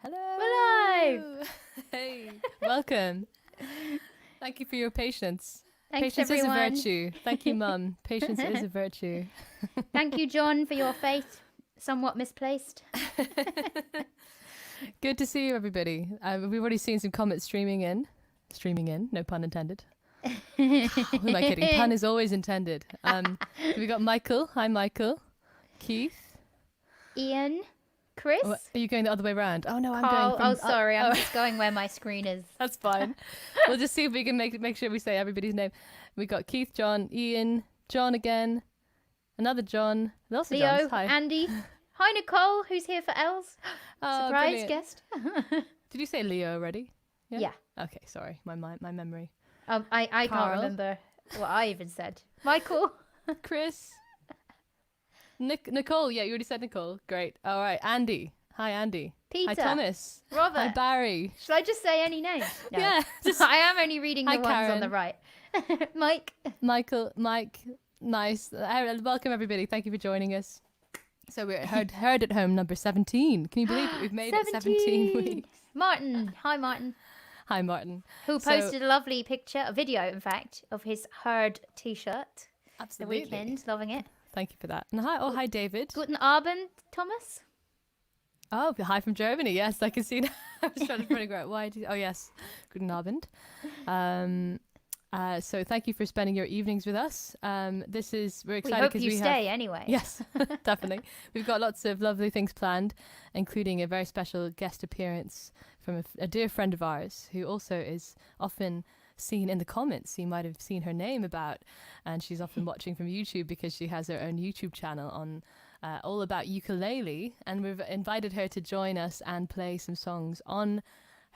Hello. We're live. Hey, welcome. Thank you for your patience. Thanks, Patience everyone. is a virtue. Thank you, Mum. Patience is a virtue. Thank you, John, for your faith. Somewhat misplaced. Good to see you, everybody. We've already seen some comments streaming in. No pun intended. Who am I kidding? Pun is always intended. We got Michael. Hi, Michael. Keith. Ian. Chris. Oh, are you going the other way around? Oh no, I'm Carl. going from. Sorry, I'm just going where my screen is. That's fine. We'll just see if we can make sure we say everybody's name. We got Keith, John, Ian, John again, another John, lots of Leo, Johns. Hi. Andy. Hi, Nicole, who's here for Els. Oh, Surprise brilliant. guest. Did you say Leo already? Yeah. Okay, sorry, my memory. I can't Carl. remember what I even said. Michael. Chris. Nicole. Yeah, you already said Nicole. Great. All right, Andy. Hi, Andy. Peter. Hi, Thomas. Robert. Hi, Barry. Should I just say any name? No. Yeah. I am only reading Hi, the ones on Karen. the right. Mike. Michael. Mike. Nice. Welcome, everybody. Thank you for joining us. So we're heard at home number 17. Can you believe it? We've made it 17 weeks. Martin. Hi, Martin. Hi, Martin. Who posted a lovely picture, a video, in fact, of his Herd t-shirt. Absolutely. The weekend. Loving it. Thank you for that. And hi, David. Guten Abend, Thomas. Oh, hi from Germany. Yes, I can see now. I was trying to figure out why. Oh, yes. Guten Abend. So thank you for spending your evenings with us. We're excited We hope because you we stay have. anyway. Yes, definitely. We've got lots of lovely things planned, including a very special guest appearance from a dear friend of ours who also is often seen in the comments. You might have seen her name about, and she's often watching from YouTube because she has her own YouTube channel on all about ukulele, and we've invited her to join us and play some songs on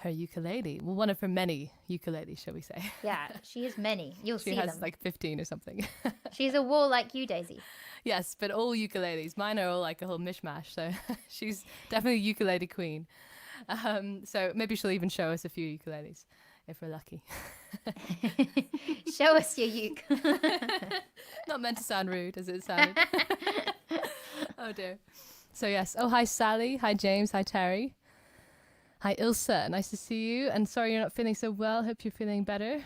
her ukulele. Well, one of her many ukuleles, shall we say. Yeah, she has many. You'll She see has them. like 15 or something. She's a wall like you, Daisy. Yes, but all ukuleles. Mine are all like a whole mishmash. So she's definitely a ukulele queen. So maybe she'll even show us a few ukuleles if we're lucky. Show us your uke. Not meant to sound rude as it sounded. Oh dear. So yes. Oh, hi Sally. Hi James. Hi Terry. Hi Ilsa. Nice to see you. And sorry you're not feeling so well. Hope you're feeling better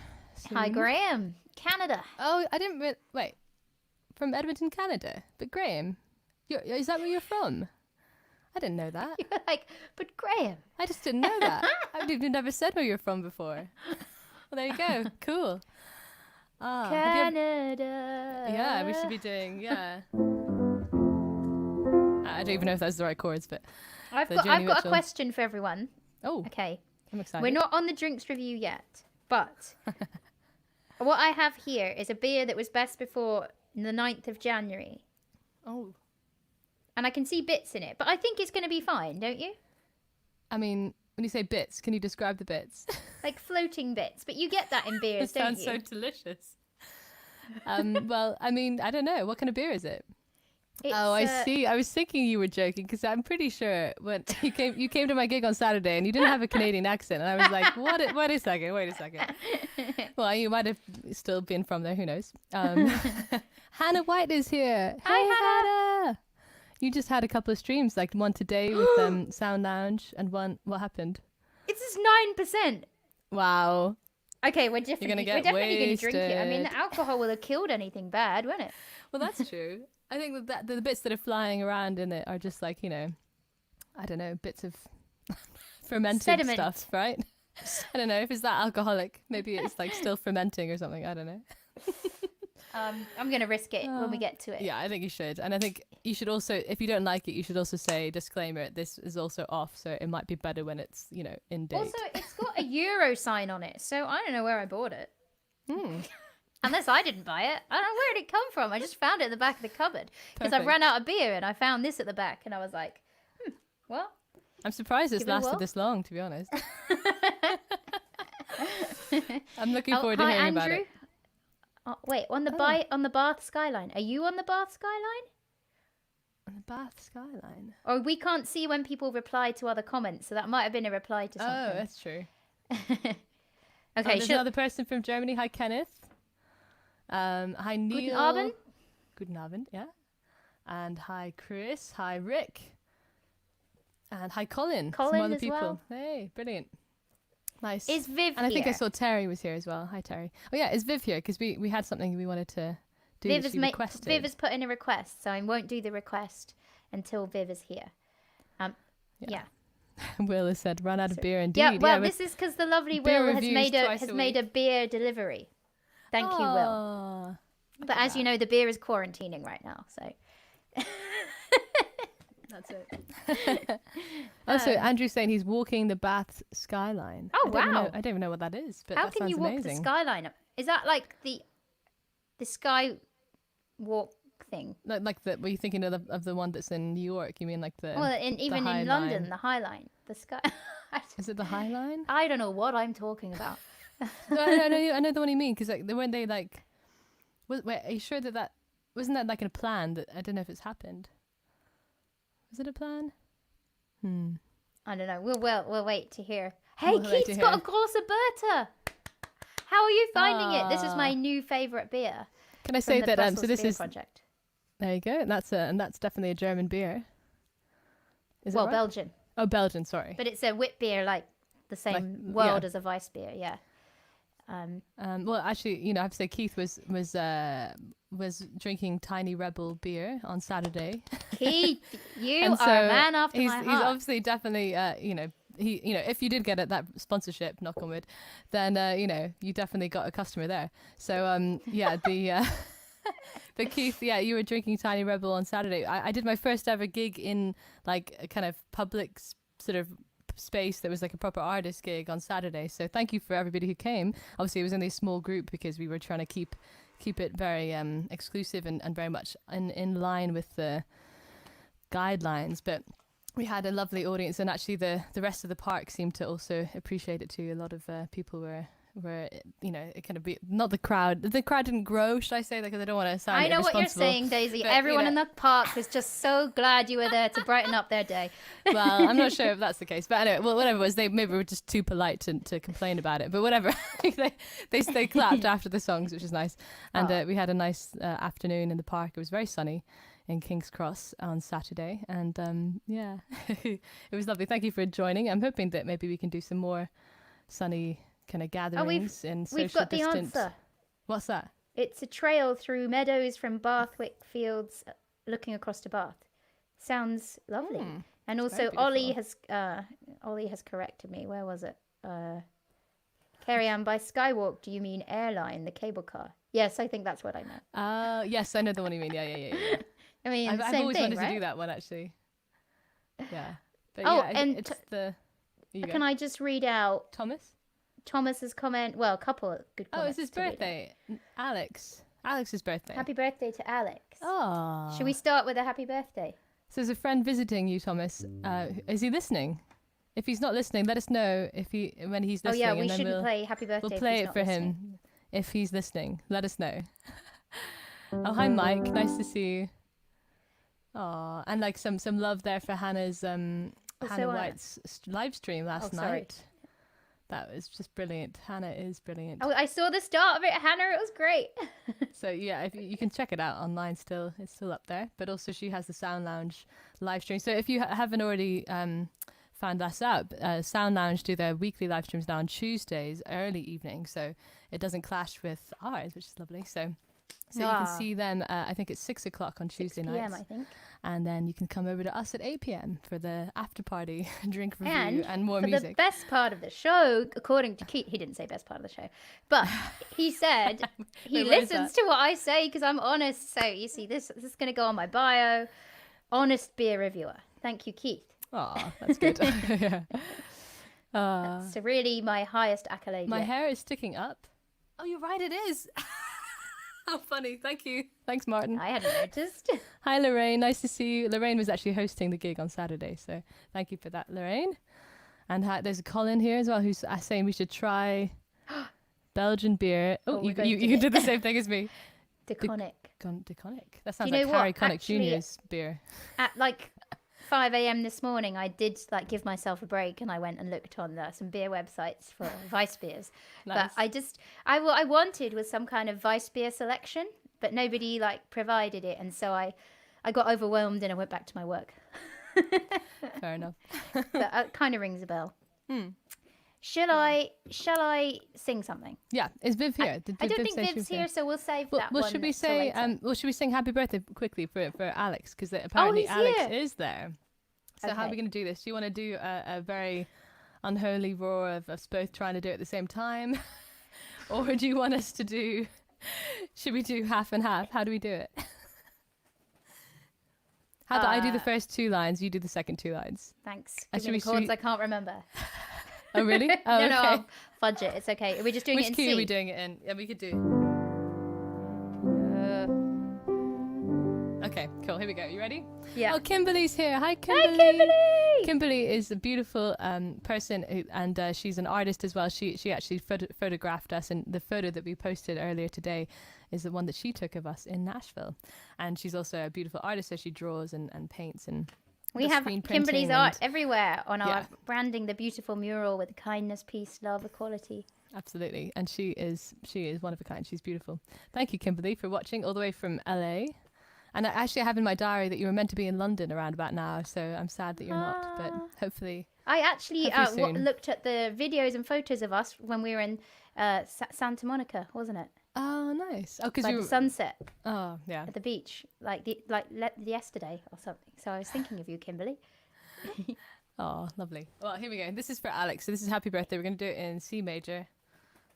Hi, soon. Graham. Canada. Oh, I didn't wait. From Edmonton, Canada. But Graham, is that where you're from? I didn't know that. You're like, but Graham. I just didn't know that. You've never said where you're from before. Well, there you go. Cool. Have you Canada. yeah, we should be doing, yeah. I don't even know if that's the right chords, but I've the got Joni a Mitchell. question for everyone. Oh, Okay. I'm excited. We're not on the drinks review yet, but what I have here is a beer that was best before the 9th of January. Oh, And I can see bits in it, but I think it's going to be fine, don't you? I mean, when you say bits, can you describe the bits? Like floating bits, but you get that in beers, It don't sounds you? so delicious. Well, I mean, I don't know. What kind of beer is it? It's, Oh, I see. I was thinking you were joking because I'm pretty sure when you came to my gig on Saturday and you didn't have a Canadian accent, and I was like, wait a second. Well, you might have still been from there. Who knows? Hannah White is here. Hi, Hey, Hannah. You just had a couple of streams, like one today with Sound Lounge and one. What happened? It's just 9%. Wow. Okay, we're definitely get going to drink it. I mean, wasted. the alcohol will have killed anything bad, won't it? Well, that's true. I think that the bits that are flying around in it are just like, I don't know, bits of fermented Sediment. stuff, right? I don't know if it's that alcoholic. Maybe it's like still fermenting or something. I don't know. I'm going to risk it when we get to it. Yeah, I think you should. And I think you should also, if you don't like it, you should also say, disclaimer, this is also off. So it might be better when it's, in date. Also, it's got a Euro sign on it, so I don't know where I bought it. Hmm. Unless I didn't buy it. I don't know where did it come from. I just found it in the back of the cupboard. Because I've Perfect. run out of beer and I found this at the back and I was like, well. I'm surprised it's Give it a lasted whirl. this long, to be honest. I'm looking Oh, forward to hi, hearing Andrew. about it. Oh, wait, on the Oh. on the Bath skyline. Are you on the Bath skyline? On the Bath skyline. Or we can't see when people reply to other comments, so that might have been a reply to Oh, something. that's true. Okay, There's another person from Germany. Hi, Kenneth. Hi, Neil. Guten Abend. Guten Abend, yeah. And hi, Chris. Hi, Rick. And hi, Colin. Colin Some other as people. well. Hey, brilliant. Nice. Is Viv And I think I here? saw Terry was here as well. Hi, Terry. Oh, yeah, is Viv here? Because we had something we wanted to do Viv that she requested. Viv has put in a request, so I won't do the request until Viv is here. Yeah. Will has said, run out of So- beer indeed. Yeah, well, this is because the lovely beer Will has reviews made twice a made a beer delivery. Thank you, Will. Will. But as you know, the beer is quarantining right now, so. That's it. Also, Andrew's saying he's walking the Bath skyline. Oh, I don't even wow. know- I don't even know what that is, but How that can sounds you walk amazing. the skyline up? Is that like the sky walk thing? Like the, were you thinking of the one that's in New York? You mean like the? Well, even High in London, Line. the High Line, the sky. Is it the High Line? I don't know what I'm talking about. No, I know the one you mean because like when they like, wait, are you sure that wasn't that like in a plan? That I don't know if it's happened. Was it a plan? I don't know. We'll wait to hear. Hey, We'll wait to Keith's got a hear. Grosse Berta. How are you finding it? This is my new favourite beer. Can I From say the that? So Brussels this Beer is project. there you go. And that's definitely a German beer. Is Well, it right? Belgian, Oh, Belgian. Sorry. but it's a wit beer, like the same Like, world yeah. as a Weiss beer. Yeah. Well, actually, you know, I have to say Keith was drinking Tiny Rebel beer on Saturday. Keith, you And are so a man after he's my he's heart. obviously definitely if you did get that sponsorship, knock on wood, then you definitely got a customer there. So but Keith, you were drinking Tiny Rebel on Saturday. I did my first ever gig in like a kind of public sort of space that was like a proper artist gig on Saturday. So thank you for everybody who came. Obviously it was in a small group because we were trying to keep it very exclusive and very much in line with the guidelines, but we had a lovely audience, and actually the rest of the park seemed to also appreciate it too. A lot of people were it kind of be not the crowd didn't grow, should I say, because I don't want to sound I know what you're irresponsible. saying, Daisy. But, Everyone in the park was just so glad you were there to brighten up their day. Well, I'm not sure if that's the case, but anyway, well, whatever it was, they maybe were just too polite to complain about it, but whatever. they clapped after the songs, which is nice, and we had a nice afternoon in the park. It was very sunny in King's Cross on Saturday, and it was lovely. Thank you for joining. I'm hoping that maybe we can do some more sunny kind of gatherings in social We've got the distance. answer. What's that? It's a trail through meadows from Bathwick Fields, looking across to Bath. Sounds lovely. And also, very Ollie has corrected me. Where was it? Carry on by Skywalk. Do you mean airline, the cable car? Yes, I think that's what I meant. Yes, I know the one you mean. Yeah. I mean, I've same always thing, wanted right? to do that one, actually. Yeah. But Oh, yeah, and it's the... You go. Can I just read out Thomas? Thomas's comment? Well, a couple of good Oh, comments. it's his to read out. birthday. Alex's birthday. Happy birthday to Alex. Oh. Should we start with a happy birthday? So there's a friend visiting you, Thomas. Is he listening? If he's not listening, let us know when he's listening. Oh yeah, we and then shouldn't play happy birthday. We'll if play he's it not for listening. him if he's listening. Let us know. Oh, hi, Mike. Nice to see you. Oh, and like some love there for Hannah's Hannah White's live stream last sorry. night. That was just brilliant. Hannah is brilliant. Oh, I saw the start of it, Hannah. It was great. So yeah, if you can check it out online still. It's still up there. But also she has the Sound Lounge live stream. So if you haven't already found that out, Sound Lounge do their weekly live streams now on Tuesdays, early evening. So it doesn't clash with ours, which is lovely. So you can see them, I think it's 6 o'clock on Tuesday 6 p.m. nights. I think. And then you can come over to us at 8 p.m. for the after party, drink review, And and more for music. the best part of the show, according to Keith, he didn't say best part of the show, but he said he Wait, where is listens that? to what I say because I'm honest. So you see, this is going to go on my bio. Honest beer reviewer. Thank you, Keith. Oh, that's good. Yeah. It's really my highest accolade. My yet. hair is sticking up. Oh, you're right, it is. How funny. Thank you. Thanks, Martin. I hadn't noticed. Hi, Lorraine. Nice to see you. Lorraine was actually hosting the gig on Saturday, so thank you for that, Lorraine. And there's a Colin here as well who's saying we should try Belgian beer. Oh, we're you going to did the same thing as me. Deconic. Deconic. That sounds you like know what? Harry Connick Actually, Jr.'s beer. At like 5 a.m. this morning, I did like give myself a break and I went and looked on some beer websites for Weiss beers. Nice. But what I wanted was some kind of Weiss beer selection, but nobody like provided it, and so I got overwhelmed and I went back to my work. Fair enough. That kind of rings a bell. Hmm. Shall I sing something? Yeah, is Viv here? I Viv don't think say she Viv's was here, so we'll save that well, one. should we till say? later. Should we sing happy birthday quickly for Alex? Because apparently he's Alex here. is there. So how are we Okay. going to do this? Do you want to do a very unholy roar of us both trying to do it at the same time, or do you want us to do? Should we do half and half? How do we do it? How about I do the first 2 lines, you do the second 2 lines? Thanks. should Give me we- the chords should we- I can't remember. Oh really? Oh, No, okay. I'll fudge it. It's okay. Are we just doing Which it in key C? are we doing it in? Yeah, we could do. Okay, cool. Here we go. You ready? Yeah. Oh, Kimberly's here. Hi, Kimberly. Hi, Kimberly! Kimberly is a beautiful person, and she's an artist as well. She actually photographed us, and the photo that we posted earlier today is the one that she took of us in Nashville. And she's also a beautiful artist, so she draws and paints and. We does have screen Kimberly's printing art and- everywhere on our Yeah. branding the beautiful mural with kindness, peace, love, equality. Absolutely, and she is one of a kind. She's beautiful. Thank you, Kimberly, for watching all the way from LA. And I actually have in my diary that you were meant to be in London around about now, so I'm sad that you're not. But hopefully, I actually Hopefully soon. looked at the videos and photos of us when we were in Santa Monica, wasn't it? oh nice. Oh, because By you. the sunset Oh yeah. at the beach, yesterday or something. So I was thinking of you, Kimberly. Oh, lovely. Well, here we go. This is for Alex. So this is Happy Birthday. We're going to do it in C major.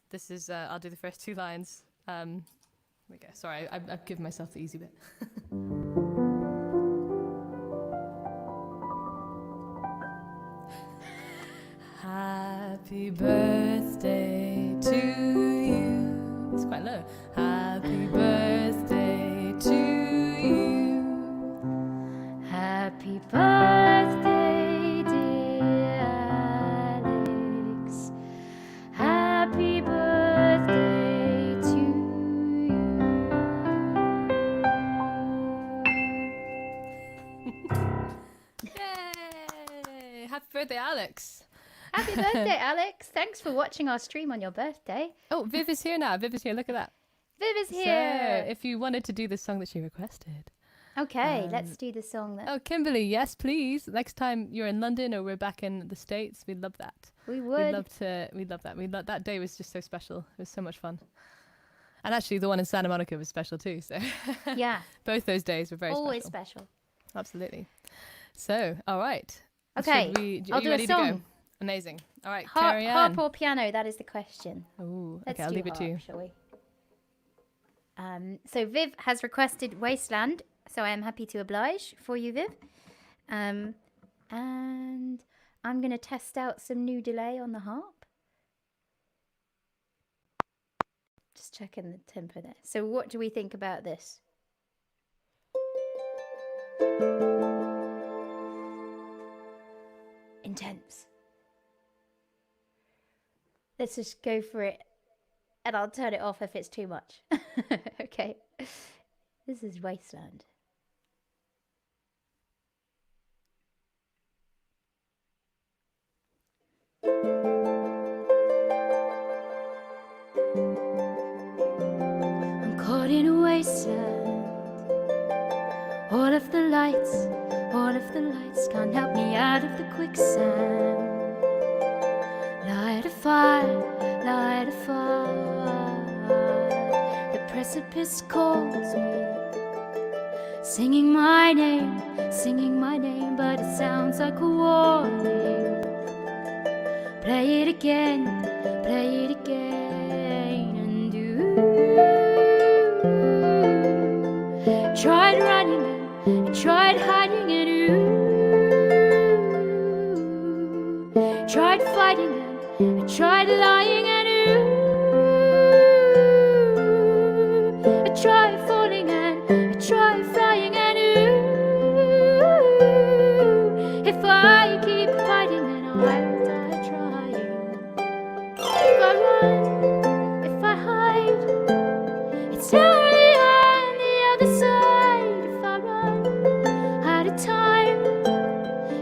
This is. I'll do the first 2 lines. Here we go. Sorry, I've given myself the easy bit. Happy birthday to you. It's quite low. Happy birthday to you. Happy birthday, dear Alex. Happy birthday to Yay! Happy birthday, Alex. Happy birthday, Alex. Thanks for watching our stream on your birthday. Oh, Viv is here now. Viv is here. Look at that. Viv is So, here. if you wanted to do the song that she requested. Okay, let's do the song that Oh, Kimberly, yes, please. Next time you're in London or we're back in the States, we'd love that. we We'd would. love that. That day was just so special. It was so much fun. And actually, the one in Santa Monica was special too. So Yeah, both those days were very always special. special. Absolutely. So, all right. Okay, Are I'll you do a ready to go? song. Amazing. All right, Harp, Cerian. harp or piano? That is the question. Ooh, Let's okay, I'll do leave it to harp, you. shall we? So Viv has requested Wasteland, so I am happy to oblige for you, Viv. And I'm going to test out some new delay on the harp. Just checking the tempo there. So what do we think about this? Intense. Let's just go for it. And I'll turn it off if it's too much. Okay. This is Wasteland. I'm caught in a wasteland. All of the lights can't help me out of the quicksand. Light a fire, light a fire. The precipice calls me, singing my name, but it sounds like a warning. Play it again, and do. Tried running and tried hiding, and tried fighting and I tried lying, and I tried falling and I tried flying, and if I keep fighting then I'll die trying. If I run, if I hide, it's only on the other side. If I run out of time,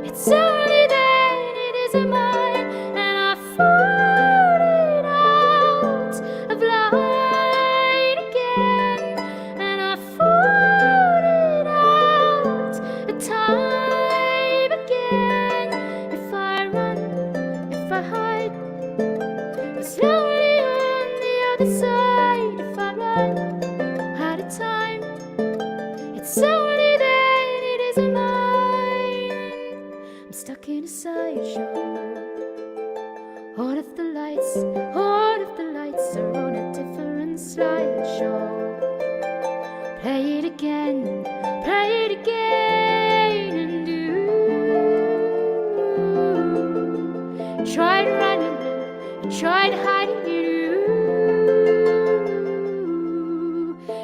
it's only then it isn't mine, and I floated out of light again, and I floated out of time other side. If I run out of time, it's only then it isn't mine. I'm stuck in a sideshow. All of the lights are on a different slideshow. Play it again, and you tried running, you tried hiding it,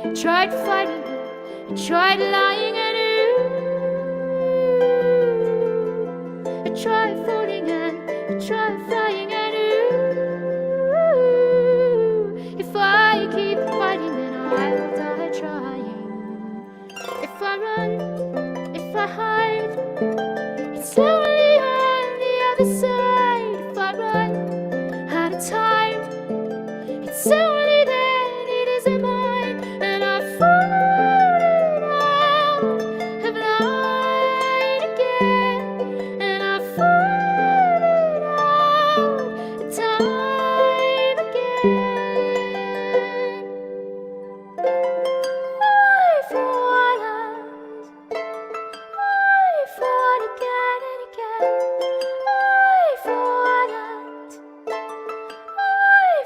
you tried fighting, you tried lying, and you tried floating, and you tried flying, and if I keep fighting, then I'll die trying. If I run, if I hide, it's only on the other side. If I run out of time, it's only then it isn't mine. And I've fallen out of line again, and I've fallen out of time again. I fought again and again. I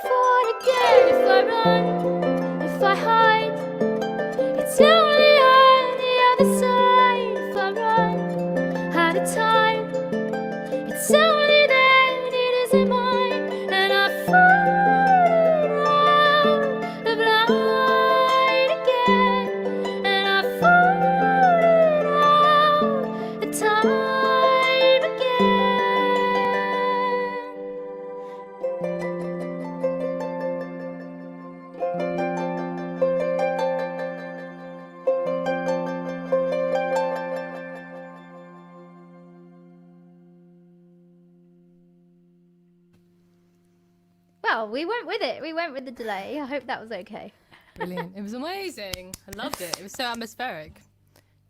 fought again. If I run, if I hide, it's only on the other side. If I run out of time, it's only then it isn't mine. And I've fallen out of line again, and I've fallen out of time again. Well, we went with it. We went with the delay. I hope that was okay. Brilliant. It was amazing. I loved it. It was so atmospheric.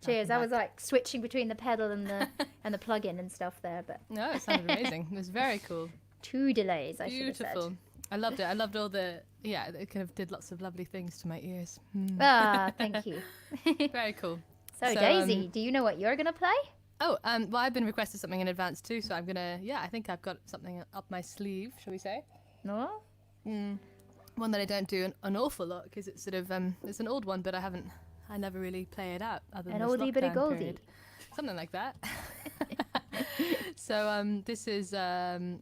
Cheers. I was like switching between the pedal and the and the plug-in and stuff there, but No, it sounded amazing. It was very cool. 2 delays, I should have said. Beautiful. I loved it. I loved all the, yeah, it kind of did lots of lovely things to my ears. Ah, thank you. Very cool. So, Daisy, do you know what you're going to play? Oh, well, I've been requested something in advance too, so I'm gonna, I think I've got something up my sleeve, shall we say? No? One that I don't do an awful lot, because it's sort of, it's an old one, but I never really play it out, other than An this oldie but a lockdown goldie. period. Something like that. So, this is, sure,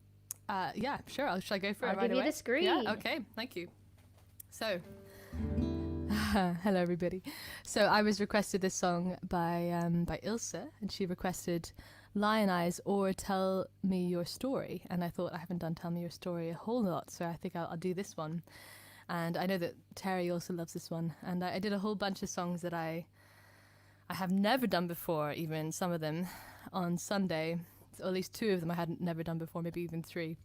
shall I go for I'll it right give you away? the screen. Yeah, okay, thank you. So, hello everybody. So I was requested this song by Ilse, and she requested Lion Eyes or Tell Me Your Story, and I thought I haven't done Tell Me Your Story a whole lot, so I think I'll do this one. And I know that Terry also loves this one, and I did a whole bunch of songs that I have never done before, even some of them on Sunday, or at least 2 of them I hadn't never done before, maybe even 3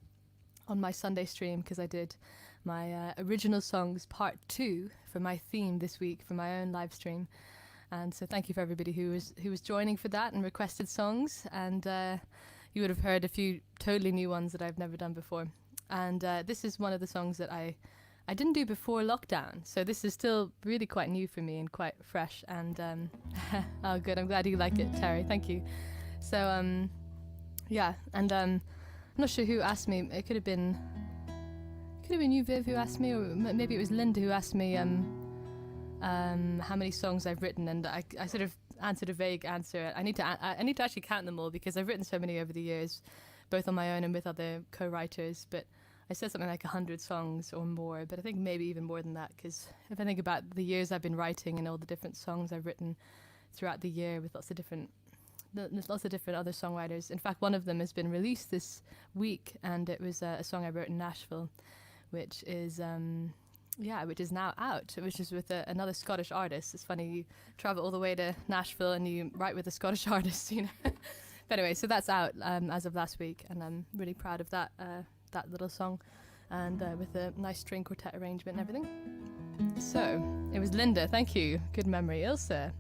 on my Sunday stream, because I did my original songs part 2 for my theme this week for my own live stream. And so thank you for everybody who was joining for that and requested songs, and you would have heard a few totally new ones that I've never done before. And this is one of the songs that I didn't do before lockdown, so this is still really quite new for me and quite fresh. And oh good, I'm glad you like it, Terry, thank you. So and I'm not sure who asked me. It could have been you, Viv, who asked me, or maybe it was Linda who asked me how many songs I've written, and I sort of answered a vague answer. I need to actually count them all, because I've written so many over the years, both on my own and with other co-writers. But I said something like 100 songs or more, but I think maybe even more than that, because if I think about the years I've been writing and all the different songs I've written throughout the year with lots of different other songwriters. In fact, one of them has been released this week, and it was a song I wrote in Nashville, which is now out, which is with another Scottish artist. It's funny, you travel all the way to Nashville and you write with a Scottish artist, you know. But anyway, so that's out as of last week, and I'm really proud of that little song, and with a nice string quartet arrangement and everything. So it was Linda, thank you, good memory. Ilse,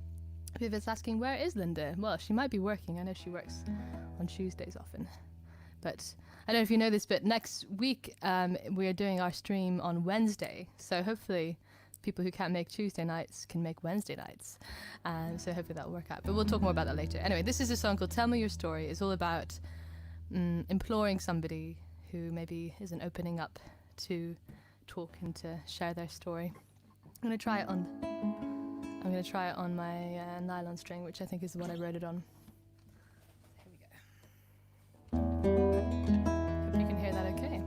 Vivid's asking, where is Linda? Well, she might be working. I know she works on Tuesdays often, but I don't know if you know this, but next week we are doing our stream on Wednesday. So hopefully people who can't make Tuesday nights can make Wednesday nights. So hopefully that'll work out. But we'll talk more about that later. Anyway, this is a song called Tell Me Your Story. It's all about imploring somebody who maybe isn't opening up to talk and to share their story. I'm going to try it on my nylon string, which I think is what I wrote it on. Here we go. Hope you can hear that okay.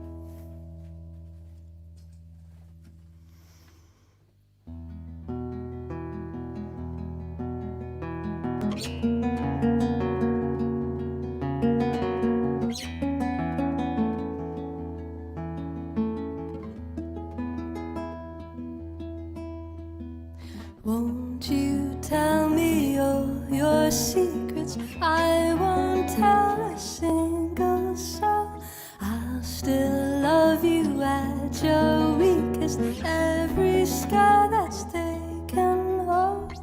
Won't you tell me all your secrets? I won't tell a single soul. I'll still love you at your weakest. Every scar that's taken hold.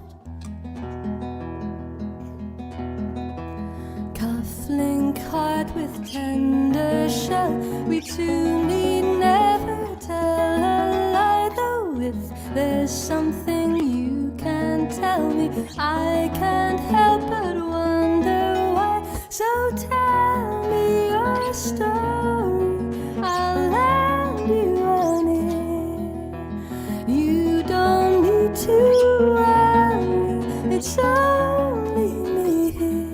Cufflink heart with tender shell. We two need never tell a lie, though if there's something you can tell me, I can't help but wonder why. So tell me your story, I'll lend you an ear. You don't need to worry, it's only me here.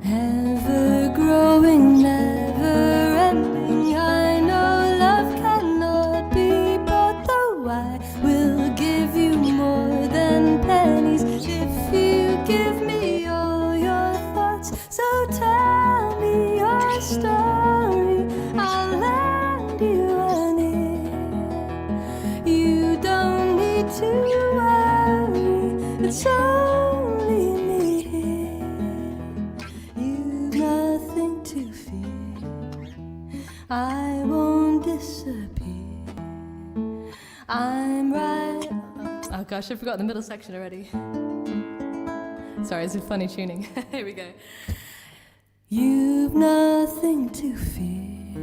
Ever growing, never ending. I know love cannot be bought, though I will give you more than pennies if you give me all your thoughts. So tell me your story, I'll lend you an ear. You don't need to worry, it's only me here. You've nothing to fear, I won't disappear. I'm right. Oh gosh, I forgot the middle section already. Sorry, it's a funny tuning. Here we go. You've nothing to fear,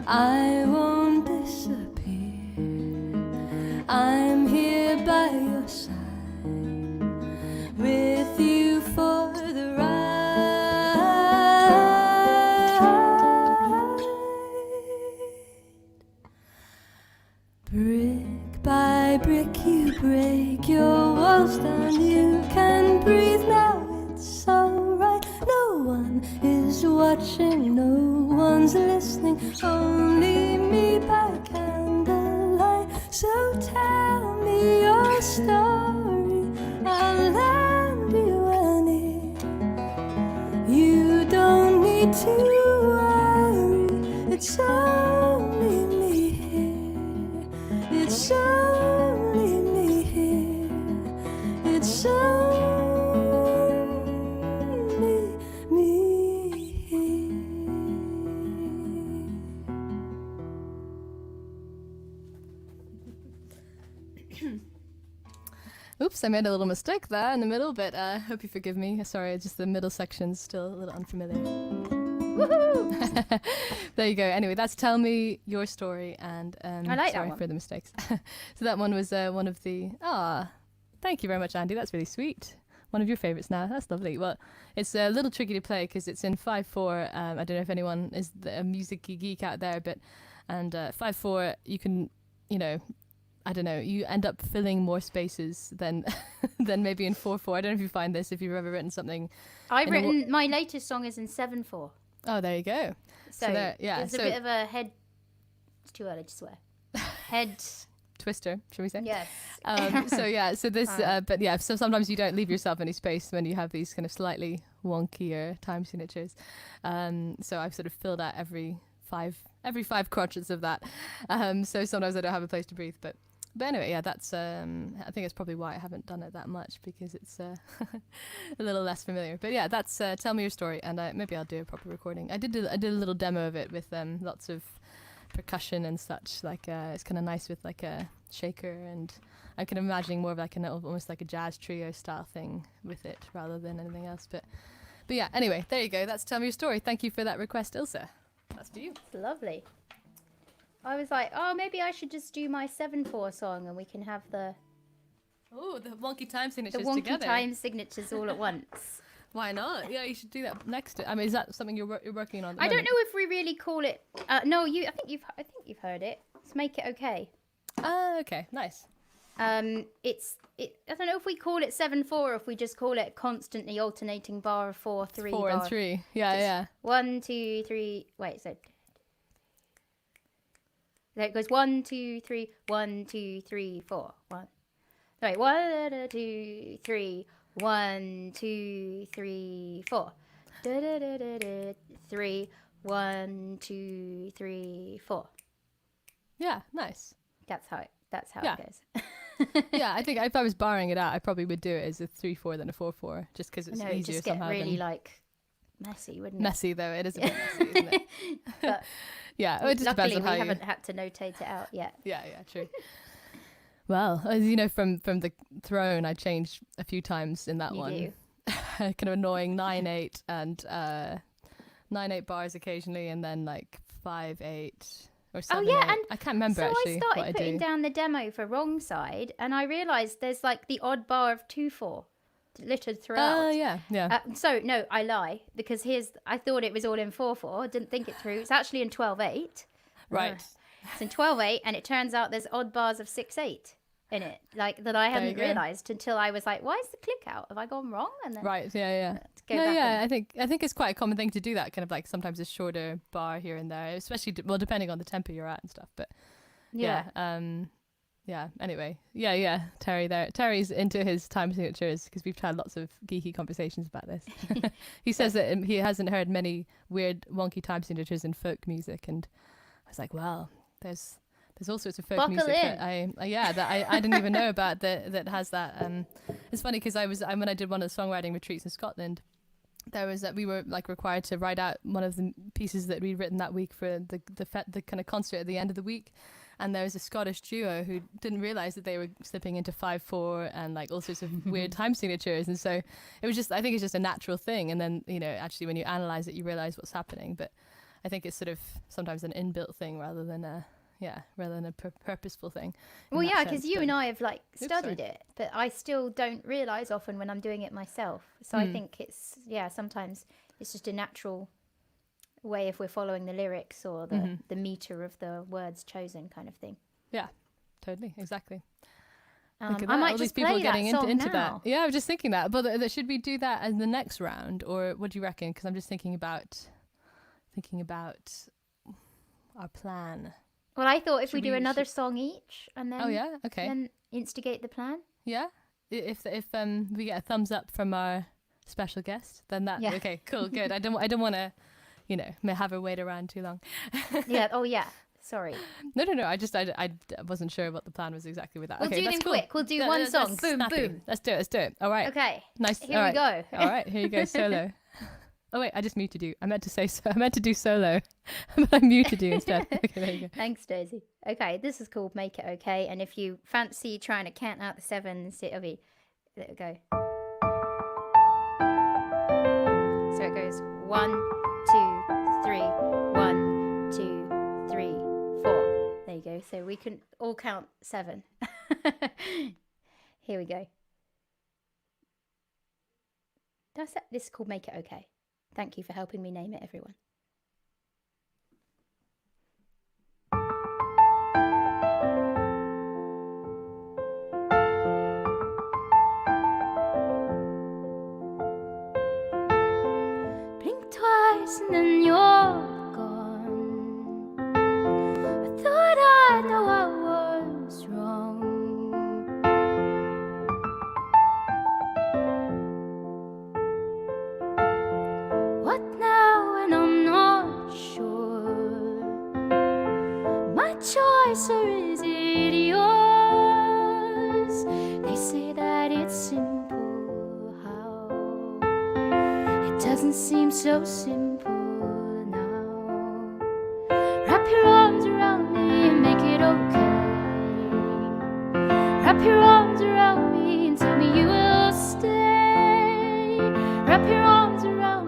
I won't disappear. I'm here by your side, with you for the ride. Brick by brick you break your walls down. You can breathe now, it's alright. No one is watching, no one's listening, only me by candlelight. So tell me your story, I'll lend you an ear. You don't need to worry, it's only me here. It's only me here. It's only me here. Oops, I made a little mistake there in the middle, but I hope you forgive me. Sorry, just the middle section's still a little unfamiliar. Woohoo! There you go. Anyway, that's Tell Me Your Story, and I like that sorry one. for the mistakes. So that one was one of the... thank you very much, Andy. That's really sweet. One of your favourites now. That's lovely. Well, it's a little tricky to play because it's in 5/4. I don't know if anyone is a music geek out there, but 5/4 you can, I don't know, you end up filling more spaces than than maybe in 4/4. I don't know if you find this, if you've ever written something. I've written, my latest song is in 7/4. Oh, there you go. So there, yeah. there's a bit of a head, it's too early to swear. Head Twister, should we say? Yes. So this, but yeah, so sometimes you don't leave yourself any space when you have these kind of slightly wonkier time signatures. So I've sort of filled out every five crotchets of that. So sometimes I don't have a place to breathe, but anyway, yeah, that's, I think it's probably why I haven't done it that much, because it's a little less familiar. But yeah, that's Tell Me Your Story, and maybe I'll do a proper recording. I did a little demo of it with lots of percussion and such. Like it's kind of nice with like a shaker, and I can imagine more of like almost like a jazz trio style thing with it rather than anything else. But But yeah, anyway, there you go. That's Tell Me Your Story. Thank you for that request, Ilse. That's for you. It's lovely. I was like, oh, maybe I should just do my 7/4 song and we can have the Oh, the wonky time signatures wonky together. time signatures all at once. Why not? Yeah, you should do that next to. I mean, is that something you're working on? At the I don't moment? know if we really call it. No, I think you've heard it. Let's Make It Okay. Okay, nice. I don't know if we call it 7/4 or if we just call it constantly alternating bar of 4, 3. 4 and 3. Yeah, yeah. 1, 2, 3. Wait, so it goes 1, 2, 3, 1, 2, 3, 4. 1. Wait, 1, 2, 3, 1, 2, 3, 4. 3, 1, 2, 3, 4. Yeah, nice. That's how Yeah. it goes. Yeah, I think if I was barring it out, I probably would do it as a 3/4 than a 4/4, just because it's No, it'd easier just get somehow. really than like messy, wouldn't it? messy though. It is a bit messy, isn't it? But Yeah, it just depends luckily, on how we you. haven't had to notate it out yet. Yeah, true. Well, as you know, from the throne, I changed a few times in that You one. do. Kind of annoying 9/8 and 9/8 bars occasionally, and then like 5/8 or 7/8. yeah, and I can't remember So actually I what I started putting do. down the demo for wrong side, and I realised there's like the odd bar of 2/4 littered throughout. Yeah. So no, I lie, because I thought it was all in 4/4. Didn't think it through. It's actually in 12/8. Right. It's in 12/8, and it turns out there's odd bars of 6/8 in it, like that I you hadn't go. realised until I was like, why is the click out? Have I gone wrong? And then Right. Yeah. to go No, back yeah. and- I think it's quite a common thing to do that. Kind of like sometimes a shorter bar here and there, especially depending on the tempo you're at and stuff. But yeah. yeah. Anyway, yeah. Terry's into his time signatures because we've had lots of geeky conversations about this. He says that he hasn't heard many weird, wonky time signatures in folk music, and I was like, well, there's all sorts of folk Buckle music in. that I didn't even know about that has that. It's funny because when I did one of the songwriting retreats in Scotland, there was that we were like required to write out one of the pieces that we'd written that week for the kind of concert at the end of the week. And there was a Scottish duo who didn't realize that they were slipping into 5/4 and like all sorts of weird time signatures. And so it was just, I think it's just a natural thing. And then, actually when you analyze it, you realize what's happening. But I think it's sort of sometimes an inbuilt thing rather than a purposeful thing. Well, yeah, because you and I have like studied sorry. it, but I still don't realise often when I'm doing it myself. So I think it's, sometimes it's just a natural way if we're following the lyrics or the meter of the words chosen kind of thing. Yeah, totally, exactly. I Look at that, might all these just people play getting that song into now. that. Yeah, I was just thinking that. But should we do that as the next round, or what do you reckon? Because I'm just thinking about our plan. Well, I thought if Should we do we- another song each and then Oh yeah, okay, then instigate the plan. yeah. If we get a thumbs up from our special guest, then that Yeah. okay, cool, good. I don't want to, have her wait around too long. Yeah. Oh yeah. Sorry. No. I wasn't sure what the plan was exactly with that. We'll Okay, do that's them cool. quick. We'll do Yeah, one that's song. Boom, snappy. boom. Let's do it. All right. Okay. Nice. Here all we right. go. All right, here you go, solo. Oh wait, I just muted you. I meant to do solo, but I muted you instead. Okay, there you go. Thanks, Daisy. Okay, this is called Make It Okay. And if you fancy trying to count out the 7s, it'll be, there we go. So it goes 1, 2, 3, 1, 2, 3, 4. There you go. So we can all count 7. Here we go. This is called Make It Okay. Thank you for helping me name it, everyone. Blink twice and then you're gone. I thought I know I was wrong. What now when I'm not sure? My choice or is it yours? They say that it's simple. How? It doesn't seem so simple now. Wrap your arms around me and make it okay. Wrap your arms around me and tell me you will stay. Wrap your arms around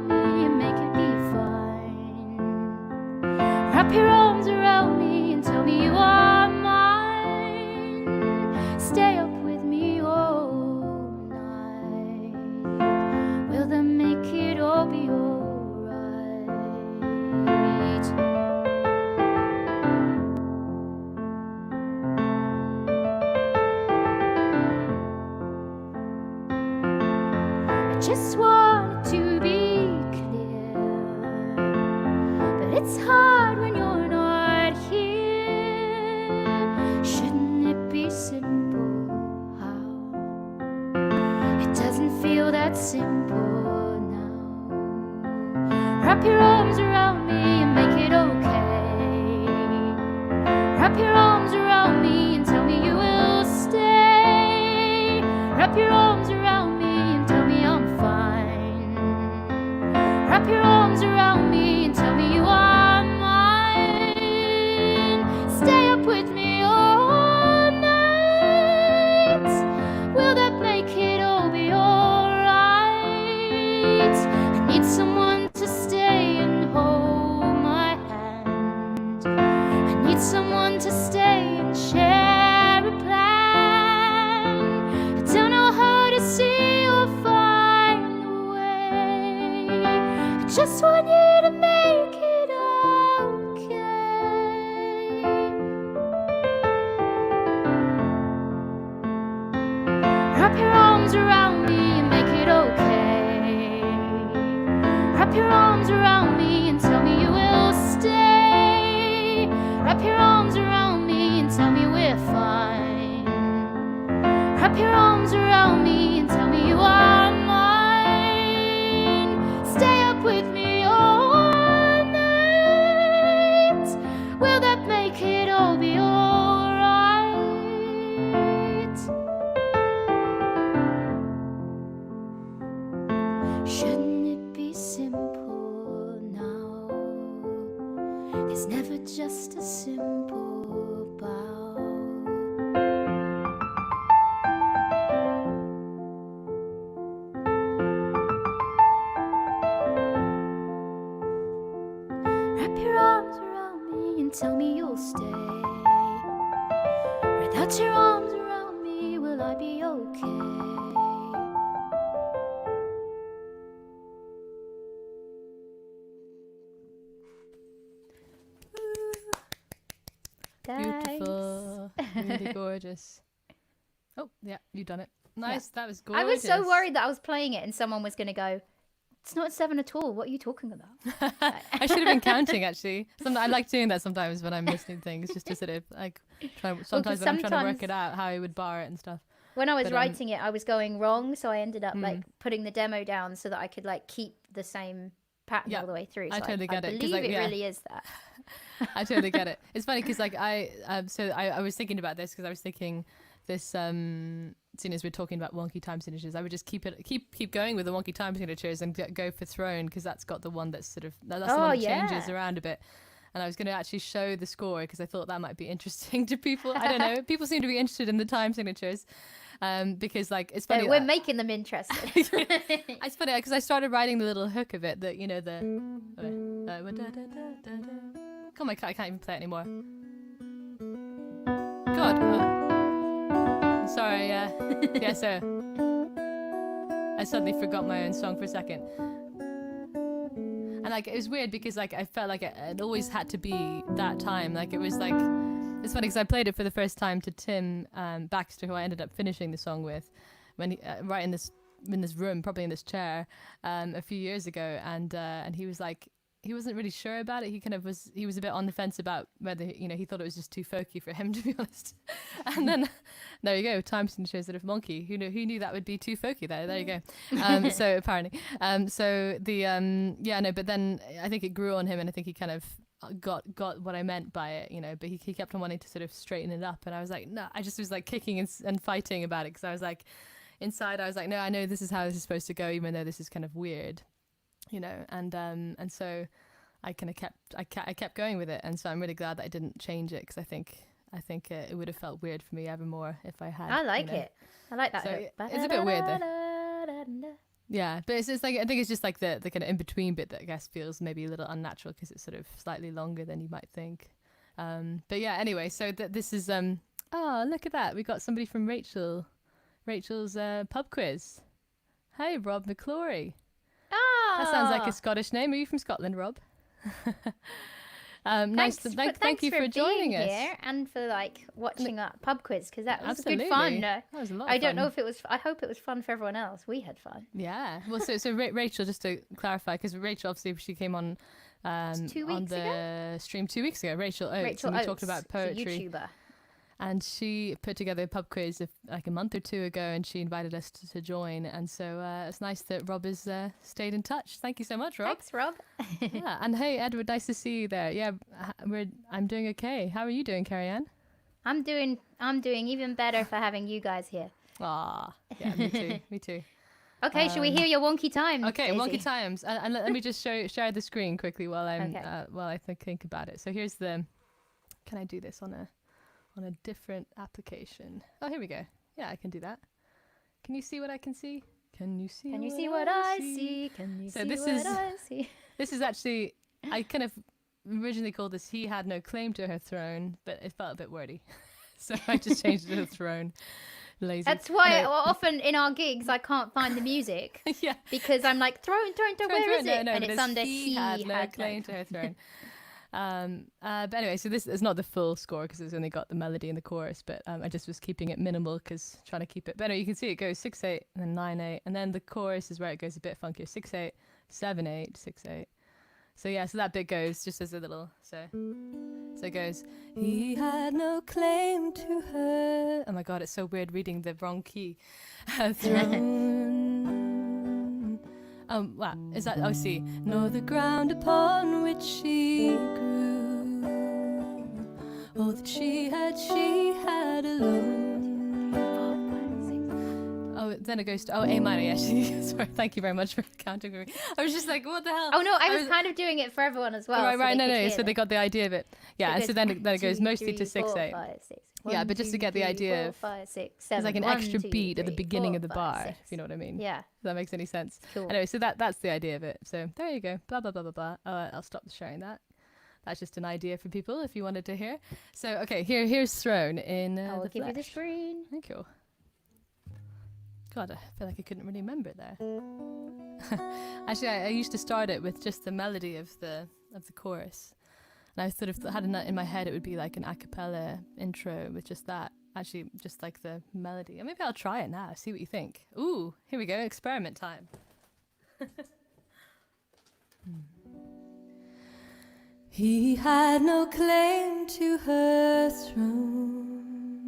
Wrap your arms around me and tell me you are mine. Stay up with me all night. Will that make it all be alright? I just wanted to be clear, but it's hard when you're not here. Shouldn't it be simple? How? It doesn't feel that simple now. Wrap your arms around me and make it okay. Wrap your arms around me and tell me you will stay. Wrap your arms around me and tell me I'm fine. Wrap your arms around me and tell me you are mine. Stay up with me all night. Will that make it all be alright? I need someone to stay and hold my hand. I need someone to stay and share a plan. I don't know how to see or find a way. I just want you to make it okay. Wrap your arms around me and make it okay. Wrap your arms around me and tell me you will stay. Wrap your arms around me and tell me we're fine. Wrap your arms around me and tell me you are mine. Stay up with me all night. Will that make it all be alright? Shouldn't it be simple now? There's never just a simple bow. Wrap your arms around me and tell me you'll stay. Without your arms around me, will I be okay? Beautiful. Really gorgeous. Oh, yeah, you've done it. Nice. That was gorgeous. I was so worried that I was playing it and someone was going to go, it's not 7 at all. What are you talking about? I should have been counting, actually. I like doing that sometimes when I'm listening to things, just to sort of like sometimes when I'm trying to work it out, how I would bar it and stuff. When I was writing it, I was going wrong, so I ended up like putting the demo down so that I could like keep the same pattern all the way through. So I totally get it. I believe it really is that. I totally get it. It's funny because like I was thinking about this because I was thinking this soon as we're talking about wonky time signatures, I would just keep going with the wonky time signatures and go for Throne because that's got the one that's sort of that's the one that changes around a bit. And I was going to actually show the score because I thought that might be interesting to people. I don't know. People seem to be interested in the time signatures because like it's funny. We're making them interested. It's funny because I started writing the little hook of it that you know the. Come on, I can't even play it anymore. God. Sorry. Yeah. So I suddenly forgot my own song for a second. And like it was weird because like I felt like it always had to be that time. Like it was like it's funny because I played it for the first time to Tim Baxter, who I ended up finishing the song with, when he, right in this room, probably in this chair, a few years ago, and he was like he wasn't really sure about it. He was a bit on the fence about whether he thought it was just too folky for him, to be honest. And then there you go, time signatures that of Monkey. Who knew that would be too folky there you go. So apparently so the but then I think it grew on him, and I think he kind of got what I meant by it, but he kept on wanting to sort of straighten it up, and I was like, no, I just was like kicking and fighting about it because I was like inside I was like, no, I know this is how this is supposed to go, even though this is kind of weird. And so I kind of kept going with it, and so I'm really glad that I didn't change it because I think it would have felt weird for me ever more if I had. I like it. I like that. So it's a bit weird though. Yeah, but it's like I think it's just like the kind of in between bit that I guess feels maybe a little unnatural because it's sort of slightly longer than you might think. But yeah, anyway, so this is oh, look at that, we got somebody from Rachel's pub quiz. Hey, Rob McClory. Oh, That sounds like a Scottish name. Are you from Scotland, Rob? Nice. Thank you for joining us here and for like watching that pub quiz because that was Absolutely. good fun. That was a lot. I of don't fun. know if it was. I hope it was fun for everyone else. We had fun. Yeah. Well, so Rachel, just to clarify, because Rachel obviously she came on 2 on weeks the stream 2 weeks ago. Rachel Oates, Rachel and we Oates, talked about she's a poetry. YouTuber. And she put together a pub quiz like a month or two ago, and she invited us to join. And so it's nice that Rob has stayed in touch. Thank you so much, Rob. Thanks, Rob. Yeah, and hey, Edward, nice to see you there. Yeah, I'm doing okay. How are you doing, Cerian? I'm doing even better for having you guys here. Ah, yeah, me too. Me too. Okay, should we hear your wonky time? Okay, Daisy? wonky times. And let me just share the screen quickly while I'm Okay. while I think about it. So here's the. Can I do this on a different application? Oh, here we go. Yeah, I can do that. Can you see what I can see? Can you see? Can you see what I see? Can you So see this what is- I see? This is actually, I kind of originally called this "He Had No Claim to Her Throne," but it felt a bit wordy, so I just changed it to "Throne." Lazy. That's why No. often in our gigs I can't find the music Yeah. because I'm like throne, where is it? No, And but it's under he had no claim to her throne. But anyway, so this is not the full score because it's only got the melody and the chorus, but I just was keeping it minimal because trying to keep it. But anyway, you can see it goes 6/8 and then 9/8, and then the chorus is where it goes a bit funkier: 6/8, 7/8, 6/8. So yeah, so that bit goes just as a little. So it goes. He had no claim to her. Oh my god, it's so weird reading the wrong key. Throne. Wow, is that? Oh, see. Nor the ground upon which she grew. Oh, that she had alone. Oh, then it goes to A minor. Yeah, sorry. Thank you very much for counting for me. I was just like, what the hell? Oh no, I was kind of doing it for everyone as well. Right. So No. So they got the idea of it. Yeah, and so then it goes mostly to 6/8. 6. Yeah, but just to get the idea of- 5, 6, There's 7. like an 1, extra 2, beat at the 3, beginning 4, of the 5, bar, 6. if you know what I mean. Yeah, If that makes any sense. cool. Anyway, so that's the idea of it. So there you go. Blah blah blah blah blah. I'll stop sharing that. That's just an idea for people if you wanted to hear. So okay, here's Throne in I will the give you the flesh. screen. Thank you. God, I feel like I couldn't really remember it there. Actually, I used to start it with just the melody of the chorus, and I sort of had in my head it would be like an a cappella intro with just that. Actually, just like the melody. Or maybe I'll try it now. See what you think. Ooh, here we go. Experiment time. He had no claim to her throne,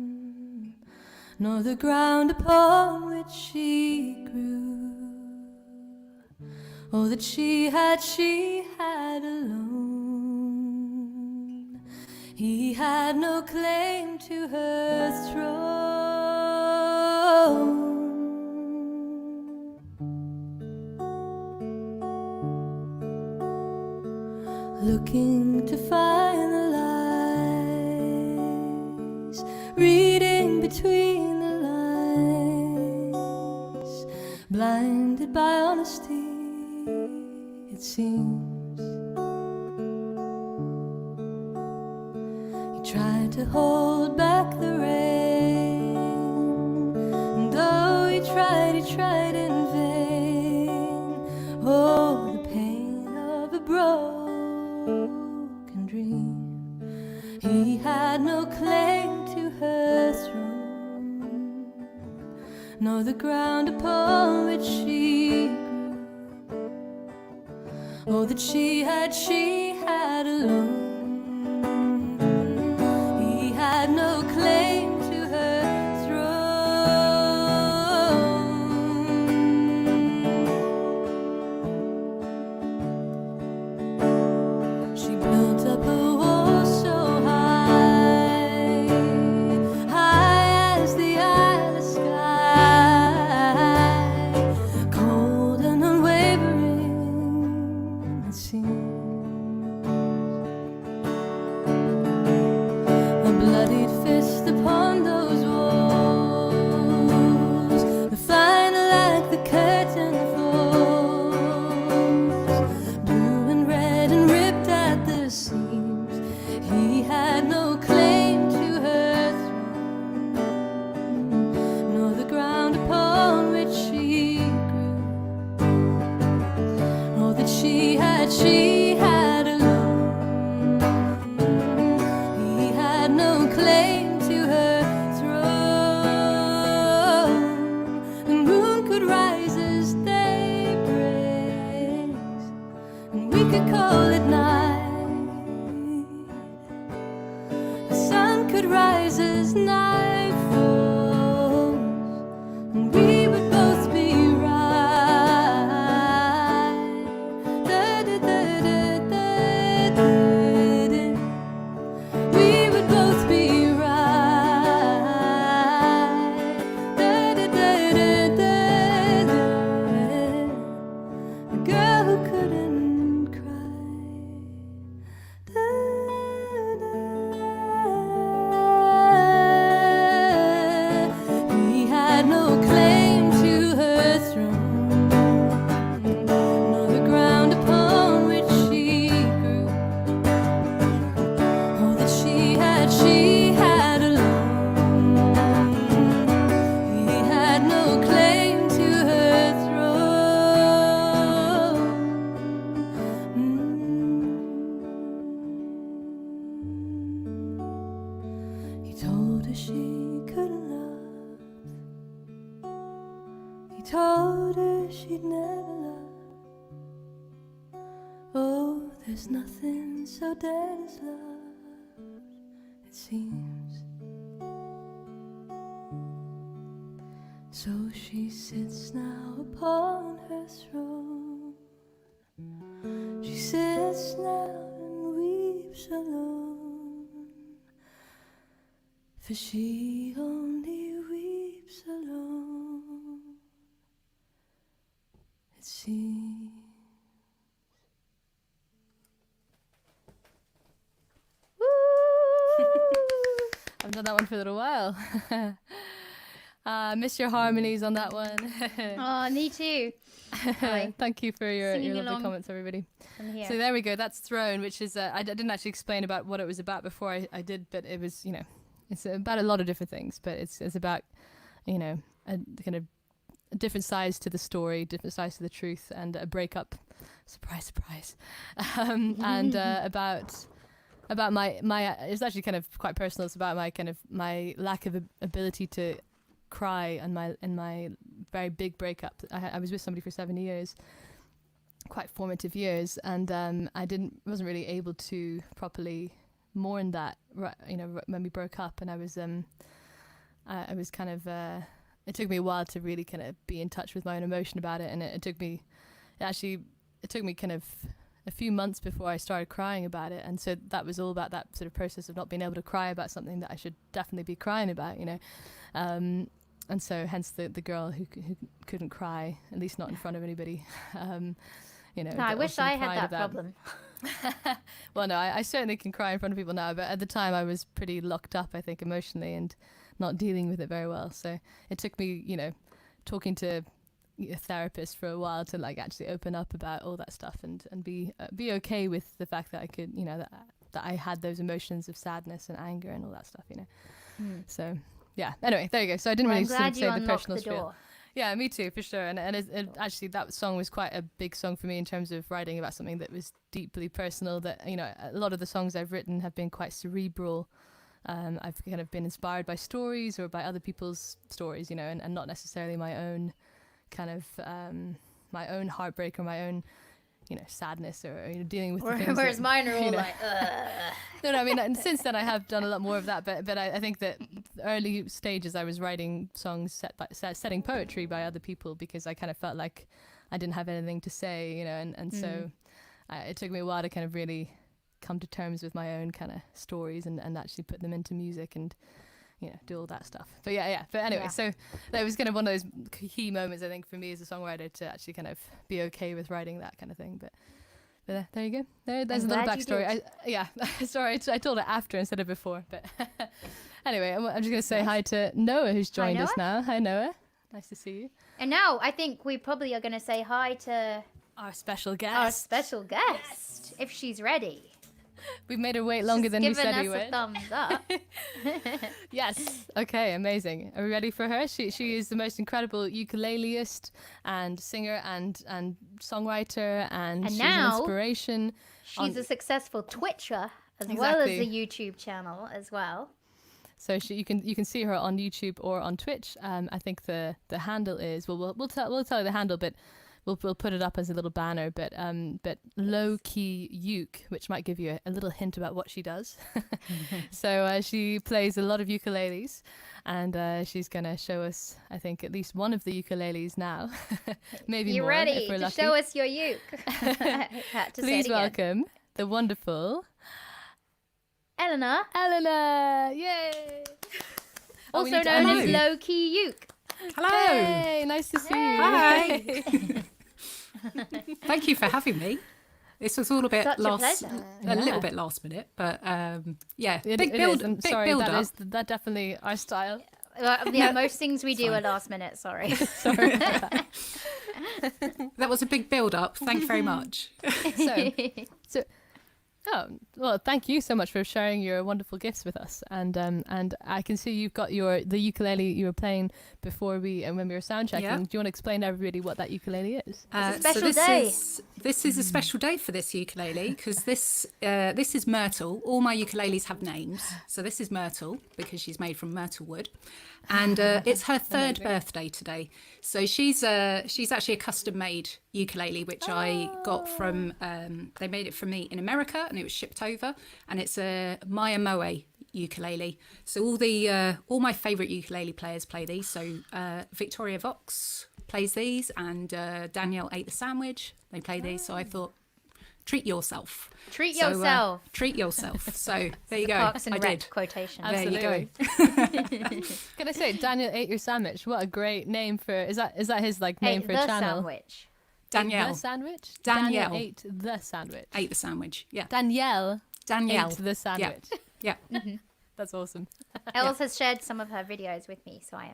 nor the ground upon which she grew. Oh, that she had alone. He had no claim to her throne. Looking to find the lies, reading between the lines, blinded by honesty, it seems. He tried to hold back the rain, and though he tried in vain. Oh, the pain of a broken dream. He had no claim to her throne, nor the ground upon which she grew. Oh, that she had alone. He had no claim to her throne. She built up a wall so high, high as the eyeless sky, cold and unwavering it seems. A bloodied fist upon those walls, the final like the curtain falls. she had alone. He had no claim to her throne. The moon could rise as day breaks, and we could call it night. The sun could rise as night falls, and we would both be we would both be right. A girl who couldn't cry. He had no claim to her throne, nor the ground upon which she grew. All that she had alone. He had no claim to her throne. He told her she couldn't love. He told her she'd never love. Oh, there's nothing so dead as love, it seems. So she sits now upon her throne. She sits now and weeps alone, for she only weeps alone, it seems. I've done that one for a little while. Miss your harmonies on that one. Oh, me too. Hi. Thank you for your Singing lovely along. comments, everybody. I'm here. So there we go. That's Throne, which is I didn't actually explain about what it was about before I did, but it was, it's about a lot of different things, but it's about, a kind of a different sides to the story, different sides to the truth, and a breakup. Surprise, surprise. And about my it's actually kind of quite personal. It's about my lack of ability to cry and my very big breakup. I was with somebody for 7 years, quite formative years, and I wasn't really able to properly mourn that, when we broke up. And I was kind of it took me a while to really kind of be in touch with my own emotion about it, and it took me kind of a few months before I started crying about it. And so that was all about that sort of process of not being able to cry about something that I should definitely be crying about, and so hence the girl who couldn't cry, at least not in front of anybody. No, I wish I had that problem. Well, no, I certainly can cry in front of people now, but at the time I was pretty locked up, I think, emotionally, and not dealing with it very well. So it took me, talking to a therapist for a while to actually open up about all that stuff and be okay with the fact that I could, that I had those emotions of sadness and anger and all that stuff, So yeah, anyway, there you go. So I didn't really sort of say the personal spiel. Yeah, me too, for sure. And it actually, that song was quite a big song for me in terms of writing about something that was deeply personal. That, a lot of the songs I've written have been quite cerebral. I've kind of been inspired by stories or by other people's stories, and not necessarily my own kind of my own heartbreak or my own sadness or dealing with the things. Whereas mine are all like, No, I mean, and since then I have done a lot more of that, but I think that early stages I was writing songs setting poetry by other people because I kind of felt like I didn't have anything to say, and so it took me a while to kind of really come to terms with my own kind of stories and actually put them into music and do all that stuff. But but anyway, so that was kind of one of those key moments, I think, for me as a songwriter to actually kind of be okay with writing that kind of thing. But there you go. There's a little backstory. Sorry, I told it after instead of before. But anyway, I'm just going to say hi to Noah, who's joined us now. Hi, Noah. Nice to see you. And now I think we probably are going to say hi to our special guest. If she's ready. We've made her wait longer than we Given said us we a would. thumbs up. Yes. Okay, amazing. Are we ready for her? She is the most incredible ukuleleist and singer and songwriter, and she's now an inspiration. She's a successful Twitcher as well as a Exactly. YouTube channel as well. So you can see her on YouTube or on Twitch. I think the handle is we'll tell you the handle, but we'll put it up as a little banner. But Low Key Uke, which might give you a little hint about what she does. So she plays a lot of ukuleles, and she's gonna show us, I think, at least one of the ukuleles now. Maybe You more if ready we're to lucky. show us your uke? I had to say Please it again. welcome the wonderful Eleanor, Eleanor. Yay! Oh, we also need to known unmute as you. Low Key Uke. Hello. Hey, nice to see you. Hi. Thank you for having me. This was all a bit Such a last, pleasure. a little Yeah. bit last minute, but yeah, It big is. I'm big sorry, build that up. is definitely our style. Yeah, most things we do Fine. are last minute, sorry. Sorry. That was a big build up. Thank you very much. So, oh, well, thank you so much for sharing your wonderful gifts with us. And I can see you've got the ukulele you were playing before when we were sound checking. Yeah. Do you want to explain to everybody what that ukulele is? It's a special this day. This is a special day for this ukulele because this is Myrtle. All my ukuleles have names, so this is Myrtle because she's made from myrtle wood, and it's her third birthday today. So she's actually a custom made ukulele which I got from. They made it for me in America and it was shipped over, and it's a Maya Moe ukulele. So all my favourite ukulele players play these. So Victoria Vox plays these, and Danielle Ate the Sandwich. They play these. So I thought, treat yourself. Treat So, yourself. Treat yourself. So there you go. Parks and I Rec did. quotation. There you go. Absolutely. Can I say, Daniel Ate Your Sandwich? What a great name for. Is that his like name Ate for the a channel? sandwich. Danielle The sandwich. Danielle. Ate the sandwich. Ate the sandwich. Yeah. Danielle Danielle. ate the sandwich. Yeah. That's awesome. Els has shared some of her videos with me, so I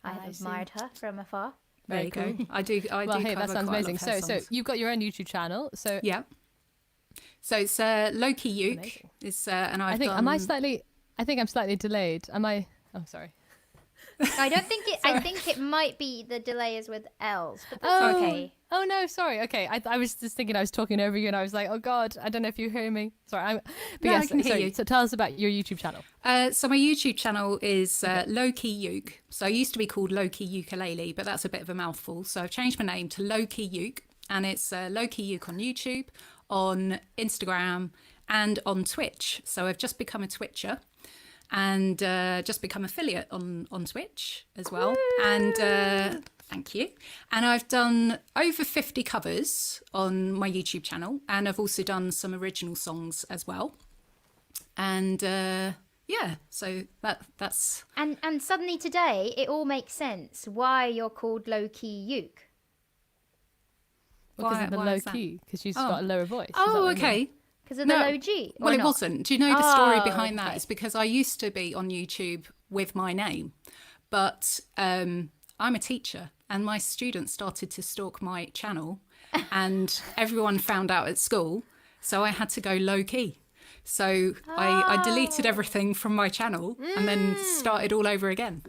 have I see. admired her from afar. There you go. I do. Well, hey, that cover sounds quite a lot amazing. of her So songs. you've got your own YouTube channel. So Yeah. So it's Low Key Uke. Amazing. It's and I've I think done, I think I'm slightly delayed. Am I? Oh, sorry. I don't think it. I think it might be the delay is with Els, but that's okay. Oh no, sorry. Okay, I was just thinking I was talking over you, and I was like, oh God, I don't know if you hear me. Sorry. No, I yes, can hear sorry. you. So tell us about your YouTube channel. So my YouTube channel is Low Key Uke. So I used to be called Low Key Ukulele, but that's a bit of a mouthful. So I've changed my name to Low Key Uke, and it's Low Key Uke on YouTube, on Instagram, and on Twitch. So I've just become a Twitcher, and just become affiliate on Twitch as well. Woo! And thank you. And I've done over 50 covers on my YouTube channel, and I've also done some original songs as well. And yeah, so that's And suddenly today, it all makes sense why you're called Low Key Uke. Because Why- of the why low is that? key, because she's Oh. got a lower voice. Is that oh what you mean? okay. Because of the low G. Well, or it not? wasn't. Do you know the story Oh, behind okay. that? It's because I used to be on YouTube with my name, but I'm a teacher, and my students started to stalk my channel, and everyone found out at school, so I had to go low key. So I deleted everything from my channel and then started all over again.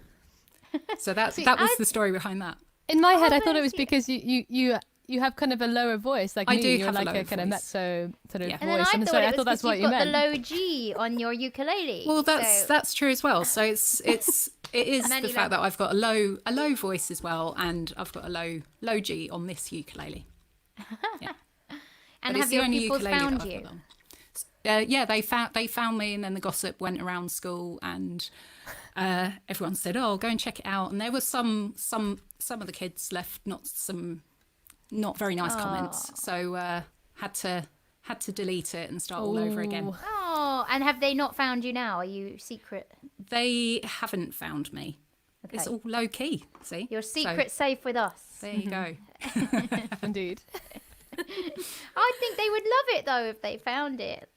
So that was the story behind that. In my head, I thought it bless was you. because you have kind of a lower voice, like I me. do You're have a like lower a kind of voice. mezzo sort of Yeah. And then voice, I and thought so it I was thought that's because what you've you got the meant. low G on your ukulele. Well, So- that's true as well. So it is Many the fact that I've got a low voice as well, and I've got a low G on this ukulele. Yeah. and But it's have the your only pupils ukulele found that I've you? got on. Yeah, they found me, and then the gossip went around school, and everyone said, "Oh, go and check it out." And there was some of the kids left not very nice comments, so had to delete it and start all over again. Ooh. Oh, and have they not found you now? Are you secret? They haven't found me. Okay. It's all low key. See, Your So, secret safe with us. there you go. Indeed. I think they would love it though if they found it.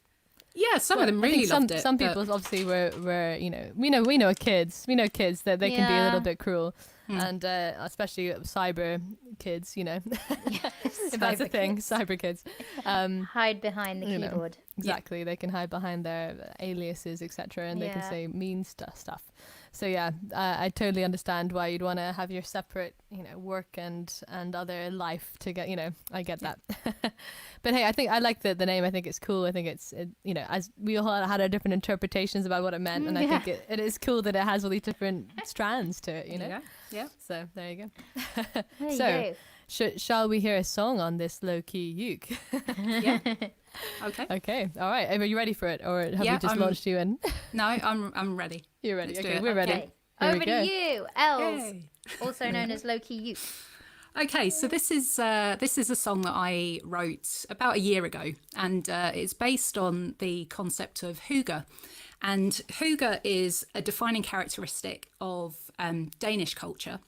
Yeah, some of them I really think loved it. some but- people obviously were we know kids that they can be a Yeah. little bit cruel, and especially cyber kids, if that's a Cyber thing, kids. cyber kids. Hide behind the you know. keyboard. Exactly, they can hide behind their aliases, etc., and they can Yeah. say mean stuff. So yeah, I totally understand why you'd want to have your separate, work and other life to get. I get that. But hey, I think I like the name. I think it's cool. I think it's as we all had our different interpretations about what it meant, and I think it is cool that it has all these different strands to it. Yeah. So there you go. There So, you go. Shall we hear a song on this Low Key Uke? Yeah. Okay. Okay, all right. Are you ready for it, or have Yeah, we just launched you in? No, I'm ready. You're ready. Let's do Okay, it. we're ready. Okay. Here we Over go. to you, Els, Yay. also known as Low Key Uke. Okay, so this is a song that I wrote about a year ago, and it's based on the concept of hygge. And hygge is a defining characteristic of Danish culture,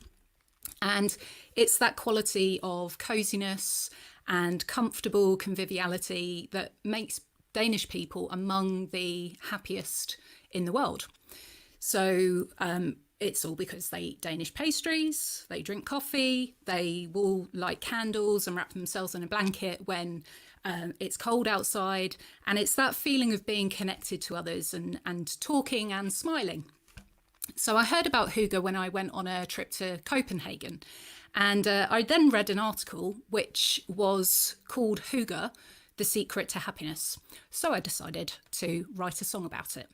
and it's that quality of coziness and comfortable conviviality that makes Danish people among the happiest in the world. So it's all because they eat Danish pastries, they drink coffee, they will light candles and wrap themselves in a blanket when it's cold outside. And it's that feeling of being connected to others and talking and smiling. So I heard about hygge when I went on a trip to Copenhagen. And I then read an article which was called Hygge, The Secret to Happiness. So I decided to write a song about it.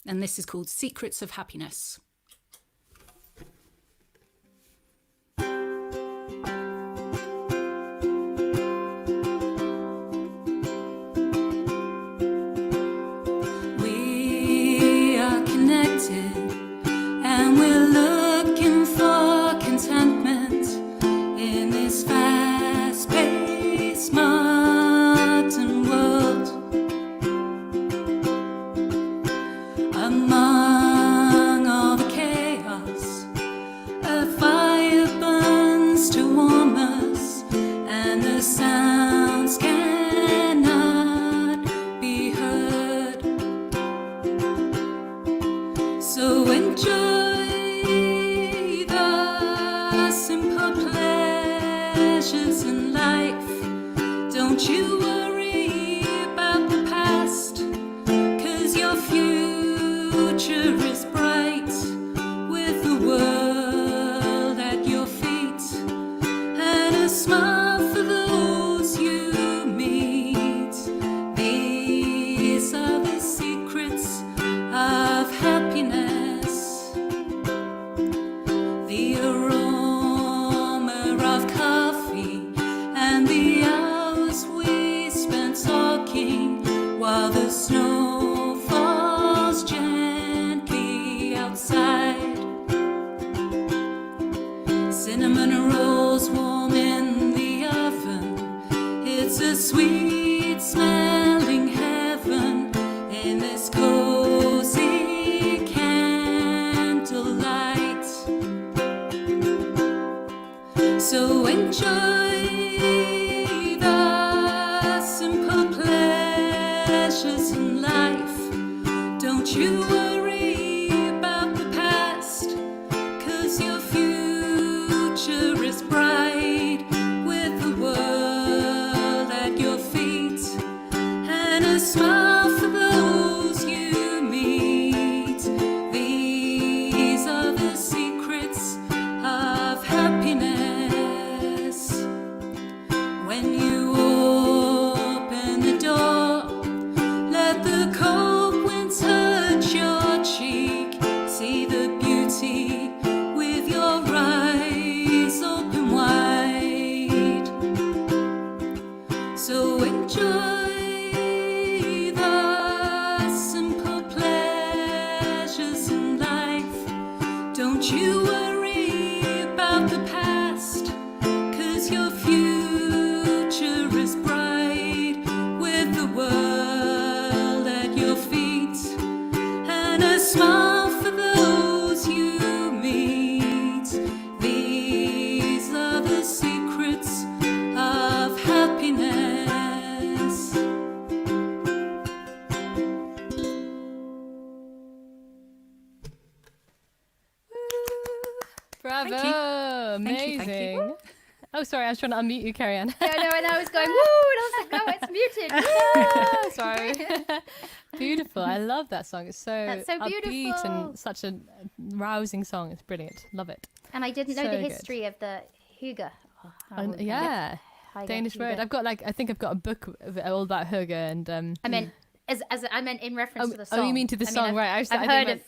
And this is called Secrets of Happiness. We are connected and we're looking for contentment in this fast-paced modern world. Among all the chaos, a fire burns to warm us, and the sounds cannot be heard. So enjoy the simple pleasures in life. Don't you worry about the past, 'cause your future is bright with the world at your feet, and a smile for those you meet. These are the secrets of happiness. The aroma of coffee and the hours we spent talking while the snow falls gently outside. Cinnamon rolls warm in the oven. It's a sweet smelling heaven in this cozy candlelight. So enjoy the simple pleasures in life. Don't you worry about the past, 'cause your future is bright with the world at your feet, and a smile for those you meet. These are the secrets of happiness. When you open the door, let the cold wind touch your cheek. See the beauty with your eyes open wide. So enjoy the simple pleasures in life. Don't you worry about the past, 'cause your future is bright with the world at your feet, and a smile for those you meet. These are the secrets of happiness. Bravo! Thank you. Amazing. Thank you. Oh, sorry, I was trying to unmute you, Cerian. Yeah, I know, and I was going, woo, and I was like, no, it's muted. Oh, sorry. Beautiful. I love that song. It's so, That's so upbeat beautiful. and such a rousing song. It's brilliant. Love it. And I didn't know So the good. history of the hygge. And, yeah, Danish word. I think I've got a book all about hygge and I meant as I meant in reference to the song. Oh, you mean to the song, I've, right? I've heard of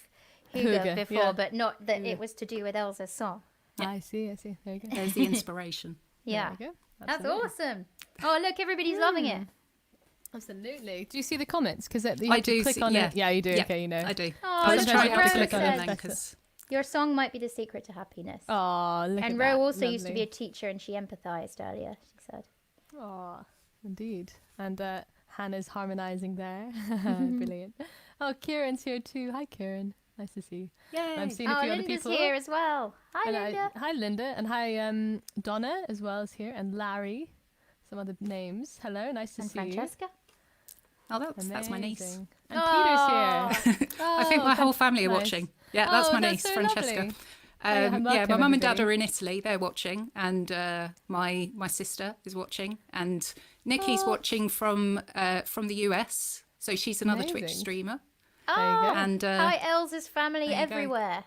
hygge hygge, before, yeah. but not that it was to do with Elsa's song. I see. There you go. There's the inspiration. Yeah, There you go. that's Absolutely. awesome. Oh, look, everybody's loving it. Absolutely. Do you see the comments? Because you I have to do click see- on yeah. it. Yeah, you do. Yeah, Okay, you know. I do. Oh, I was look trying what not to Ro click on said. them then because Your song might be the secret to happiness. Oh, look And at Ro that. also used to be a Lovely. teacher, and she empathized earlier. She said. Oh, indeed. And Hannah's harmonizing there. Brilliant. Oh, Kieran's here too. Hi, Kieran. Nice to see you. yay. I'm seeing a Oh, few other Linda's people. here as well. Hi, And Linda. hi, Linda. And hi, Donna as well is here. And Larry. Some other names. Hello. Nice to And see Francesca. Oh, that's my niece. Amazing. And Oh. Peter's here. I think my whole family are nice. watching. Yeah, that's Oh, my that's niece, so Francesca. lovely. Yeah, welcome, my mum and dad everybody. are in Italy. They're watching, and my sister is watching, and Nikki's watching from the US. So she's another Twitch Amazing. streamer, There you Oh, go. and hi, Elsa's family there you go. everywhere.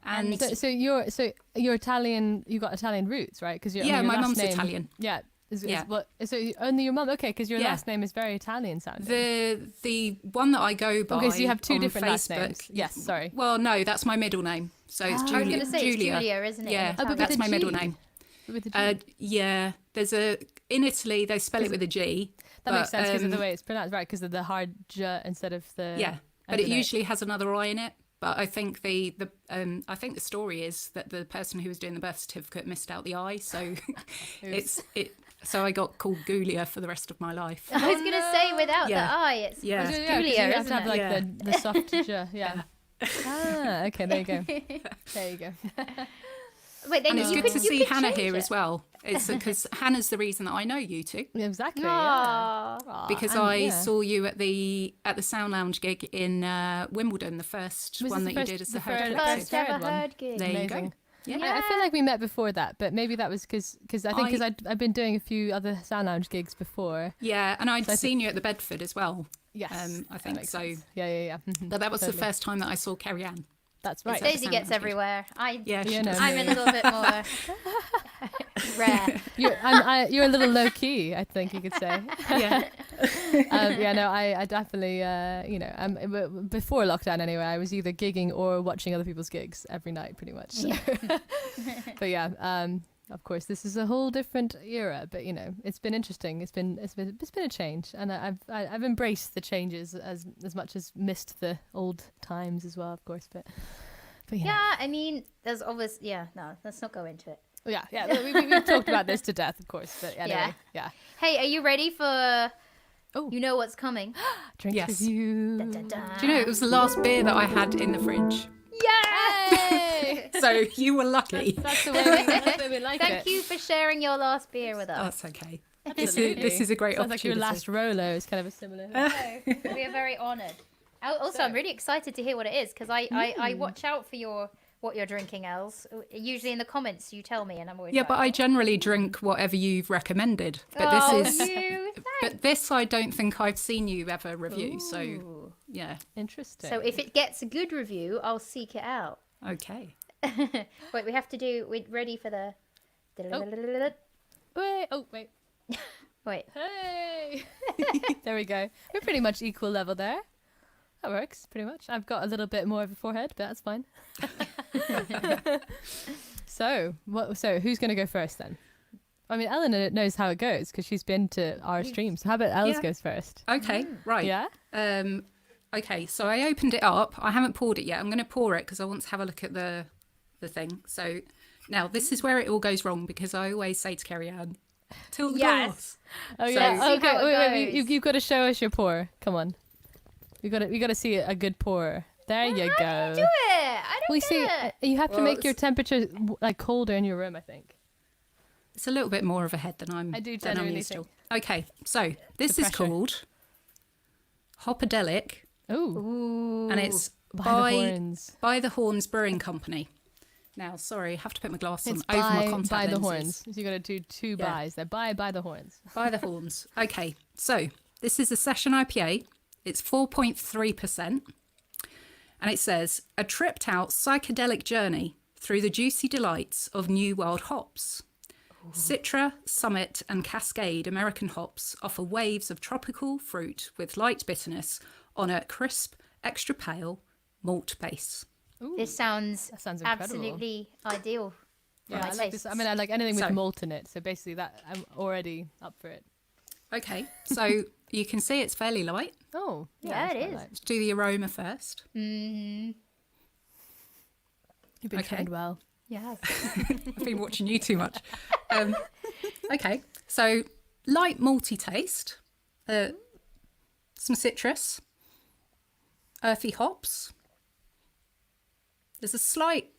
and So you're Italian. You got Italian roots, right? Because yeah, my mum's Italian. Yeah. Yeah. Only your mum? Okay, because your Yeah. last name is very Italian sounding. The one that I go by. Okay, so you have two on different last Facebook- names. Yes, sorry. Well, no, that's my middle name. So it's I was Julia. going to say it's Julia, isn't it? Yeah, in Oh, but with that's a my middle G. name. With the G. Yeah, in Italy they spell it with a G. That makes but, sense because of the way it's pronounced, right? Because of the hard J instead of the. Yeah, I but don't it know. usually has another I in it. But I think the story is that the person who was doing the birth certificate missed out the I, so So I got called Gulia for the rest of my life. I was going to say without Yeah. the I, it's Yeah. Yeah, 'cause Julia, you have isn't to have it? like Yeah. the soft J. Yeah. Ah, okay. There you go. There you go. Wait, then And it's you good could, to you see could Hannah change here it. as well. It's because Hannah's the reason that I know you two. Exactly. Aw. Yeah. Because And, I yeah. saw you at the Sound Lounge gig in Wimbledon, the first Was one this that the you first- did as the the first- herd the collective. First ever third one. herd gig. There you Amazing. go. Yeah. I feel like we met before that, but maybe that was because I've been doing a few other Sound Lounge gigs before. Yeah, and I'd So I seen you at the Bedford as well. Yes, I that think makes so. sense. Yeah. But that was Totally. the first time that I saw Cerian. That's right. Is that- Daisy Sound gets Lounge gig. everywhere. Yeah, she You know does. me. I'm a little bit more rare. You're a little low key, I think you could say. Yeah. I definitely, before lockdown anyway, I was either gigging or watching other people's gigs every night, pretty much. So. But yeah, of course, this is a whole different era. But it's been interesting. It's been a change, and I've embraced the changes as much as missed the old times as well, of course. But Yeah, I mean, there's always, no, let's not go into it. yeah. We've talked about this to death, of course. But anyway, yeah. Hey, are you ready for, Oh. you know what's coming? Drink Yes. review. Dun, dun, dun. Do you know it was the last beer that I had in the fridge? Yay! So you were lucky. That's the way we like it. Thank you for sharing your last beer with Oh, us. that's okay. Absolutely. This is a great Sounds like your opportunity. last Rolo is kind of a similar. We are very honoured. Also, I'm really excited to hear what it is because I watch out for what you're drinking, Els. Usually in the comments you tell me, and I'm always Yeah, like, but I generally drink whatever you've recommended. But oh, this is you. but this I don't think I've seen you ever review. So Ooh. yeah. Interesting. So if it gets a good review, I'll seek it out. Okay. Wait, we have to do. We're ready for the. wait. Wait. Hey. There we go. We're pretty much equal level there. That works pretty much. I've got a little bit more of a forehead, but that's fine. So who's going to go first then? I mean, Eleanor knows how it goes because she's been to our streams. How about Els Yeah. goes first? Okay. Right. Yeah. Okay. So I opened it up. I haven't poured it yet. I'm going to pour it because I want to have a look at the thing. So now this is where it all goes wrong because I always say to Cerian, "Till the Yes. glass." Oh So- yeah. Let's see Okay. how it Wait. goes. You've got to show us your pour. Come on. We got to see a good pour. There you go. How do you do it? I don't We get see. it. You have to Well, make your temperature like colder in your room, I think. It's a little bit more of a head than I'm. I do than I'm genuinely used think. to. Okay. So this The is pressure. called Hopadelic, Ooh. Ooh. and it's By the horns. by the Horns Brewing Company. now. Sorry, I have to put my glasses It's on over my by contact the lenses. horns. So you got to do two Yeah. buys. They're by the horns. By the horns. Okay, so this is a session IPA. It's 4.3%. And it says, a tripped out psychedelic journey through the juicy delights of New World hops. Citra, Summit and Cascade American hops offer waves of tropical fruit with light bitterness on a crisp, extra pale malt base. Ooh, This sounds that sounds incredible. absolutely ideal. For Yeah, my I like taste. this. I mean, I like anything with So- malt in it. So basically, that I'm already up for it. Okay, so you can see it's fairly light. Oh, Yeah, that's it quite is. light. Let's do the aroma first. Mm-hmm. You've been Okay. trained well. Yes. I've been watching you too much. Okay, so light malty taste, some citrus, earthy hops. There's a slight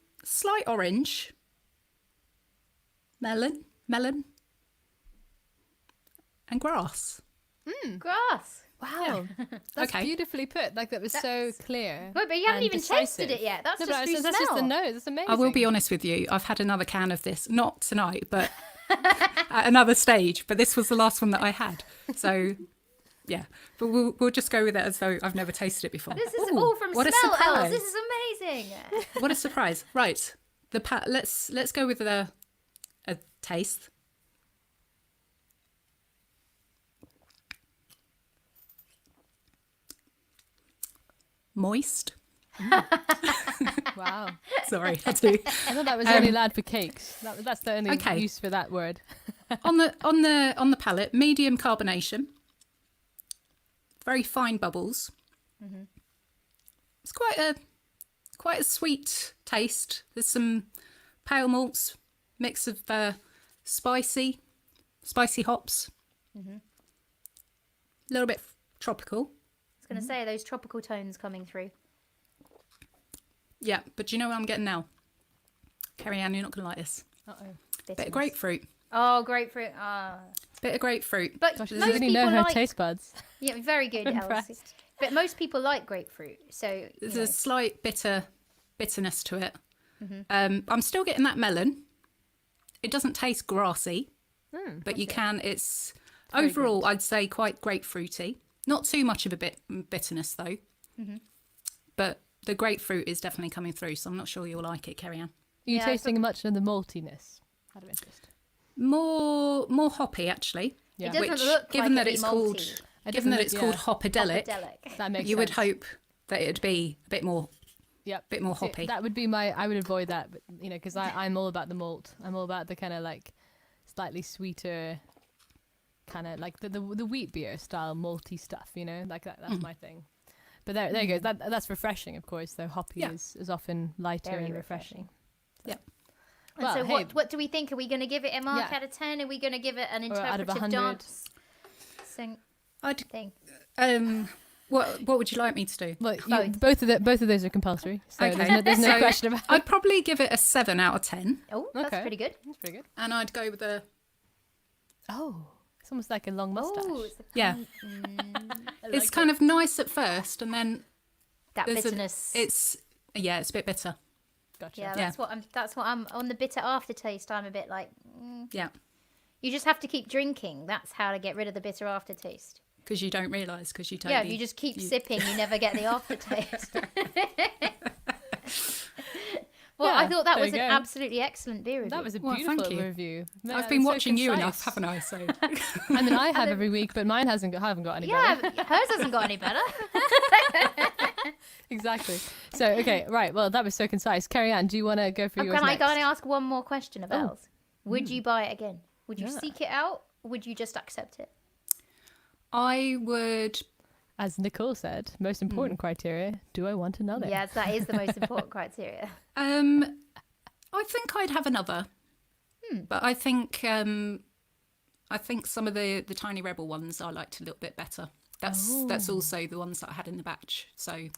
orange, melon, and grass. Grass. Wow, that's Okay. beautifully put. Like that was so clear. Wait, but you haven't and even decisive. tasted it yet. That's No, just but through that's just the smell. nose. That's amazing. I will be honest with you. I've had another can of this, not tonight, but at another stage. But this was the last one that I had. So, yeah. But we'll just go with it as though I've never tasted it before. This is Ooh, all from what a smell, Els. surprise. This is amazing. What a surprise! Right, let's go with a taste. Moist. Wow. Sorry, I do. I thought that was only allowed for cakes. That's the only Okay. use for that word. on the palate, medium carbonation. Very fine bubbles. Mm-hmm. It's quite a sweet taste. There's some pale malts, mix of spicy hops. Mm-hmm. A little bit tropical. I was going to say those tropical tones coming through. Yeah, but do you know what I'm getting now? Cerian, you're not going to like this. Uh-oh. Bit of Bitterness. grapefruit. Oh, grapefruit. Ah. Bit of grapefruit. But Gosh, you most really people know her like. taste buds. Yeah, very good, Elsie. Impressed. But most people like grapefruit, so you There's know. a slight bitterness to it. Mm-hmm. I'm still getting that melon. It doesn't taste grassy, but you okay. can. It's Very overall, I'd say, quite grapefruity. Not too much of a bitterness though. Mm-hmm. But the grapefruit is definitely coming through, so I'm not sure you'll like it. Carry on. Are you Yeah, tasting much of the maltiness? Out of interest. More hoppy actually. Yeah. It doesn't Which, look given like that it'd it's be called, malty. It given doesn't that look- it's called yeah. hopadelic, Hopadelic. That makes you sense. would hope that it'd be a bit more Yep. bit more See, hoppy. that would be I would avoid that, but, you know, because I'm all about the malt. I'm all about the kind of like slightly sweeter, kind of like the wheat beer style malty stuff, you know, like that's my thing. But there you go. That's refreshing, of course, though hoppy Yeah. is often lighter Very and refreshing. refreshing. And Well, so hey. what do we think? Are we going to give it a mark Yeah. out of 10? Are we going to give it an Or out of interpretive 100? dance sing I'd thing? what would you like me to do? Well, Both. both of those are compulsory, so Okay. there's no So question about it. I'd probably give it a 7 out of 10, Oh, that's Okay. pretty good. That's pretty good. and I'd go with a Oh, it's almost like a long mustache. Oh, it's, yeah. It's kind of nice at first, and then that there's bitterness. it's a bit bitter. Gotcha. yeah, yeah. that's what I'm on the bitter aftertaste. I'm a bit like Yeah, you just have to keep drinking. That's how to get rid of the bitter aftertaste. because you don't realise because you totally. Yeah, if you just keep sipping, you never get the aftertaste. Well, Yeah, I thought that there was you an go. absolutely excellent beer review. That was a Well, thank beautiful you. review. I've been It's so watching you concise. enough, haven't I? So I mean, I have every week, but mine haven't got any yeah, better. hers hasn't got any better. Exactly. So, okay, right. Well, that was so concise. Cerian, do you want to go for yours Can I next? go and ask one more question of Oh. Els? Would you buy it again? Would you Yeah. seek it out? Or would you just accept it? I would. As Nicole said, most important criteria, do I want another? Yes, that is the most important criteria. I think I'd have another, but I think some of the Tiny Rebel ones I liked a little bit better. That's also the ones that I had in the batch. So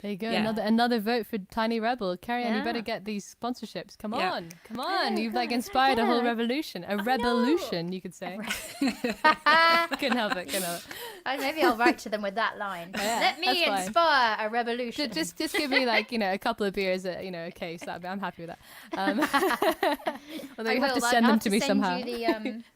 There There you go. Yeah. Another vote for Tiny Rebel. Cerian, you Yeah. better get these sponsorships. Come Yeah. on. Come on. You've like inspired a whole revolution. A revolution, you could say. Couldn't help it. Maybe I'll write to them with that line. Yeah, Let me that's fine. inspire a revolution. Just give me like, a couple of beers, a case. I'm happy with that. Although you have to send them to me somehow.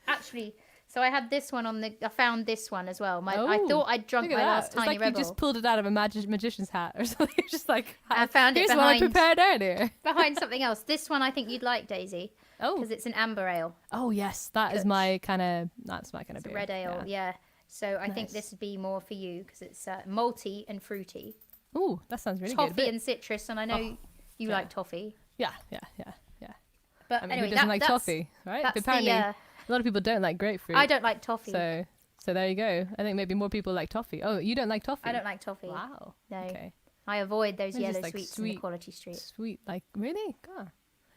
Actually, so I had this one I found this one as well. I Oh, thought I'd drunk Look at my that. last It's Tiny like Rebel. you just pulled it out of a magician's hat or something. You're just like, I found it here's what I behind- prepared earlier. Behind something else. This one I think you'd like, Daisy, Oh, because it's an amber ale. oh yes, that's my kind of It's a beer. red ale, yeah. So I think Nice. this would be more for you because it's malty and fruity. Ooh, that sounds really Toffee good. and citrus, and I know you yeah. like toffee. Yeah. But I mean, anyway, who doesn't like that's, toffee, right? That's Apparently, the, a lot of people don't like grapefruit. I don't like toffee. So there you go. I think maybe more people like toffee. Oh, you don't like toffee? I don't like toffee. Wow. No. Okay. I avoid those It's just, yellow like, sweets in the sweet. Quality Street. Sweet, like really? God.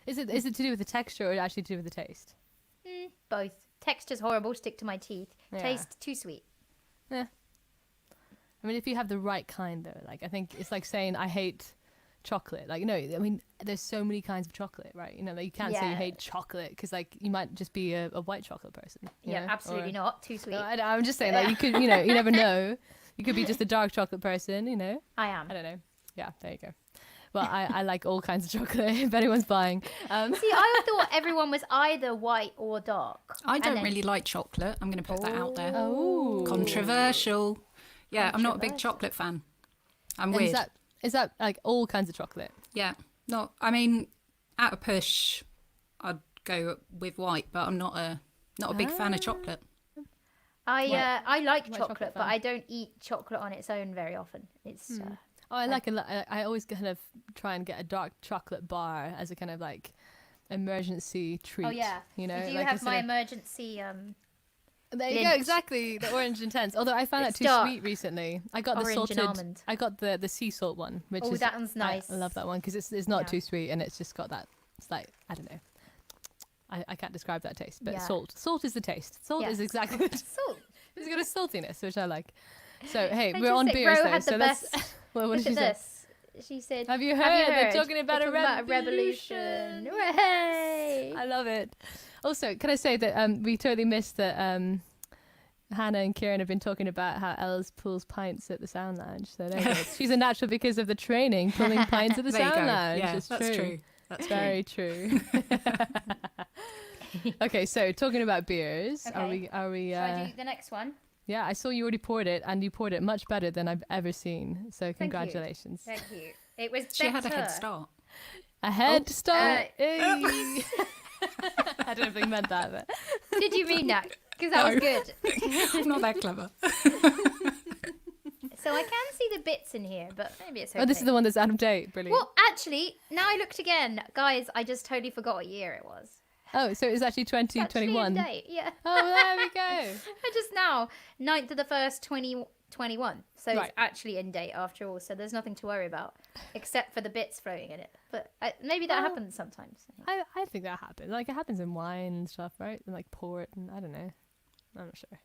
Is it to do with the texture or actually to do with the taste? Both. Texture's horrible, stick to my teeth. Yeah. Taste, too sweet. I mean, if you have the right kind, though, like I think it's like saying I hate chocolate. Like, no, I mean, there's so many kinds of chocolate, right? Like you can't say you Yeah. hate chocolate because like you might just be a white chocolate person. you Yeah, know? absolutely Or- not. Too sweet. No, I'm just saying, like you could, you never know. You could be just a dark chocolate person, I am. I don't know. Yeah, there you go. Well, I like all kinds of chocolate. If anyone's buying, See, I thought everyone was either white or dark. I And don't then- really like chocolate. I'm going to put that out there. oh, Controversial. Yeah, I'm not a big Controversial. chocolate fan. I'm And weird. is that like all kinds of chocolate? Yeah. Not. I mean, at a push, I'd go with white, but I'm not a big fan of chocolate. I like White chocolate, chocolate but fan. I don't eat chocolate on its own very often. It's Oh, I always kind of try and get a dark chocolate bar as a kind of like emergency treat. oh yeah. you know. Do you like have instead my of- emergency There you go, Lint. exactly. The orange intense. Although I found that It's too dark. sweet recently. I got the Orange and salted. almond. I got the sea salt one, which Oh, is that one's nice. I love that one because it's not Yeah. too sweet and it's just got that. It's like I don't know. I can't describe that taste, but Yeah. Salt is the taste. Salt is Yes. exactly the salt. It's got a saltiness, which I like. So hey, Can I we're just on say, beers Ro though. had So the let's. best- Well, what Look did she at say? this. She said, Have you heard? Have you They're heard? talking about They're a talking revolution. Hey. I love it. Also, can I say that we totally missed that Hannah and Kieran have been talking about how Els pulls pints at the Sound Lounge. So there you go. She's a natural because of the training, pulling pints at the There you Sound go. Lounge. Yeah, It's that's true. That's Very true. Okay, so talking about beers, Okay. are we? Shall I do the next one? Yeah, I saw you already poured it, and you poured it much better than I've ever seen. So you. congratulations. Thank you. It was She had a better. head start. A head start. uh, Hey. I don't know if they meant that, but Did you mean that? Because that was No. good. I'm not that clever. So I can see the bits in here, but maybe it's okay. oh, this is the one that's out of date. Brilliant. Well, actually, now I looked again, guys. I just totally forgot what year it was. Oh, so it's actually It's actually in 2021. date, yeah. Oh, there we go. Just now, 9th of the 1st, 2021. So Right. it's actually in date after all. So there's nothing to worry about, except for the bits floating in it. But maybe that happens sometimes. I think that happens. Like it happens in wine and stuff, right? And like port and I don't know. I'm not sure.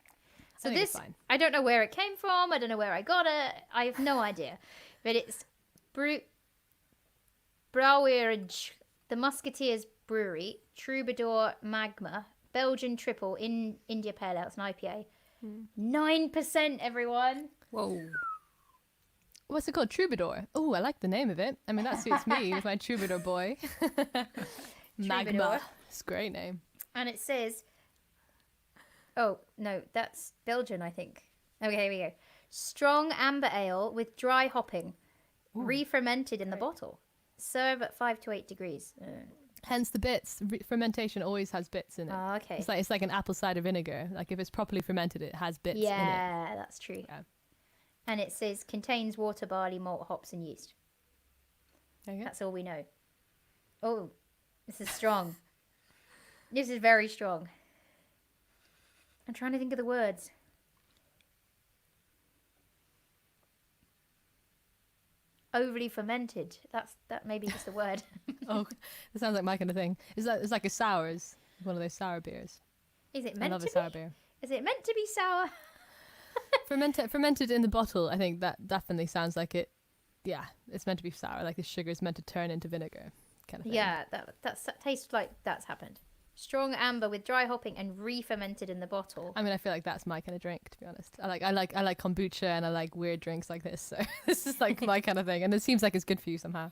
So I think it's this, fine. I don't know where it came from. I don't know where I got it. I have no idea. But it's Brouwerij, the Musketeers Brewery, Troubadour Magma, Belgian Triple in India Pale Ale. It's an IPA. 9%, everyone. Whoa. What's it called? Troubadour. Oh, I like the name of it. I mean, that suits me with my troubadour boy. Magma. Troubadour. It's a great name. And it says, oh, no, that's Belgian, I think. Okay, here we go. Strong amber ale with dry hopping, re-fermented in the bottle. Serve at 5 to 8 degrees. Hence the bits. Fermentation always has bits in it. Oh, okay. It's like an apple cider vinegar. Like if it's properly fermented, it has bits in it. Yeah, that's true. Yeah. And it says contains water, barley, malt, hops, and yeast. There you go. That's all we know. Oh, this is strong. This is very strong. I'm trying to think of the words. Overly fermented. That may be just a word. Oh, that sounds like my kind of thing. It's like a sours, one of those sour beers. Is it I meant love to a sour be? beer. Is it meant to be sour? Fermented in the bottle. I think that definitely sounds like it. yeah, it's meant to be sour. Like the sugar is meant to turn into vinegar, kind of thing. Yeah, that tastes like that's happened. Strong amber with dry hopping and re-fermented in the bottle. I mean, I feel like that's my kind of drink, to be honest. I like kombucha and I like weird drinks like this. So this is like my kind of thing, and it seems like it's good for you somehow.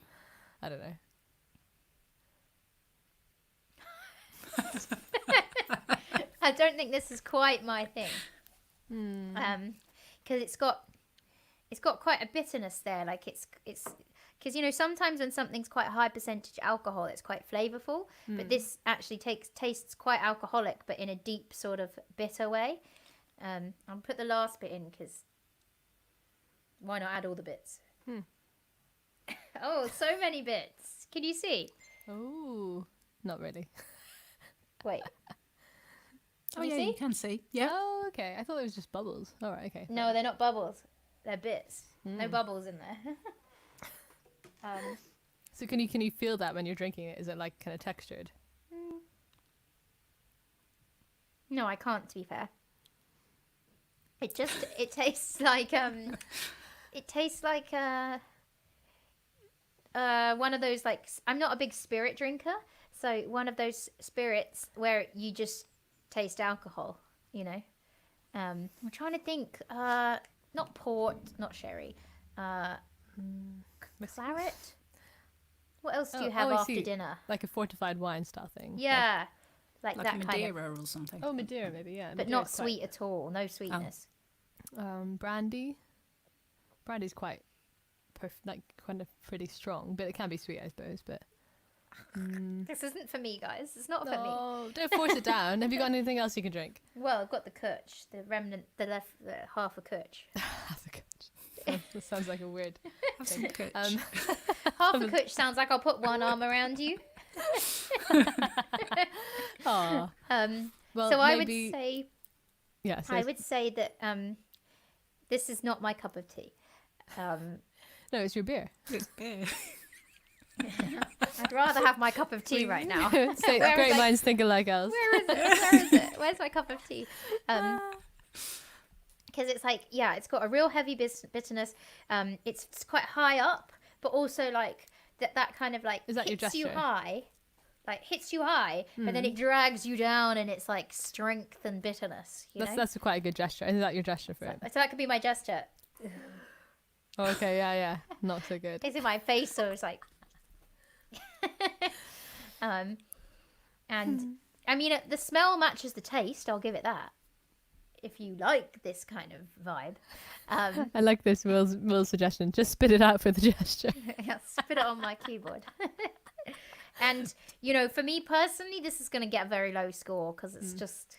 I don't know. I don't think this is quite my thing. Because it's got quite a bitterness there. Like it's because, you know, sometimes when something's quite high percentage alcohol, it's quite flavorful. But this actually tastes quite alcoholic, but in a deep sort of bitter way. I'll put the last bit in because why not add all the bits? Oh, so many bits. Can you see? Oh, not really. Wait. Oh, you yeah, see? you can see. Yeah. Oh, okay. I thought it was just bubbles. All right, okay. No, they're not bubbles. They're bits. No bubbles in there. So can you feel that when you're drinking it? Is it like kind of textured? No, I can't, to be fair. It tastes like one of those, like, I'm not a big spirit drinker, so one of those spirits where you just taste alcohol, you know. I'm trying to think, not port, not sherry, claret. What else do you have I after see. dinner? Like a fortified wine style thing. Yeah, like Like that a kind of, Madeira or something. Oh, Madeira maybe, yeah. but Madeira's not quite- sweet at all. No sweetness. Brandy. Brandy's quite, like kind of pretty strong, but it can be sweet, I suppose. But This isn't for me, guys. It's not for me. no, don't force it down. Have you got anything else you can drink? Well, I've got the Kutch, the remnant, the half a Kutch. That's a good. That sounds like a weird. Have some Kutch. Half a Kutch sounds like I'll put one arm around you. Aw. Well, So I maybe, would say, yeah. So I would say that this is not my cup of tea. no, it's your beer. It's beer. I'd rather have my cup of tea right now. Say, Where is great my- minds think alike, else. Where is it? Where is it? Where's my cup of tea? Because it's like, yeah, it's got a real heavy bitterness. It's quite high up, but also like that kind of like Is that your hits you gesture? high, like hits you high, but then it drags you down, and it's like strength and bitterness. You know? That's quite a good gesture. Is that your gesture for it? So that could be my gesture. Oh, okay, yeah. Not so good. It's in my face, so it's like, and I mean, the smell matches the taste. I'll give it that. If you like this kind of vibe, I like this Will's suggestion. Just spit it out for the gesture. yeah, spit it on my keyboard. And you know, for me personally, this is going to get a very low score because it's just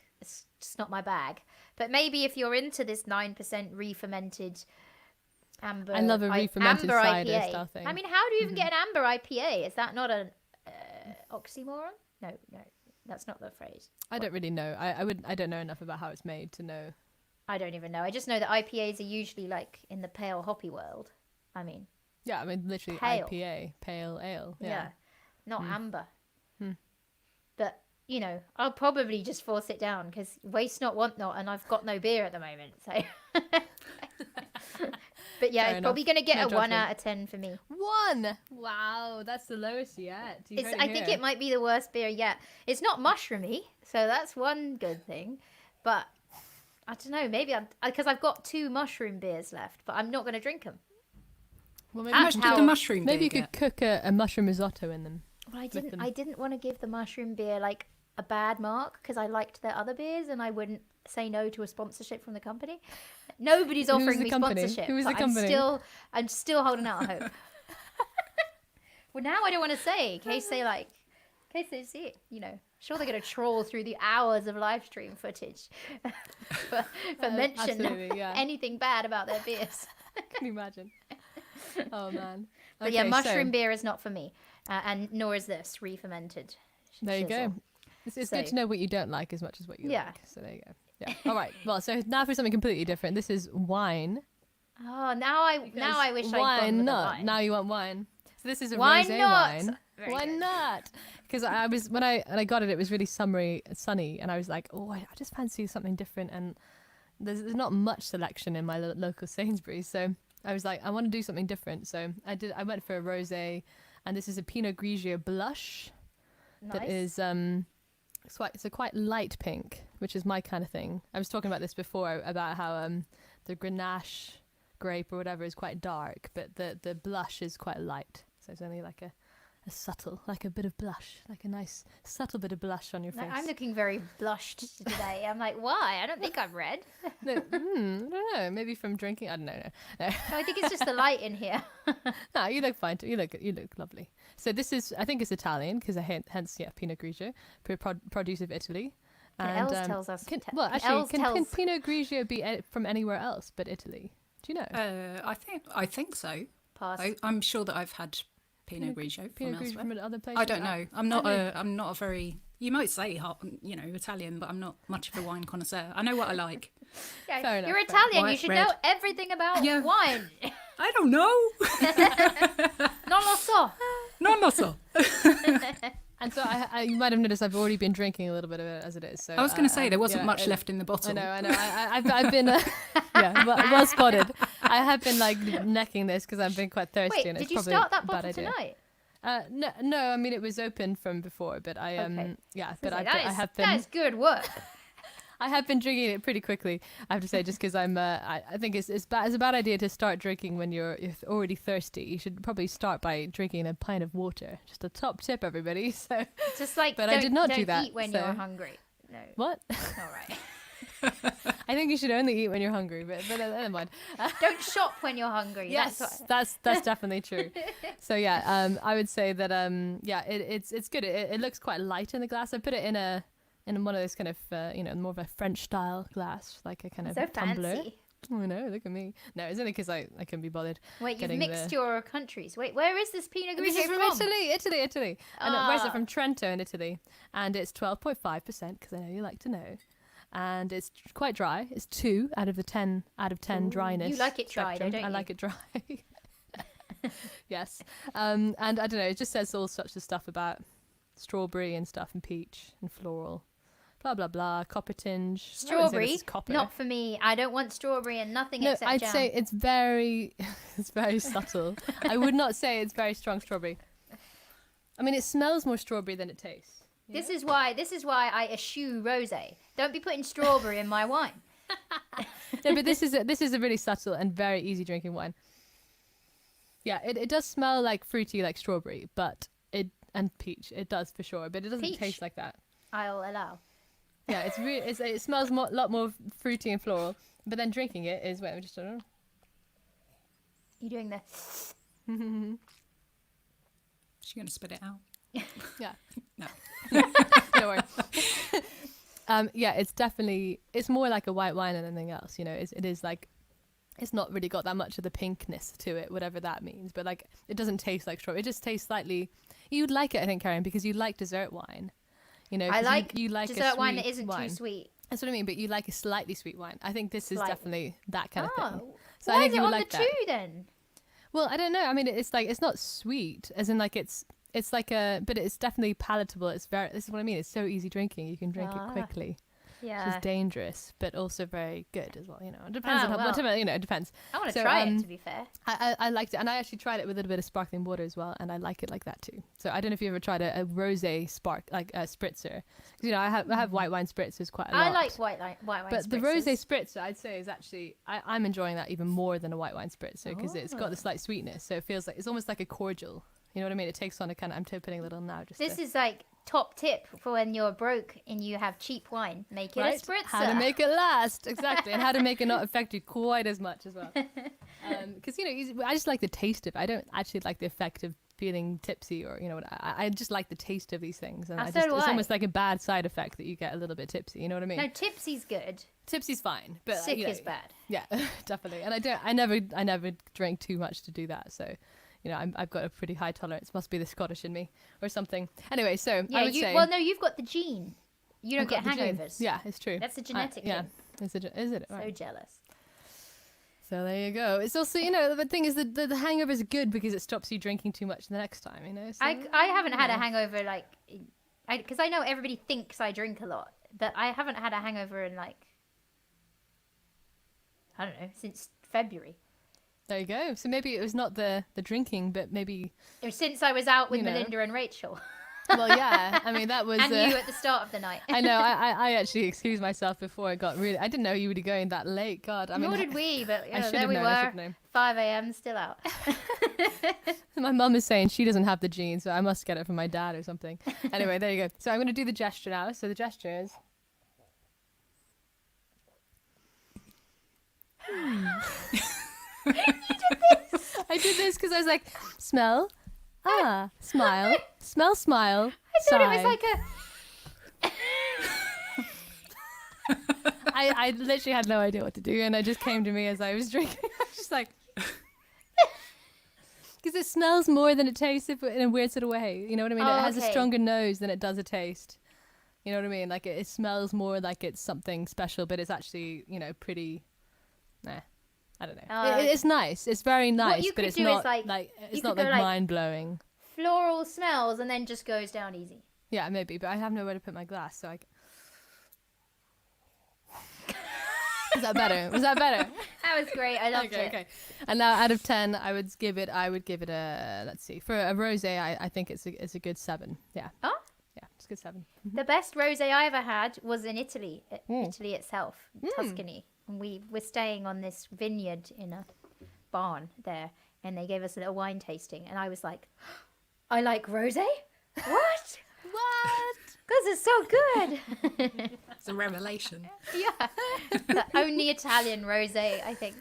not my bag. But maybe if you're into this 9% re-fermented amber, I love a re-fermented amber cider IPA. style thing. I mean, how do you even get an amber IPA? Is that not an oxymoron? No, that's not the phrase. I don't really know. I don't know enough about how it's made to know. I don't even know. I just know that IPAs are usually like in the pale hoppy world. I mean, Yeah, I mean literally Pale. IPA, pale ale. yeah, Yeah. not amber. But you know, I'll probably just force it down because waste not, want not, and I've got no beer at the moment. So, but yeah, Fair it's enough. probably going to get No a 1 judgment. out of 10 for me. 1. Wow, that's the lowest yet. I think it might be the worst beer yet. It's not mushroomy, so that's one good thing. But I don't know, maybe because I've got 2 mushroom beers left, but I'm not going to drink them. Well, How much did the mushroom maybe you beer could get? cook a mushroom risotto in them. Well, them. I didn't want to give the mushroom beer like a bad mark because I liked their other beers and I wouldn't say no to a sponsorship from the company. Nobody's Who's offering the me company? sponsorship. Who is the but company? I'm still holding out hope. Well, now I don't want to say in case they see it. You know, sure they're going to troll through the hours of live stream footage for mention absolutely, yeah. anything bad about their beers. Can you imagine? Oh man. But yeah, Okay, mushroom so, beer is not for me, and nor is this re-fermented. There you shizzle. go. It's So- good to know what you don't like as much as what you Yeah. like. So there you go. Yeah. All right. Well, so now for something completely different. This is wine. Oh, now I wish I'd gone wine with the not. wine. Now you want wine. So this is a Why rosé not? wine. Very Why good. not? Because I was when I got it, it was really sunny, and I was like, oh, I just fancy something different. And there's not much selection in my local Sainsbury's, so I was like, I want to do something different. So I went for a rosé, and this is a Pinot Grigio blush. Nice. That is it's a quite light pink, which is my kind of thing. I was talking about this before about how the Grenache grape or whatever is quite dark, but the blush is quite light. So it's only like a subtle, like a bit of blush, like a nice subtle bit of blush on your face. I'm looking very blushed today. I'm like, why? I don't think I'm red. No, I don't know. Maybe from drinking. I don't know. No. No, I think it's just the light in here. No, you look fine. You look lovely. So this is, I think it's Italian because hence Pinot Grigio, produce of Italy. And Els tells us. Can Pinot Grigio be from anywhere else but Italy? Do you know? I think so. Pass. I'm sure that I've had Pinot Grigio from elsewhere. from other places. I don't know. I'm not a very. You might say, Italian, but I'm not much of a wine connoisseur. I know what I like. Yeah, Fair enough, you're fair. Italian. White, You should red. know everything about Yeah. wine. I don't know. Non lo so. Non lo so. And so you might have noticed I've already been drinking a little bit of it as it is. So I was going to say there wasn't much left in the bottle. I know. I've been well spotted. I have been like necking this because I've been quite thirsty. Wait, and did it's you probably start that a bad bottle idea. tonight? No. I mean, it was open from before, but I Okay. but I have that been is good work. I have been drinking it pretty quickly. I have to say, just because I think it's a bad idea to start drinking when you're already thirsty. You should probably start by drinking a pint of water. Just a top tip, everybody. So Just like, But don't, I did not don't do that, eat when so- you're hungry. No. what? All right. I think you should only eat when you're hungry, but never mind. Don't shop when you're hungry. Yes, that's definitely true. So yeah, I would say that it's good. It looks quite light in the glass. I put it in one of those kind of more of a French style glass, like a kind of So tumbler. fancy. Oh no, look at me. No, it's only because I can be bothered. Wait, you've getting mixed the- your countries. Wait, where is this Pinot This Grigio is from Italy. And where's it Ah. from? Trento in Italy, and it's 12.5% because I know you like to know. And it's quite dry. It's 2 out of 10 dryness. You like it dry, spectrum. don't I you? like it dry. Yes. And I don't know. It just says all sorts of stuff about strawberry and stuff, and peach and floral. Blah blah blah. Copper tinge. I wouldn't say this Strawberry, is copper. not for me. I don't want strawberry and nothing No, except I'd jam. say it's very subtle. I would not say it's very strong strawberry. I mean, it smells more strawberry than it tastes. This is why I eschew rosé. Don't be putting strawberry in my wine. No, but this is a really subtle and very easy drinking wine. Yeah, it does smell like fruity, like strawberry, and peach. It does for sure, but it doesn't Peach? taste like that. I'll allow. Yeah, it smells a lot more fruity and floral. But then drinking it is wait, I don't know. You doing the? She's going to spit it out. Yeah. No. Don't worry. Yeah, it's more like a white wine than anything else. It is like, it's not really got that much of the pinkness to it, whatever that means. But like, it doesn't taste like strawberry. It just tastes slightly. You'd like it, I think, Karen, because you like dessert wine. 'Cause I like you like dessert a wine that sweet isn't wine. too sweet. That's what I mean. But you like a slightly sweet wine. I think this is Slightly. definitely that kind of thing. Oh, So why I think is it you would on like the that. 2 then? Well, I don't know. I mean, it's like it's not sweet, as in like it's like but it's definitely palatable. This is what I mean. It's so easy drinking. You can drink it quickly. Which Yeah. is dangerous, but also very good as well. It depends on well. whatever. It depends. I want to So, try it, to be fair. I liked it, and I actually tried it with a little bit of sparkling water as well, and I like it like that too. So I don't know if you ever tried a rosé like a spritzer. 'Cause, I have white wine spritzers quite a lot. I like white wine But the spritzers. rosé spritzer, I'd say, is actually I'm enjoying that even more than a white wine spritzer because it's got the slight sweetness, so it feels like it's almost like a cordial. You know what I mean? It takes on a kind of. I'm putting a little now. Just This to, is like top tip for when you're broke and you have cheap wine. Make it right? a spritzer. How to make it last, exactly, and how to make it not affect you quite as much as well. Because I just like the taste of it. I don't actually like the effect of feeling tipsy or I just like the taste of these things, and So do it's I. almost like a bad side effect that you get a little bit tipsy. You know what I mean? No, tipsy's good. Tipsy's fine, but Sick is bad. Yeah, definitely. And I never drink too much to do that. So, I've got a pretty high tolerance. Must be the Scottish in me or something. Anyway, so Yeah, I would say. well, no, you've got the gene. You don't I've get got the gene. hangovers. Yeah, it's true. That's a genetic Yeah, thing. is it? So Right. jealous. So there you go. It's also, the thing is that the hangover is good because it stops you drinking too much the next time. So, I haven't had a hangover because I know everybody thinks I drink a lot, but I haven't had a hangover in I don't know, since February. There you go. So maybe it was not the drinking, but maybe. Since I was out with You know. Melinda and Rachel. Well, yeah. I mean, that was. And you at the start of the night. I know. I actually excused myself before it got really. I didn't know you would be going that late. God. I mean, Nor did we, but I should there have we known. I should have were. known. 5 a.m. still out. My mum is saying she doesn't have the gene, so I must get it from my dad or something. Anyway, there you go. So I'm going to do the gesture now. So the gesture is. I did this because I was like, smell, smile, smile, I thought sigh. it was like a. I literally had no idea what to do, and it just came to me as I was drinking. I was just like, because it smells more than it tastes in a weird sort of way. You know what I mean? Oh, It has a okay. stronger nose than it does a taste. You know what I mean? Like it smells more like it's something special, but it's actually, pretty. Nah, I don't know. Oh, It's nice. It's very nice, you but could it's do is, not like, it's you not could go, like like- mind blowing. Floral smells and then just goes down easy. Yeah, maybe, but I have nowhere to put my glass, so I. Was that better? Was that better? That was great. I loved it. Okay. And now, out of 10, I would give it a. Let's see. For a rosé, I think it's a good 7. Yeah. Oh? Yeah, it's a good 7. The best rosé I ever had was in Italy, Mm. Italy itself, Tuscany. And we were staying on this vineyard in a barn there, and they gave us a little wine tasting, and I was like, I like rosé? What? What? Because it's so good. It's a revelation. Yeah. The only Italian rosé, I think.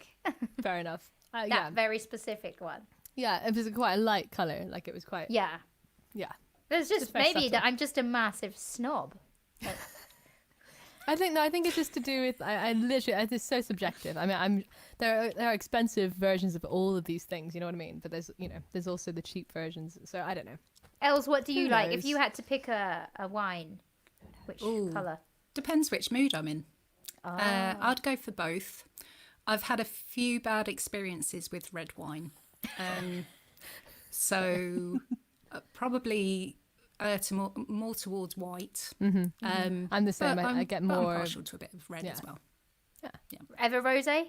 Fair enough. That Yeah. very specific one. Yeah, it was quite a light color. Like it was quite. Yeah. Yeah. There's just very maybe subtle. that I'm just a massive snob. I think it's just to do with I literally it's so subjective. I mean, there are expensive versions of all of these things. You know what I mean? But there's also the cheap versions. So I don't know. Els, what do you Who like? knows? If you had to pick a wine, which Ooh. colour? Depends which mood I'm in. Ah. I'd go for both. I've had a few bad experiences with red wine. So probably more towards white. I'm the same. But I get but I'm more. partial to a bit of red Yeah. as well. Ever rosé?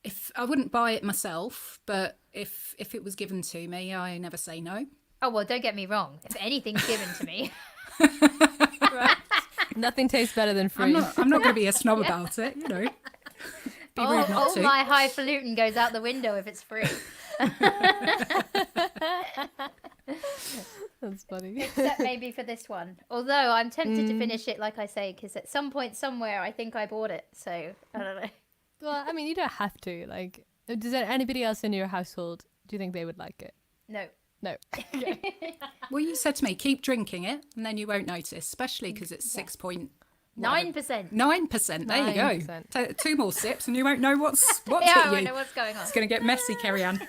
If I wouldn't buy it myself, but if it was given to me, I never say no. Oh, well, don't get me wrong. If anything's given to me, Nothing tastes better than free. I'm not going to be a snob about it, you know. Be rude not all to. my highfalutin goes out the window if it's free. That's funny. Except maybe for this one. Although I'm tempted to finish it, like I say, because at some point somewhere I think I bought it. So, I don't know. Well, I mean, you don't have to. Like, does there anybody else in your household? Do you think they would like it? No. No. Well, you said to me, keep drinking it, and then you won't notice, especially because it's 6.9%. 9%. There you go. 9%. Two more sips, and you won't know what's Yeah, I hit don't you. know what's going on. It's going to get messy, Cerian.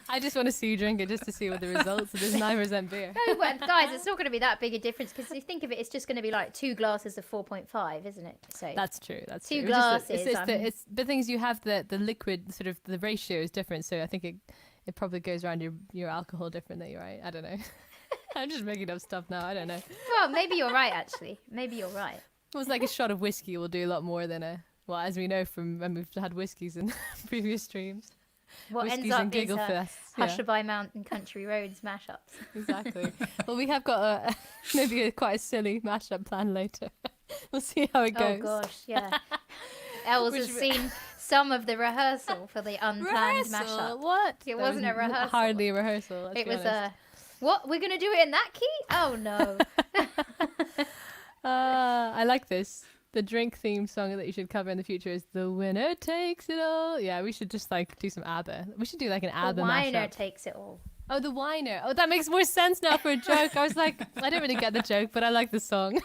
I just want to see you drink it just to see what the results of this 9% beer. No, but guys, it's not going to be that big a difference because if you think of it, it's just going to be like 2 glasses of 4.5, isn't it? So That's true. That's Two true. It's just glasses, it's the thing is you have the liquid sort of the ratio is different, so I think it probably goes around your alcohol differently, right? I don't know. I'm just making up stuff now. I don't know. well, maybe you're right. Actually, maybe you're right. It was like a shot of whiskey will do a lot more than as we know from when we've had whiskeys in previous streams. What Whiskeys ends up and is giggle fests. Yeah, Hushabye Mountain Country Roads mashups. exactly. Well, we have got maybe quite a silly mashup plan later. We'll see how it goes. Oh gosh, yeah. Els has seen some of the rehearsal for the unplanned Rehearsal? mashup. What? It That wasn't was a rehearsal. Hardly a rehearsal. let's It be was honest. what? We're gonna do it in that key? Oh no. I like this. The drink theme song that you should cover in the future is "The Winner Takes It All." Yeah, we should just like do some ABBA. We should do like an The ABBA whiner mashup. takes it all. Oh, the whiner. Oh, that makes more sense now for a joke. I was like, I don't really get the joke, but I like the song.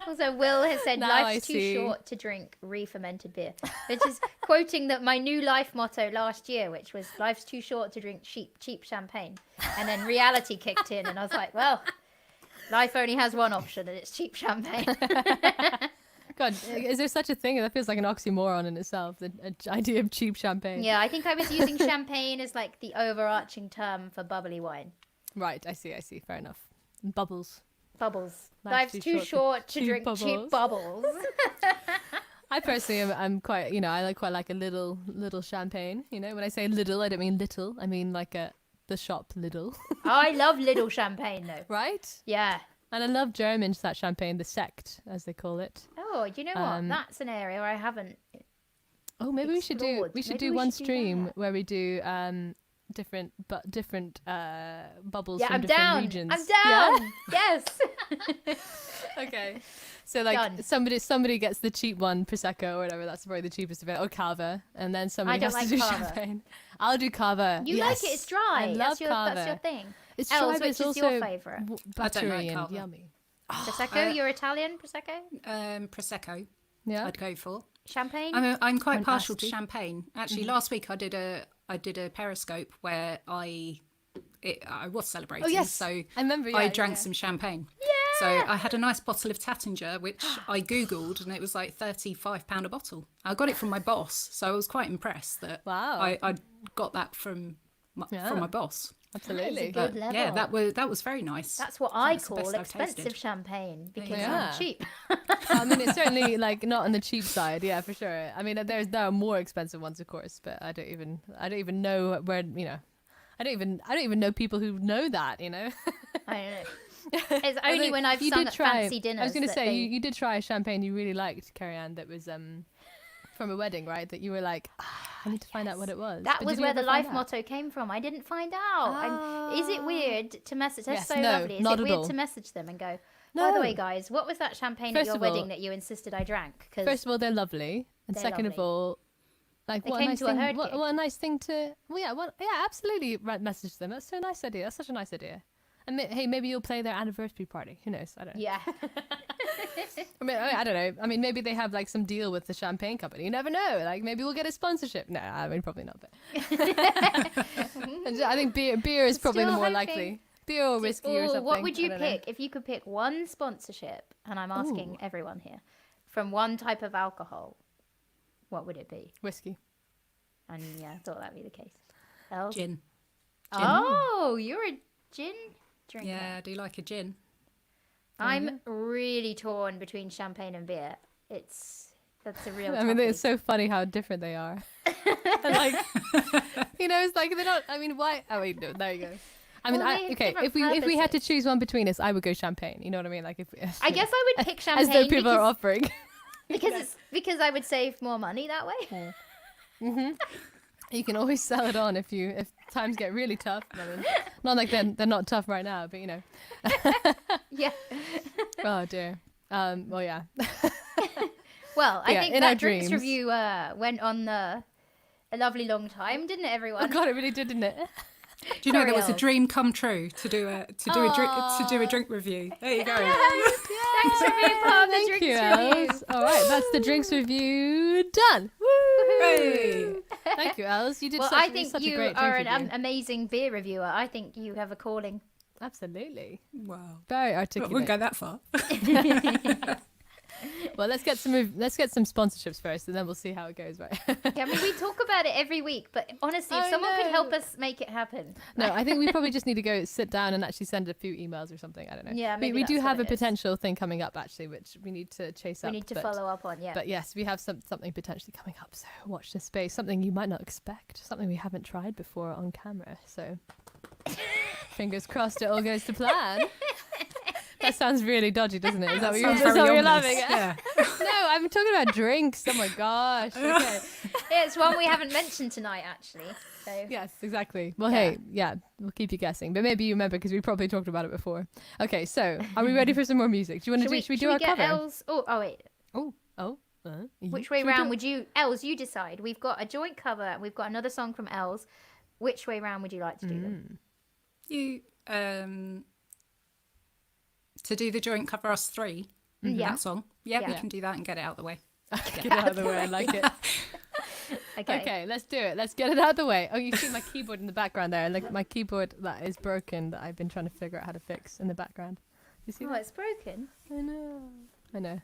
Also, Will has said, Now life's I too see. short to drink re-fermented beer. Which is quoting that my new life motto last year, which was, life's too short to drink cheap champagne. And then reality kicked in, and I was like, well, life only has one option, and it's cheap champagne. God, is there such a thing? That feels like an oxymoron in itself, the idea of cheap champagne. Yeah, I think I was using champagne as like the overarching term for bubbly wine. Right, I see. Fair enough. Bubbles. Bubbles. Life's Life's too short to cheap drink cheap bubbles. I personally I'm quite, I quite like a little champagne. When I say little, I don't mean little. I mean like the shop little, I love little champagne though. right? Yeah. And I love German that champagne, the sect as they call it. Oh, do you know what? That's an area where I haven't. Oh, maybe we should do Maybe we one should do stream that. where we do different bubbles Yeah, from I'm different down. regions. I'm down. Yes. Okay. So like Done. somebody gets the cheap one, prosecco or whatever. That's probably the cheapest of it, or cava, and then somebody don't has like to do cava. champagne. I'll do cava. You yes. like it? It's dry. I love That's your cava. thing. It's Els, dry, but which it's is also your favourite? I don't buttery like and cava. yummy. Prosecco. You're Italian. Prosecco. Prosecco. Yeah. I'd go for. Champagne. I'm quite partial to Asti. champagne. Actually, last week I did a Periscope where I was celebrating. Oh, yes. So I remember, I yeah, drank yeah. some champagne. So I had a nice bottle of Tattinger, which I googled, and it was like £35 a bottle. I got it from my boss, so I was quite impressed that Wow. I got that from my boss. Absolutely. Good level. Yeah, that was very nice. That's what I That's the call best I've expensive tasted. champagne because Yeah. I'm cheap. I mean, it's certainly like not on the cheap side, yeah, for sure. I mean, there are more expensive ones, of course, but I don't even know where, I don't even know people who know that, I don't know. It's Although only when I've you sung did at try- fancy dinners. I was going to that say they- you did try a champagne you really liked, Cerian, that was from a wedding, right? That you were like, I need to find out what it was. That But was did you where the ever find life out? motto came from. I didn't find out. Is it weird to message? That's Yes, so no, lovely. Is not it at weird all. to message them and go, by the No. way, guys, what was that champagne at First your of all- wedding that you insisted I drank? 'Cause First of all, they're lovely, and They're second of lovely. all, like They what a came nice to a thing. herd What gig. a nice thing to. Well, yeah, absolutely. Message them. That's so nice idea. That's such a nice idea. And hey, maybe you'll play their anniversary party. Who knows? I don't know. yeah. I mean, I don't know. I mean, maybe they have like some deal with the champagne company. You never know. Like maybe we'll get a sponsorship. No, I mean probably not. But I think beer is probably the Still more hoping. likely. Beer or whiskey or Ooh, something. what would I you don't know. pick if you could pick one sponsorship? And I'm asking everyone here from one type of alcohol. What would it be? Whiskey. And yeah, I thought that'd be the case. Els? Gin. Oh, you're a gin drinker. Yeah, I do like a gin. I'm really torn between champagne and beer. That's a real. I mean, toughie. it's so funny how different they are. And, like, it's like they're not. I mean, why? Oh wait, no, there you go. I mean, Well, they have okay. different If we had to purposes. choose one between us, I would go champagne. You know what I mean? Like if I guess I would pick champagne as though people are because, offering. because I would save more money that way. You can always sell it on if times get really tough. I mean, not like they're not tough right now, but Yeah. Oh dear. Well, yeah. Well, I Yeah, think in our that drinks dreams. review went on a lovely long time, didn't it, Oh everyone? God, it really did, didn't it? Do you know there was a Els. dream come true to do a drink review? There you go. Thanks for being part of the Thank drinks you, review. Els. All right, that's the drinks review done. Hey. Thank you, Els. You did Well, such, I such think a you great are drink an review. amazing beer reviewer. I think you have a calling. Absolutely. Wow. Very I articulate. wouldn't go that far. Well, let's get some sponsorships first, and then we'll see how it goes, right? Yeah, I mean, we talk about it every week, but honestly, if I someone could help know. us make it happen. No, I think we probably just need to go sit down and actually send a few emails or something. I don't know. Yeah, maybe we do that's have what a it is. potential thing coming up actually, which we need to chase We up. need to but, follow up on, yeah. But yes, we have something potentially coming up. So watch this space. Something you might not expect. Something we haven't tried before on camera. So fingers crossed it all goes to plan. That sounds really dodgy, doesn't it? Is that what you're, Sounds that's very what you're ominous. laughing at? Yeah. No, I'm talking about drinks. Oh my gosh. Okay. It's one we haven't mentioned tonight, actually. So Yes, exactly. Well, Yeah. hey, yeah, we'll keep you guessing, but maybe you remember because we probably talked about it before. Okay, so are we ready for some more music? Do you want to do? Should we do our get cover? Els? Oh, wait. Oh. Which way round would you? Els, you decide. We've got a joint cover. And we've got another song from Els. Which way round would you like to do them? You to do the joint cover us three. Yeah. That song. Yeah, we Yeah. can do that and get it out of the way. Get it out of the way. I like it. Okay. Okay, let's do it. Let's get it out of the way. Oh, you see my keyboard in the background there. Like my keyboard that is broken that I've been trying to figure out how to fix in the background. You see Oh, that? it's broken. I know.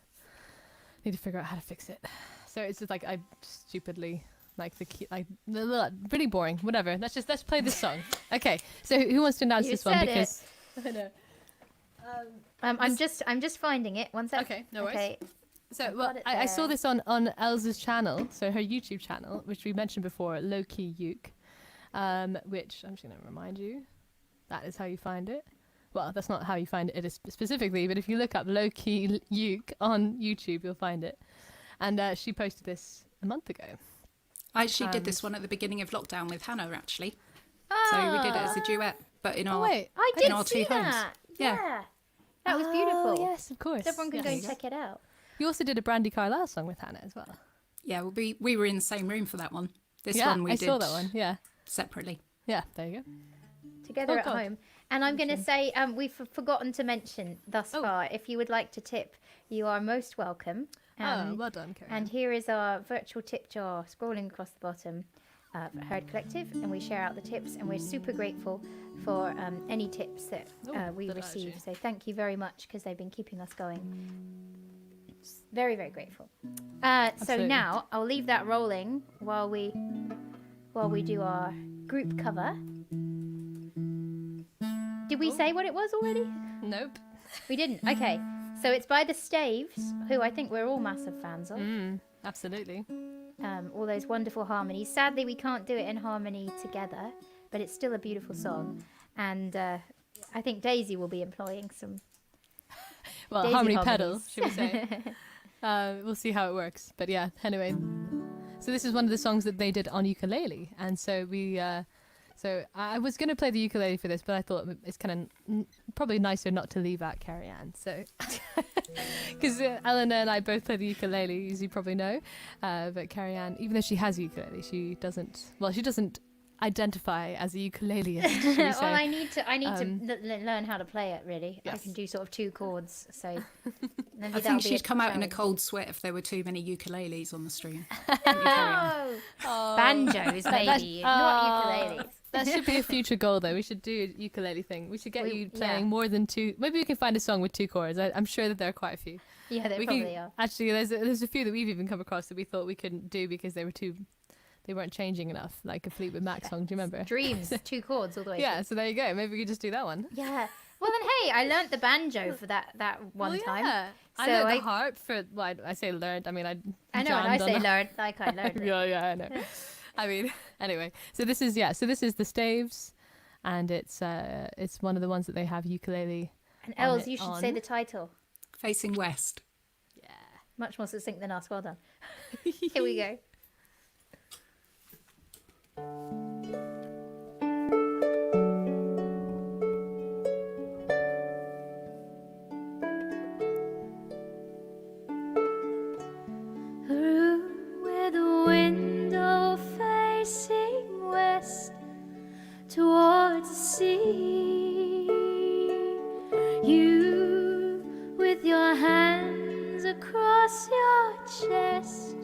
Need to figure out how to fix it. So it's just like I stupidly like the key, like really boring. Whatever. Let's play this song. Okay. So who wants to announce You this one? said it. Because I know. I'm just finding it. One sec. Okay, no worries. Okay. So, I've well, got it I saw there. this on Elsa's channel, so her YouTube channel, which we mentioned before, Low Key Uke, which I'm just going to remind you, that is how you find it. Well, that's not how you find it specifically, but if you look up Low Key Uke on YouTube, you'll find it. And she posted this a month ago. I actually did this one at the beginning of lockdown with Hannah, actually. Oh, So we did it as a duet, but in our wait. I in did our see two homes. that. Yeah. Yeah. That was beautiful. Oh, yes, of course. So everyone can Yes. go and check it out. You also did a Brandy Carlisle song with Hannah as well. Yeah, well, we were in the same room for that one. This Yeah, one we I did saw that one. Yeah. separately. Yeah, there you go. Together Oh, at God. home. And I'm going to say, we've forgotten to mention thus Oh. far, if you would like to tip, you are most welcome. Oh, well done, Karen. And here is our virtual tip jar scrolling across the bottom. Herd Collective, and we share out the tips, and we're super grateful for any tips that we that receive. actually- So thank you very much, because they've been keeping us going. Very, very grateful. So Absolutely. now I'll leave that rolling while we do our group cover. Did we say what it was already? Nope. We didn't. Okay. So it's by the Staves, who I think we're all massive fans of. Absolutely. All those wonderful harmonies. Sadly, we can't do it in harmony together, but it's still a beautiful song. And I think Daisy will be employing some. Well, Daisy harmony harmonies. pedal, should we say? We'll see how it works. But yeah, anyway. So this is one of the songs that they did on ukulele, and so we. So I was going to play the ukulele for this, but I thought it's kind of probably nicer not to leave out Cerian. So, because Eleanor and I both play the ukulele, as you probably know, but Cerian, even though she has a ukulele, she doesn't. Well, she doesn't identify as a ukuleleist. Should we Well, say. I need to learn how to play it. Really, I Yes. can do sort of 2 chords. So maybe I think she'd come out in a cold sweat if there were too many ukuleles on the stream. Banjos, maybe, not ukuleles. That should be a future goal, though. We should do a ukulele thing. We should get you playing more than 2. Maybe we can find a song with 2 chords. I'm sure that there are quite a few. Yeah, they We probably can, are. actually, there's a few that we've even come across that we thought we couldn't do because they weren't changing enough, like a Fleetwood Mac song. Do you remember? Dreams, 2 chords all the way. Yeah. So there you go. Maybe we could just do that one. Yeah. Well then, hey, I learnt the banjo for that one time. Yeah. I So learned the harp for. Well, I say learned. I mean, I I know, and I jammed on say the- learned like I learned. It. Yeah, I know. I mean, anyway. So this is the Staves, and it's one of the ones that they have ukulele. And on Els, it you should say on. the title. Facing west. Much more succinct than us. Well done. Here we go. A room with a window facing west towards the sea. You with your hands across your chest,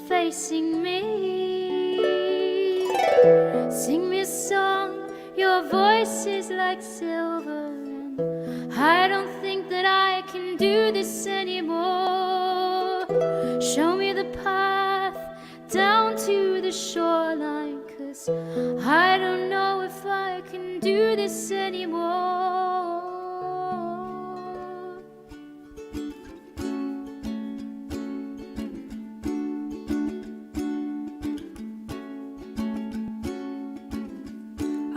facing me. Sing me a song, your voice is like silver, and I don't think that I can do this anymore. Show me the path down to the shoreline, 'cause I don't know if I can do this anymore.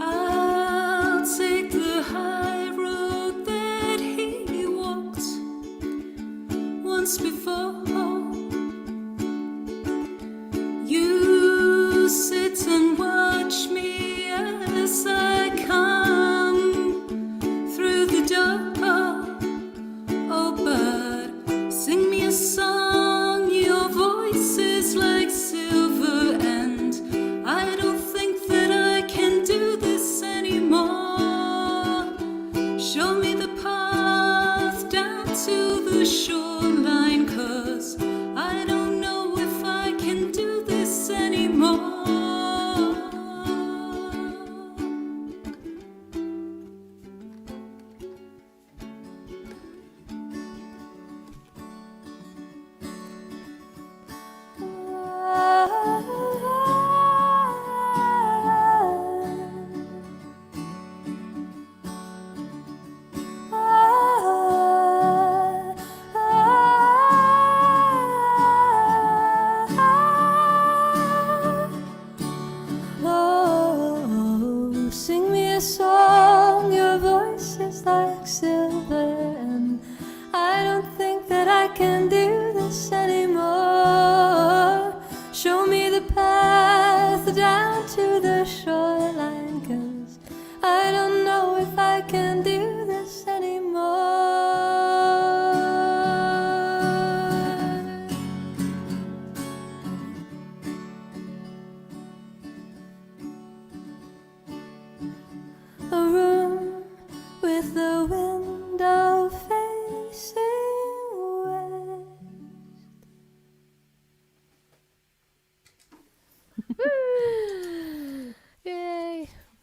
I'll take the high road that he walked once before. You sit and watch me as I come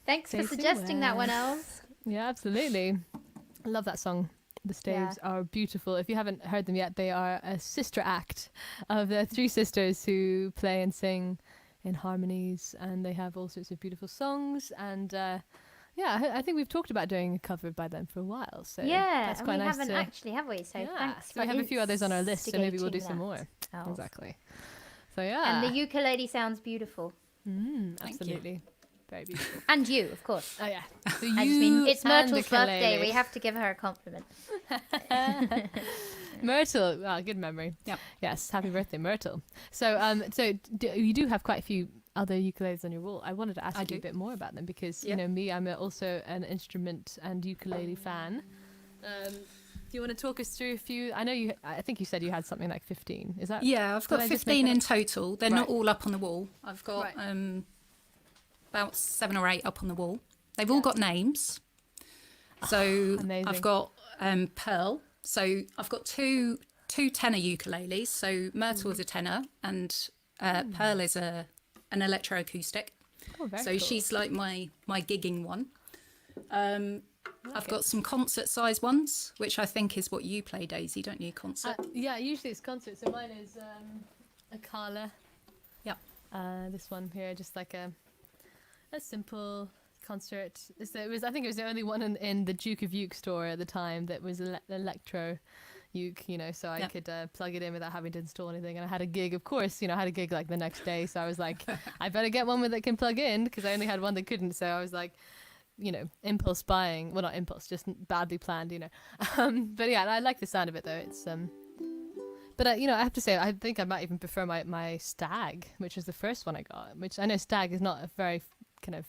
Thanks for Daisy suggesting that one, West. Els. Yeah, absolutely. I love that song. The staves are beautiful. If you haven't heard them yet, they are a sister act of the three sisters who play and sing in harmonies, and they have all sorts of beautiful songs. And I think we've talked about doing a cover by them for a while. So Yeah, that's and quite we nice haven't to. actually, have we? So thanks. So we have a few others on our list, so maybe we'll do some instigating more. that. Oh. Exactly. So yeah. And the ukulele sounds beautiful. Absolutely. Very beautiful. And you, of course. Oh yeah. So I just mean, it's and Myrtle's the birthday. ukulele. We have to give her a compliment. Myrtle. Wow, good memory. Yep. Yes, happy birthday, Myrtle. So, you do have quite a few other ukuleles on your wall. I wanted to ask you a bit more about them because you know me, I'm also an instrument and ukulele fan. Do you want to talk us through a few? I think you said you had something like 15. Is that? Yeah, I've got did I just make 15 that in up? total. They're not all up on the wall. I've got Right. about 7 or 8 up on the wall. They've all got names. So amazing. I've got Pearl. So I've got two tenor ukuleles. So Myrtle is a tenor and Pearl is an electroacoustic. Oh, very So cool. she's like my gigging one. I've got some concert size ones, which I think is what you play, Daisy, don't you? Concert. Yeah, usually it's concert. So mine is a Kala. Yep. This one here, just like a simple concert. I think it was the only one in the Duke of Uke store at the time that was electro uke, so I could plug it in without having to install anything. And I had a gig, of course, I had a gig like the next day. So I was like, I better get one that can plug in because I only had one that couldn't. So I was like, impulse buying. Well, not impulse, just badly planned, But yeah, I like the sound of it though. It's But I have to say, I think I might even prefer my Stag, which was the first one I got. Which I know Stag is not a very kind of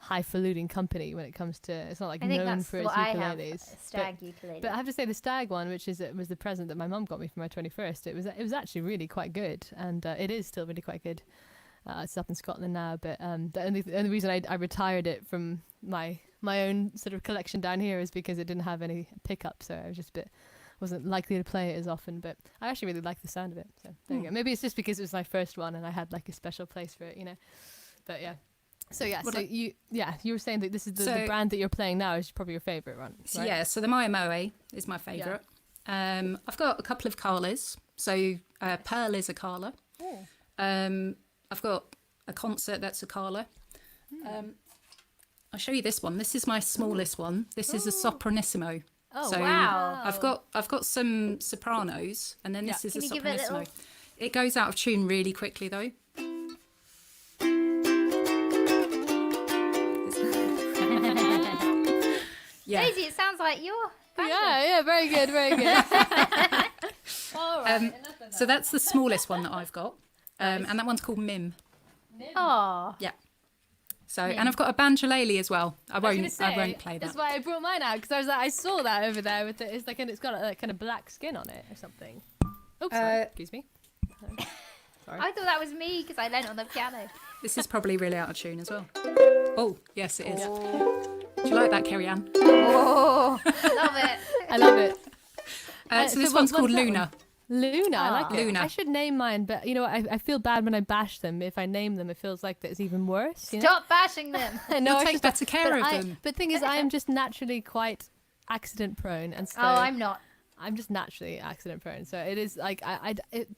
highfalutin company when it comes to. It's not like I think known that's for its what I have, ukuleles. a Stag ukulele. But I have to say, the Stag one, which was the present that my mum got me for my 21st, it was actually really quite good, and it is still really quite good. It's up in Scotland now, but the only reason I retired it from my own sort of collection down here is because it didn't have any pickup, so I was just wasn't likely to play it as often. But I actually really like the sound of it. So there you go. Maybe it's just because it was my first one and I had like a special place for it, But yeah. So yeah, you were saying that this is the brand that you're playing now is probably your favourite one, right? Yeah, so the Maya Moe is my favourite. Yeah. I've got a couple of Carlas. So Pearl is a Carla. Oh. I've got a concert that's a Carla. I'll show you this one. This is my smallest one. This is a sopranissimo. Oh, so wow. I've got some sopranos, and then this is Can a you give it a sopranissimo. little- It goes out of tune really quickly though. Yeah. Daisy, it sounds like you're. Yeah, very good, very good. All right, enough of that. So that's the smallest one that I've got, and that one's called Mim. Oh. Yeah. So and I've got a banjolele as well. I won't play that. That's why I brought mine out because I was like, I saw that over there with it's like, and it's got a kind of black skin on it or something. Oh, sorry. Excuse me. Sorry. I thought that was me because I leant on the piano. This is probably really out of tune as well. Oh, yes, it is. Do you like that, Cerian? Oh, love it. I love it. So this what- one's called what's that Luna. Luna, I like it. Luna. I should name mine, but you know what? I feel bad when I bash them. If I name them, it feels like it's even worse. You know? Stop bashing them. I know. We'll I take should- better care but of them. But the thing is, I am just naturally quite accident prone, and so Oh, I'm not. I'm just naturally accident prone. So it is like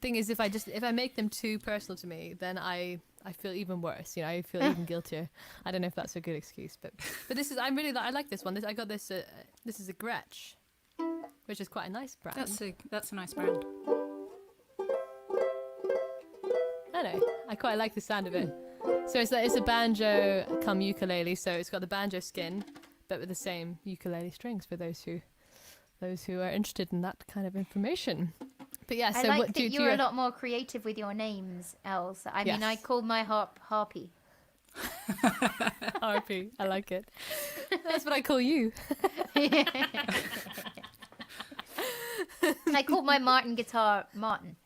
thing is, if I make them too personal to me, then I feel even worse. I feel even guiltier. I don't know if that's a good excuse, but this is I like this one. I got this. This is a Gretsch, which is quite a nice brand. That's a nice brand. I know. I quite like the sound of it. So it's a banjo come ukulele. So it's got the banjo skin, but with the same ukulele strings for those who are interested in that kind of information. But yeah, I so like what that do you're a lot more creative with your names, Els. I mean, I Yes. called my harp Harpy. RP? I like it. That's what I call you. I called my Martin guitar Martin.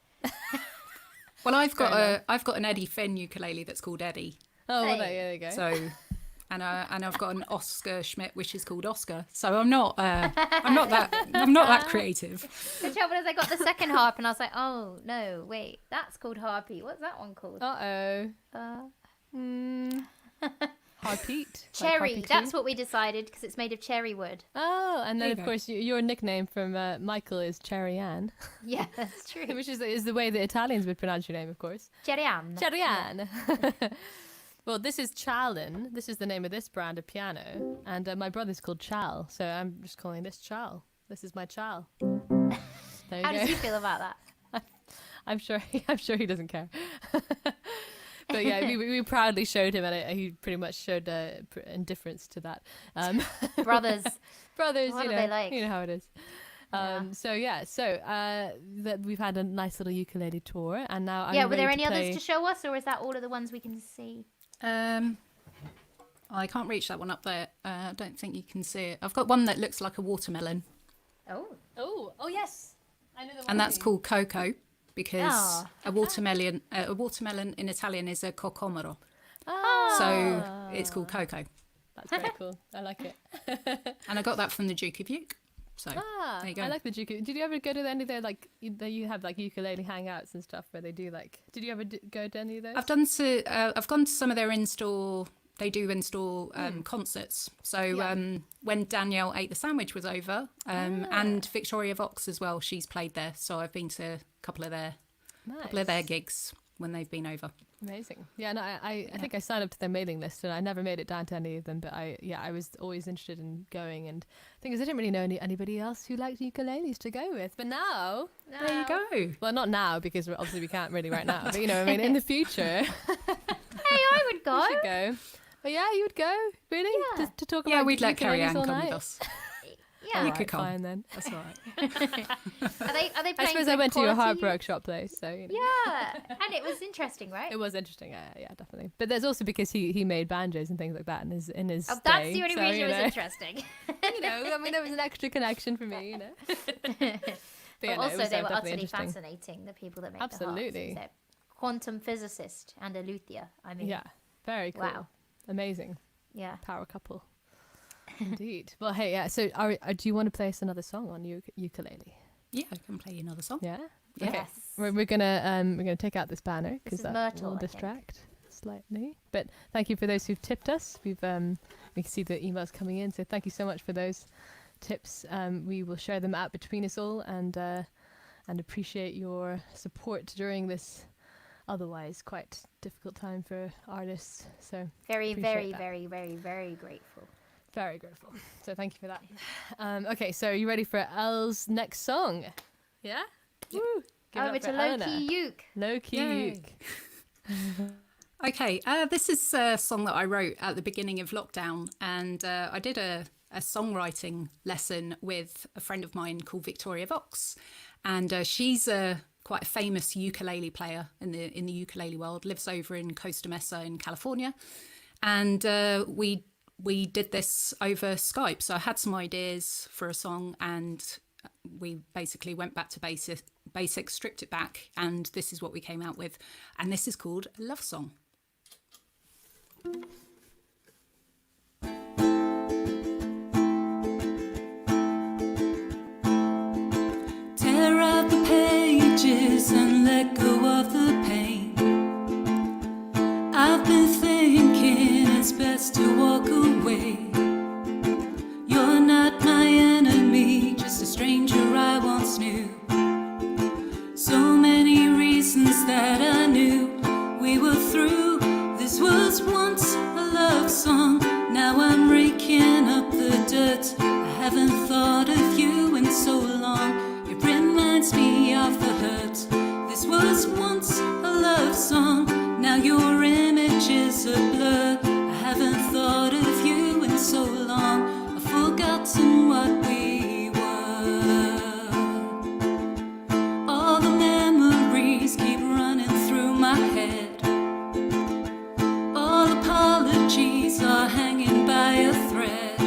Well, I've got an Eddie Finn ukulele that's called Eddie. Oh, well, Hey. there you go. So, and I've got an Oscar Schmidt which is called Oscar. So I'm not that creative. The trouble is, I got the second harp and I was like, oh no, wait, that's called Harpy. What's that one called? Uh-oh. Harpeat. Cherry. Harpy That's tea. what we decided because it's made of cherry wood. Oh, and then There of you go. course your nickname from Michael is Cerian, Yeah, that's true. which is the way the Italians would pronounce your name, of course. Cerian. Cerian. Well, this is Chalin. This is the name of this brand of piano, and my brother's called Chal, so I'm just calling this Chal. This is my Chal. There you How go. does he feel about that? I'm sure he doesn't care. But yeah, we proudly showed him, and he pretty much showed indifference to that. Brothers. Brothers, What you are know, they like? you know how it is. That we've had a nice little ukulele tour, and now I'm Yeah, were ready there to any play... others to show us, or is that all of the ones we can see? I can't reach that one up there. I don't think you can see it. I've got one that looks like a watermelon, Oh. Oh yes, I know the one. and that's called Coco because Ah. a watermelon in Italian is a cocomero. Ah, So it's called Coco. that's very cool. I like it. And I got that from the Duke of Uke. So Ah, there you go. I like the Duke. Did you ever go to any of their you have like ukulele hangouts and stuff where they do like? Did you ever go to any of those? I've gone to some of their in-store. They do in-store concerts. So when Danielle Ate the Sandwich was over, and Victoria Vox as well, she's played there. So I've been to a couple of their gigs when they've been over. Amazing. Yeah, no, I think I signed up to their mailing list and I never made it down to any of them, but I was always interested in going, and the thing is I didn't really know anybody else who liked ukuleles to go with, but now, There you go. well, not now because obviously we can't really right now, but you know, I mean, in the future, Hey, I would go. we should go. But yeah, you would go? Really? Yeah. To talk Yeah, about we'd let Carrie ukuleles Ann all come night? with us. Yeah. You Alright, could come. fine then. That's all right. Are they I playing suppose I good went to your harp quality? workshop place, so you know. Yeah, and it was interesting, right? It was interesting, yeah, definitely. But there's also because he made banjos and things like that in his Oh, stay, that's the only so, reason you it was know. interesting. You know, I mean, there was an extra connection for me, you know. But yeah, But no, it also, was they were definitely utterly interesting. fascinating, the people that make Absolutely. the harps. So, quantum physicist and a luthier. I mean, Yeah, very cool. Wow. Amazing. yeah. Power couple. Indeed. Well, hey, yeah, so do you want to play us another song on ukulele? Yeah, I can play you another song. Yeah? Yeah. Okay. Yes. We're gonna take out this banner because is that Myrtle, will I think. distract slightly. But thank you for those who've tipped us. We can see the emails coming in, so thank you so much for those tips. We will share them out between us all and appreciate your support during this otherwise quite difficult time for artists. So Very, Appreciate very, that. very, very, very grateful. very grateful. So thank you for that. Okay, so are you ready for Elle's next song? Yeah? Woo! Give it Over up to for Low Eleanor. Key Uke. Low Key Yay. Uke. Okay, this is a song that I wrote at the beginning of lockdown, and I did a songwriting lesson with a friend of mine called Victoria Vox, and she's quite a famous ukulele player in the ukulele world. Lives over in Costa Mesa in California, and we did this over Skype. So I had some ideas for a song, and we basically went back to basics, stripped it back, and this is what we came out with, and this is called Love Song. Tear out the pages and let go of the pain. I've been thinking it's best to walk away. You're not my enemy, just a stranger I once knew. So many reasons that I knew we were through. This was once a love song, now I'm raking up the dirt. I haven't thought of you in so long. It reminds me of the hurt. This was once a love song, now your image is a blur. I haven't thought of you in so long. I've forgotten what we were. All the memories keep running through my head. All apologies are hanging by a thread.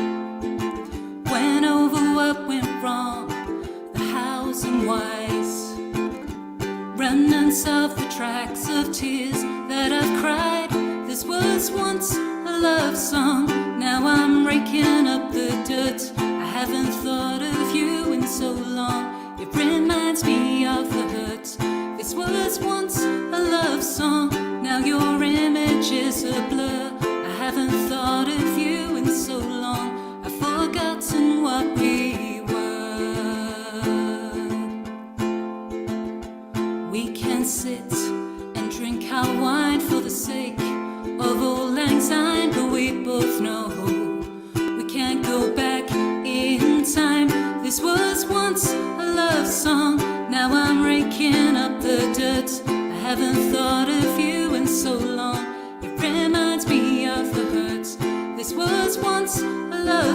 Went over what went wrong, the hows and whys. Remnants of the tracks of tears that I've cried. This was once a love song, now I'm raking up the dirt. I haven't thought of you in so long. It reminds me of the hurt. This was once a love song, now your image is a blur. I haven't thought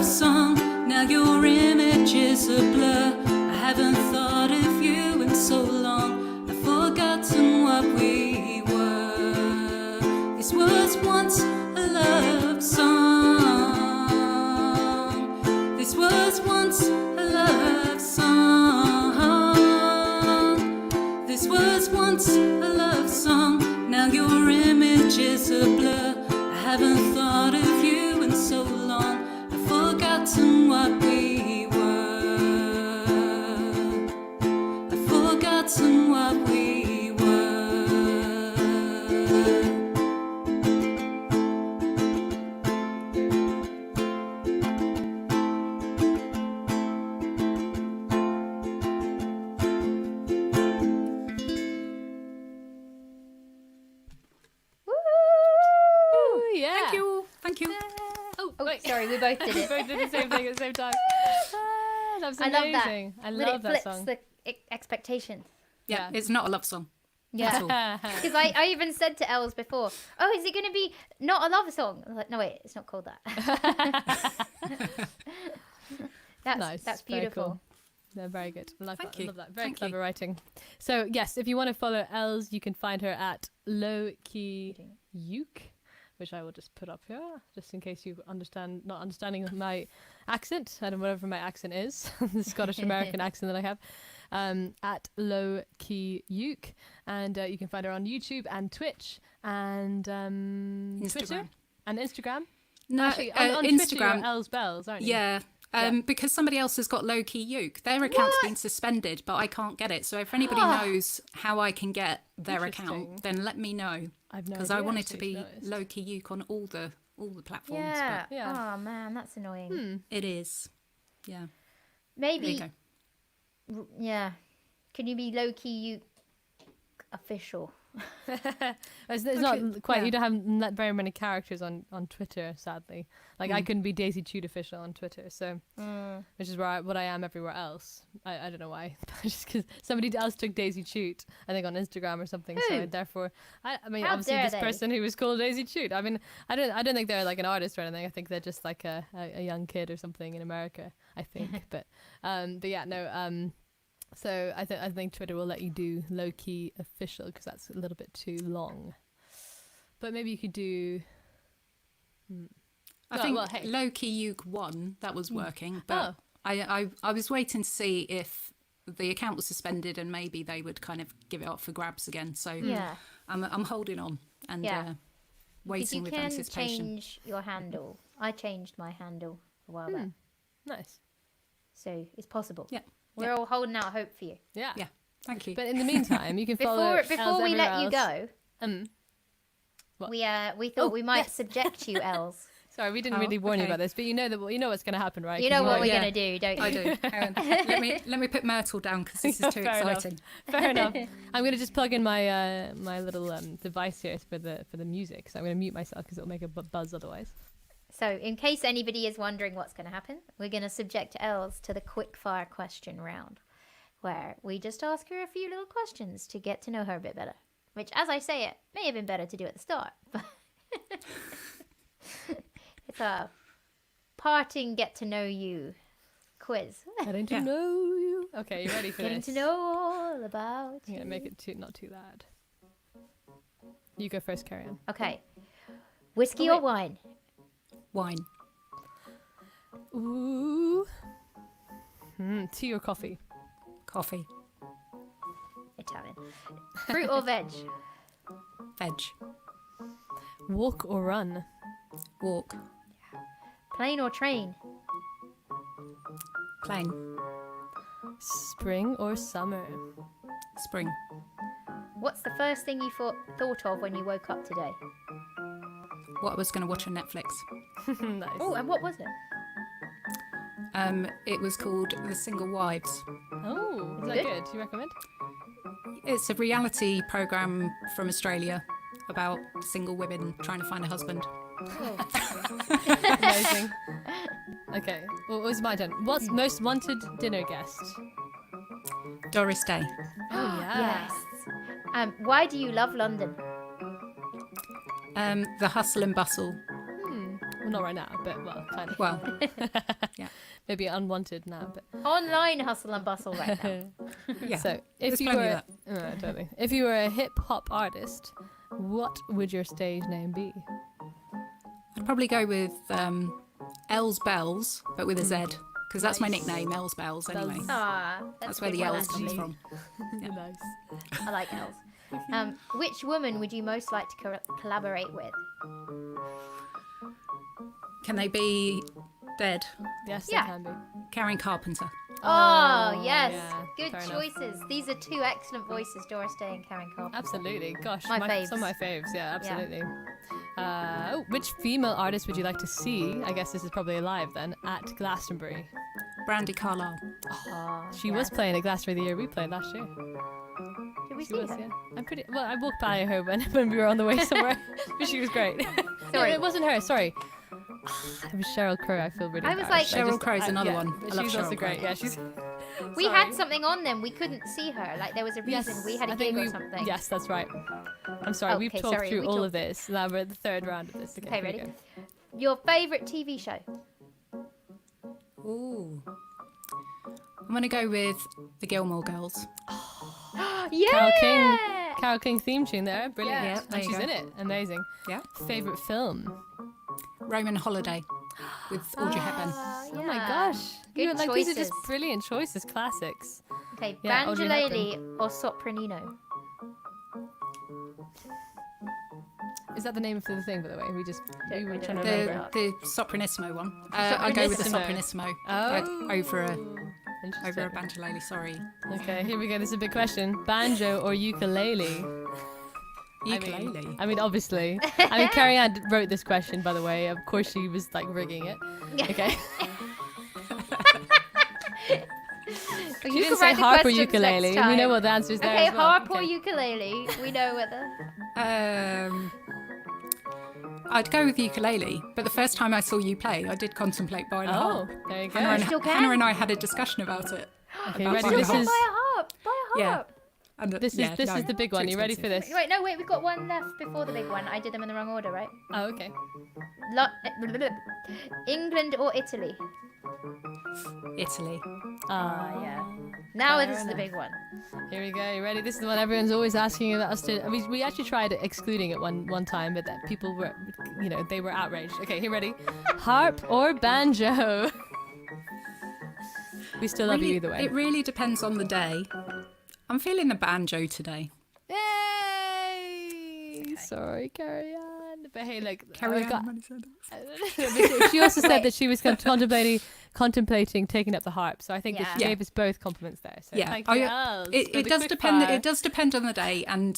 love song. Now your image is a blur. I haven't thought of you in so long. I've forgotten what we were. This was once a love song. This was once a love song. This was once a love song. Now your image is a blur. I haven't thought of you in so long. I've forgotten what we were. I've forgotten what we were. Ooh, yeah. Thank you. Thank you. Oh, Oh, wait. sorry, we both did We it. both did the same thing at the same time. Ah, that was I love that. amazing. I But love it that flips song. the expectation. Yeah, Yeah. it's not a love song. Yeah. At all. Because I even said to Els before, oh, is it going to be not a love song? I was like, no, wait, it's not called that. Nice. That's Very beautiful. cool. They're very good. I like Thank that. I you. love that. Very Thank clever you. writing. So yes, if you want to follow Els, you can find her at Low Key Uke, which I will just put up here, just in case you not understanding my accent. I don't know whatever my accent is, the Scottish American accent that I have. At Low Key Uke, and you can find her on YouTube and Twitch and Twitter Instagram. and Instagram. No, Actually, on Twitter, Instagram. you're Els Bells, aren't you? Yeah. Yeah. Because somebody else has got Low Key Uke. Their account's been suspended, but I can't get it. So if anybody knows how I can get their Interesting. account, then let me know. I've no Because idea, I want it to actually, be be honest. Low Key Uke on all the platforms. Yeah. Yeah. Oh, man, that's annoying. But it is. Yeah. There Maybe, you go. yeah. Can you be low-key you official? It's Okay, not quite. yeah. You don't have very many characters on Twitter, sadly. Like I couldn't be Daisy Chute official on Twitter, so which is what I am everywhere else. I don't know why, just because somebody else took Daisy Chute, I think on Instagram or something. So Who? therefore, I mean, How obviously dare this they? person who was called Daisy Chute. I mean, I don't think they're like an artist or anything. I think they're just like a young kid or something in America. I think, but yeah, no. So I think Twitter will let you do low key official because that's a little bit too long. But maybe you could do. I Oh, think well, hey. Low Key Uke 1, that was working. But Oh. I was waiting to see if the account was suspended and maybe they would kind of give it up for grabs again. So Yeah. I'm holding on and Yeah. uh, Because waiting you with can anticipation. change your handle. I changed my handle a while back. Nice. So it's possible. Yeah. We're all holding out hope for you. Yeah. Yeah. Thank you. But in the meantime, you can follow Before we let you go, What? we thought we might subject you, Els. Sorry, we didn't Oh, really warn you okay. about this, but you know what's going to happen, right? You 'Cause know what might- we're yeah. gonna do, don't you? I do. Hang on. Let me put Myrtle down because this is too Fair enough. exciting. Fair enough. I'm going to just plug in my my little device here for the music. So I'm going to mute myself because it'll make a buzz otherwise. So, in case anybody is wondering what's going to happen, we're going to subject Els to the quickfire question round, where we just ask her a few little questions to get to know her a bit better. Which, as I say it, may have been better to do at the start. But it's a parting get to know you quiz. Getting to Yeah. know you. Okay, you ready for Getting this? to know all about I'm going you. to make it not too loud. You go first, Cerian. Okay. Whiskey Oh, or wait. wine? Wine. Ooh. Tea or coffee? Coffee. Italian. Fruit or veg? Veg. Walk or run? Walk. Plane or train? Plane. Spring or summer? Spring. What's the first thing you thought of when you woke up today? What I was going to watch on Netflix. Nice. Oh, and what was it? It was called The Single Wives. Oh, is that Good? good? Do you recommend? It's a reality program from Australia about single women trying to find a husband. Amazing. Okay, well, it was my turn. What's most wanted dinner guest? Doris Day. Oh, yeah. Yes. Why do you love London? The hustle and bustle. Well, not right now, but well, kind of. Well, yeah. Maybe unwanted now, but Online hustle and bustle right now. Yeah. So if There's you plenty were, of that. totally. If you were a hip hop artist, what would your stage name be? I'd probably go with L's Bells, but with a Z, because that's my Nice. nickname, L's Bells. Anyway, Bells. Ah, that's a where good the one, L's comes actually. from. Yeah. Nice. I like L's. Which woman would you most like to collaborate with? Can they be dead? Yes, Yeah. they can be. Karen Carpenter. Oh, yes. yeah, Good fair enough. choices. These are two excellent voices, Doris Day and Karen Carpenter. Absolutely. Gosh, My faves. some of my faves. Yeah, absolutely. Which female artist would you like to see? I guess this is probably alive then at Glastonbury. Brandy Carlisle. Oh, She was playing at Glastonbury the year we played last year. Did we She see was, her? yeah. I'm pretty. Well, I walked by her when we were on the way somewhere, but she was great. No, Sorry. it wasn't her. Sorry. It was Cheryl Crow. I feel really. I was embarrassed. like- Cheryl Crow's another yeah, one. but I love she's also Cheryl great. Crow. Yeah, she's. We Sorry. had something on them. We couldn't see her. Like there was a reason. We had a I think gig or something. Yes, that's right. I'm sorry. We've Okay, talked sorry, through we all talked- of this. Now we're at the third round of this. Okay, here we ready? go. Your favourite TV show? Ooh. I'm going to go with the Gilmore Girls. Yeah. Carol King theme tune there. Brilliant. Yeah, there and you she's go. in it. Amazing. Yeah. Favorite film? Roman Holiday with Audrey Hepburn. Oh my gosh. Good You know, like, these are just choices. brilliant choices. Classics. Okay, Yeah, Audrey Banjolele or Sopranino? Is that the name of the thing, by the way? We I were don't trying to know. remember. The Sopranissimo one. I go with the Sopranissimo. Sopranissimo. Over a Interesting. banjolele, sorry. Okay, here we go. This is a big question. Banjo or ukulele? Ukulele. I mean, obviously. I mean, Carrie Ann wrote this question, by the way. Of course, she was like rigging it. Okay. You She didn't can say write the harp or questions ukulele. next We know time. what the answer is there Okay, as well. harp or Okay. ukulele? We know whether. I'd go with ukulele, but the first time I saw you play, I did contemplate buying a Oh, harp. there you go. Hannah, Still can? Hannah and I had a discussion about it. Okay, about ready? buying a This harp. is Buy a harp. Buy a Yeah. harp. And, this yeah, is no, the big too one. You ready for expensive. this? Wait, no, wait. We've got one left before the big one. I did them in the wrong order, right? Oh, okay. England or Italy? Italy. Yeah. Now Fair this is the enough. big one. Here we go. You ready? This is the one everyone's always asking about us to. I mean, we actually tried excluding it one time, but that people were, they were outraged. Okay, here, ready? Harp or banjo? We still love you either way. It really depends on the day. I'm feeling the banjo today. Yay! Sorry, Carrie Ann. But hey, look, Carry I got- on. when he said it. But she also said that she was contemplating taking up the harp. So I think that she Yeah. gave us both compliments there. So Yeah, thank you, Els, for it the does quick depend. fire. It does depend on the day, and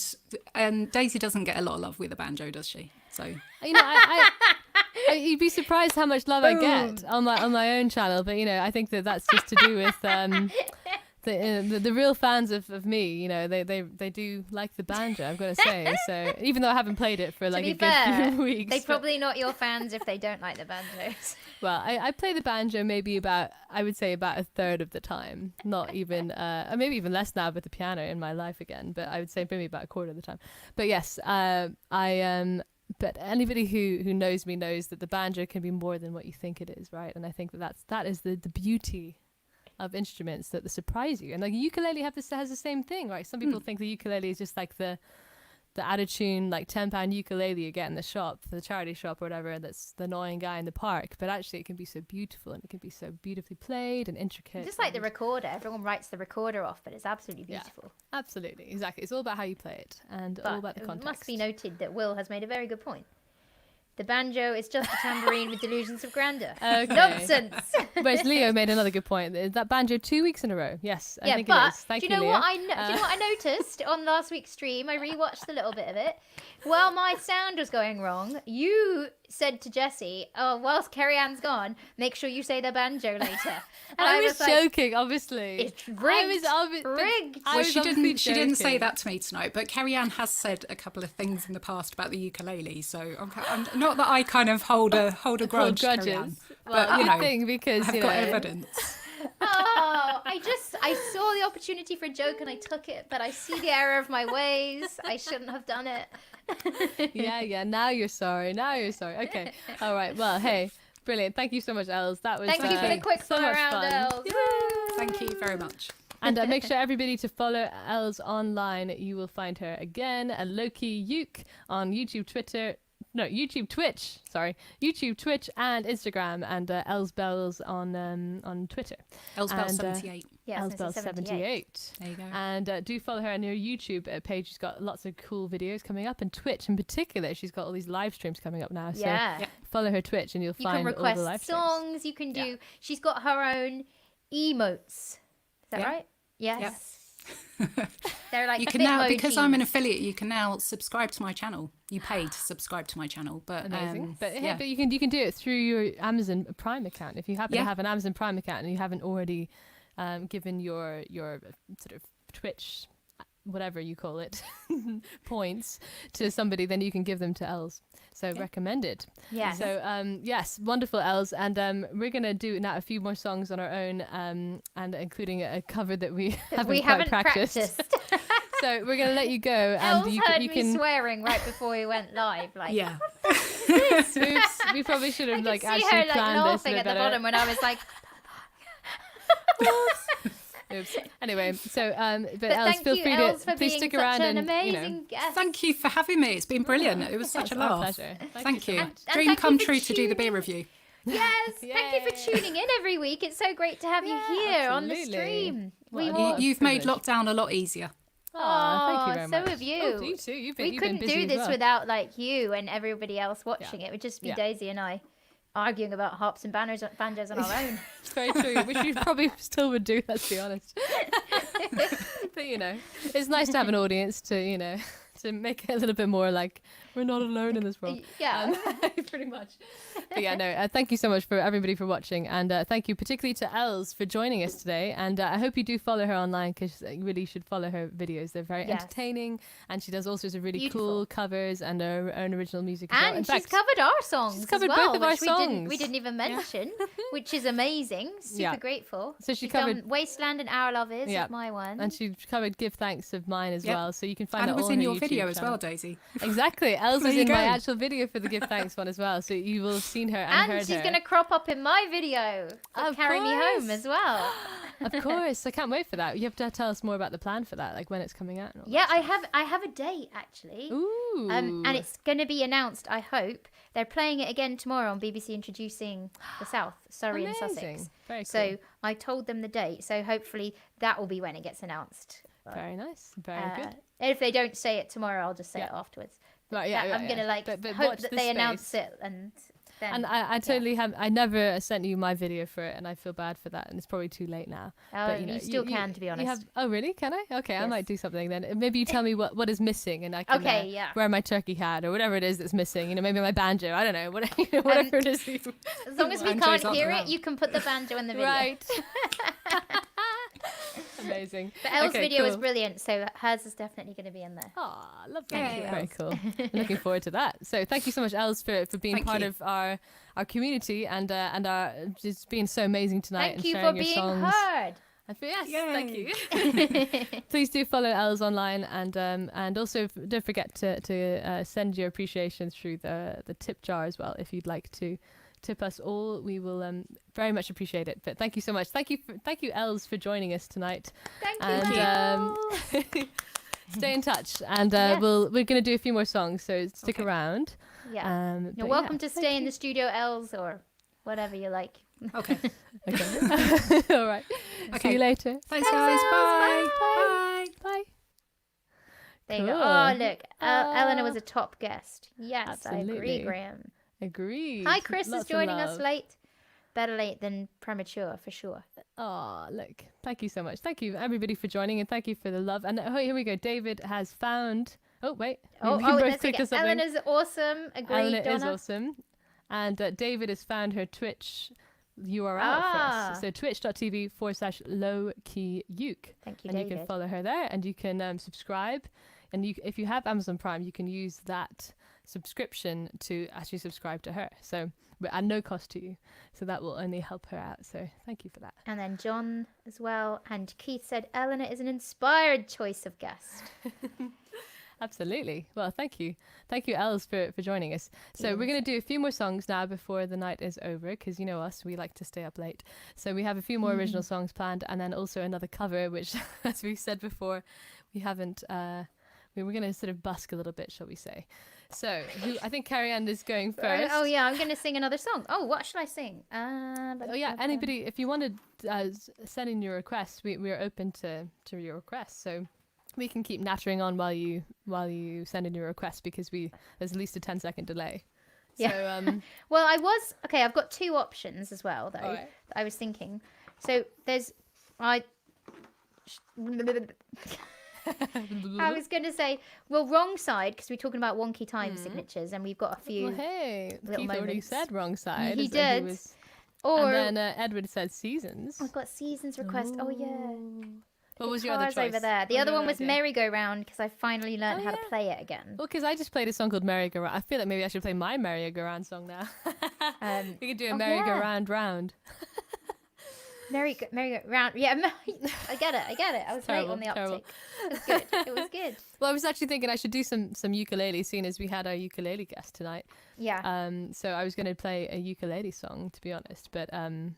Daisy doesn't get a lot of love with a banjo, does she? So You'd be surprised how much love I get on my own channel. But I think that's just to do with the real fans of me. They do like the banjo. I've got to say. So even though I haven't played it for like to a be good fair, few weeks, they're but- probably not your fans if they don't like the banjos. well, I play the banjo maybe about a third of the time. Not even maybe even less now with the piano in my life again. But I would say maybe about a quarter of the time. But yes, But anybody who knows me knows that the banjo can be more than what you think it is, right? And I think that is the beauty of instruments that surprise you. And like ukulele has the same thing, right? Some people think the ukulele is just like the out of tune like £10 ukulele you get in the shop, the charity shop or whatever. That's the annoying guy in the park. But actually, it can be so beautiful and it can be so beautifully played and intricate. Just like the and- recorder. Everyone writes the recorder off, but it's absolutely Yeah. beautiful. Absolutely, exactly. It's all about how you play it and all about the it context. must be noted that Will has made a very good point. The banjo is just a tambourine with delusions of grandeur. Okay. Nonsense. Whereas Leo made another good point. That banjo 2 weeks in a row. Yes, I Yeah, think but it is. Thank do you, you know Leo. what do you know what I noticed on last week's stream? I rewatched a little bit of it. While my sound was going wrong, you said to Jessie, "Oh, whilst Carrie Ann's gone, make sure you say the banjo later." And I was like, joking, obviously. "It's rigged. I was rigged." I well, was she obviously didn't say joking. that to me tonight, but Carrie Ann has said a couple of things in the past about the ukulele. So I'm not that I kind of hold a grudge, Carrie Ann, grudges. but Well, you good know, thing because I've you got know, evidence. Oh, I saw the opportunity for a joke and I took it, but I see the error of my ways. I shouldn't have done it. Yeah. Now you're sorry. Okay. All right. Well, hey, brilliant. Thank you so much, Els. That was Thank you for the quick so fire much round, fun. Els. Thank you very much. And make sure everybody to follow Els online. You will find her again at Low Key Uke on YouTube, Twitch, and Instagram, and Els Bells on Twitter. Elsbell And, 78. Yeah, Els Bells 78. There you go. And do follow her on her YouTube page. She's got lots of cool videos coming up, and Twitch in particular. She's got all these live streams coming up now. So Yeah. follow her Twitch, and you'll You find can all the live request streams. songs. You can do. She's got her own emotes. Is that Yeah. right? Yes. They're like You can now, because I'm an Bitmojis. affiliate, you can now subscribe to my channel. You pay to subscribe to my channel, but Amazing. But yeah. but you can do it through your Amazon Prime account if you happen to Yeah. have an Amazon Prime account and you haven't already given your sort of Twitch, whatever you call it, points to somebody, then you can give them to Els. So recommended. Yes. So yes, wonderful, Els, and we're gonna do now a few more songs on our own, and including a cover that we we haven't practiced. So we're gonna let you go, and Els you heard can. me swearing right before we went live. Like, Yeah. Oops, we probably should I have could like see actually her like planned this a laughing bit at the better. bottom when I was like, Oops. Anyway, so but but Els, thank feel you, free Els, to for please being stick such around an and amazing guest. Thank you for having me. It's been brilliant. It was such a it's our laugh. pleasure. Thank you. so much. And Dream thank come you for true to do the beer tuning- review. Yes, thank you for Yay. tuning in every week. It's so great to have you here on the absolutely. stream. What We a will. lot. You've made privilege. lockdown a lot easier. Aw, thank you very so much. have you. Oh, you too. You've been We busy couldn't do as this well. without like you and everybody else watching Yeah. it. It would just be Yeah. Daisy and I arguing about harps and banjos on our own. It's very true, which you probably still would do, let's be honest. But it's nice to have an audience to to make it a little bit more like we're not alone in this world. Yeah. Pretty much. But yeah, no, thank you so much for everybody for watching, and thank you particularly to Els for joining us today, and I hope you do follow her online, because you really should follow her videos. They're very Yes. entertaining, and she does all sorts of really Beautiful. cool covers and her own original music as well. And In she's fact, covered our songs she's covered as well, both of our which we songs. didn't even mention, which is amazing. Super Yeah. grateful. So she She's covered- done Wasteland and Our Love Is, Yeah. is my one. and she covered Give Thanks of mine as Yep. well, so you can find And that it was all in her your YouTube video as channel. well, Daisy. Exactly. Els There was you in my go. actual video for the Give Thanks one as well, so you will have seen her and heard she's her. going to crop up in my video of Of Carry Me Home course. as well. Of course, I can't wait for that. You have to tell us more about the plan for that, like when it's coming out. And all Yeah, I have a date actually. that. Ooh. And it's going to be announced, I hope. They're playing it again tomorrow on BBC Introducing the South, Surrey and Sussex. Amazing. Very cool. So I told them the date. So hopefully that will be when it gets announced. Very nice. Very good. And if they don't say it tomorrow, I'll just say Yeah. it afterwards. Right, yeah, I'm going to like but hope watch that this they space. announce it and then. And I totally have. I never sent you my video for it, and I feel bad for that. And it's probably too late now. Oh, But, you still can, to be you honest. oh, really? Can I? Okay, I Yes. might do something then. Maybe you tell me what is missing, and I can Okay, yeah. wear my turkey hat or whatever it is that's missing. Maybe my banjo. I don't know. Whatever it is. As long as we Banjo's can't not hear allowed. it, you can put the banjo in the video. Right. Amazing. But Elle's Okay, video is cool. brilliant, so hers is definitely going to be in there. Aw, lovely. Thank you, Very Els. cool. Looking forward to that. So thank you so much, Els, for being Thank part you. of our community and our just being so amazing tonight Thank and you for sharing your being songs. heard. Yes, Yay. thank you. Please do follow Els online, and also don't forget to send your appreciation through the tip jar as well if you'd like to tip us all. We will very much appreciate it. But thank you so much. Thank you, Els, for joining us tonight. Thank you. And stay in touch, and Yes. we're going to do a few more songs, so stick Okay. around. Yeah. But You're welcome yeah, to thank stay in you. the studio, Els, or whatever you like. Okay. Okay. All right. See Okay. you later. Thanks, guys. Bye. Bye. Bye. There you go. Cool. Oh, look. Oh. Eleanor was a top guest. Yes, I agree, Absolutely. Graham. Agreed. Hi, Chris Lots is of joining us love. late. Better late than premature, for sure. Oh, look. Thank you so much. Thank you, everybody, for joining, and thank you for the love. And oh, here we go. David has found. Oh, wait. Oh, We both let's clicked see. on something. Eleanor's awesome. Agreed, Eleanor is Donna. awesome. And David has found her Twitch URL for Ah. us. So twitch.tv/Low Key Uke. Thank you, And you David. can follow her there, and you can subscribe. And if you have Amazon Prime, you can use that subscription to actually subscribe to her. So, but at no cost to you. So that will only help her out. So thank you for that. And then John as well. And Keith said, Eleanor is an inspired choice of guest. Absolutely. Well, thank you. Thank you, Els, for joining us. So we're going to do a few more songs now before the night is over, because you know us, we like to stay up late. So we have a few more original songs planned, and then also another cover, which, as we said before, we haven't... we were going to sort of busk a little bit, shall we say. So I think Cerian is going first. Oh, yeah, I'm going to sing another song. Oh, what should I sing? Anybody, if you wanted to send in your requests, we are open to your requests. So we can keep nattering on while you send in your requests, because there's at least a 10-second delay. Yeah. So, well, I've got two options as well, though, right. that I was thinking. So there's, I was going to say, well, wrong side, because we're talking about wonky time signatures, and we've got a few. well, hey, little Keith already moments. said wrong side. He as though did. And Or then Edward said seasons. I've got seasons request. Oh, yeah. What was your other Cars choice? over there. The What other was one your was idea? merry-go-round, because I finally learned how to yeah. play it again. Well, because I just played a song called Merry-Go-Round. I feel like maybe I should play my Merry-Go-Round song now. We could do a Merry-Go-Round round. Merry-go-round. Yeah, I get it. I was right on the Terrible. uptick. It was good. Well, I was actually thinking I should do some ukulele, seeing as we had our ukulele guest tonight. Yeah. So I was going to play a ukulele song, to be honest, but I don't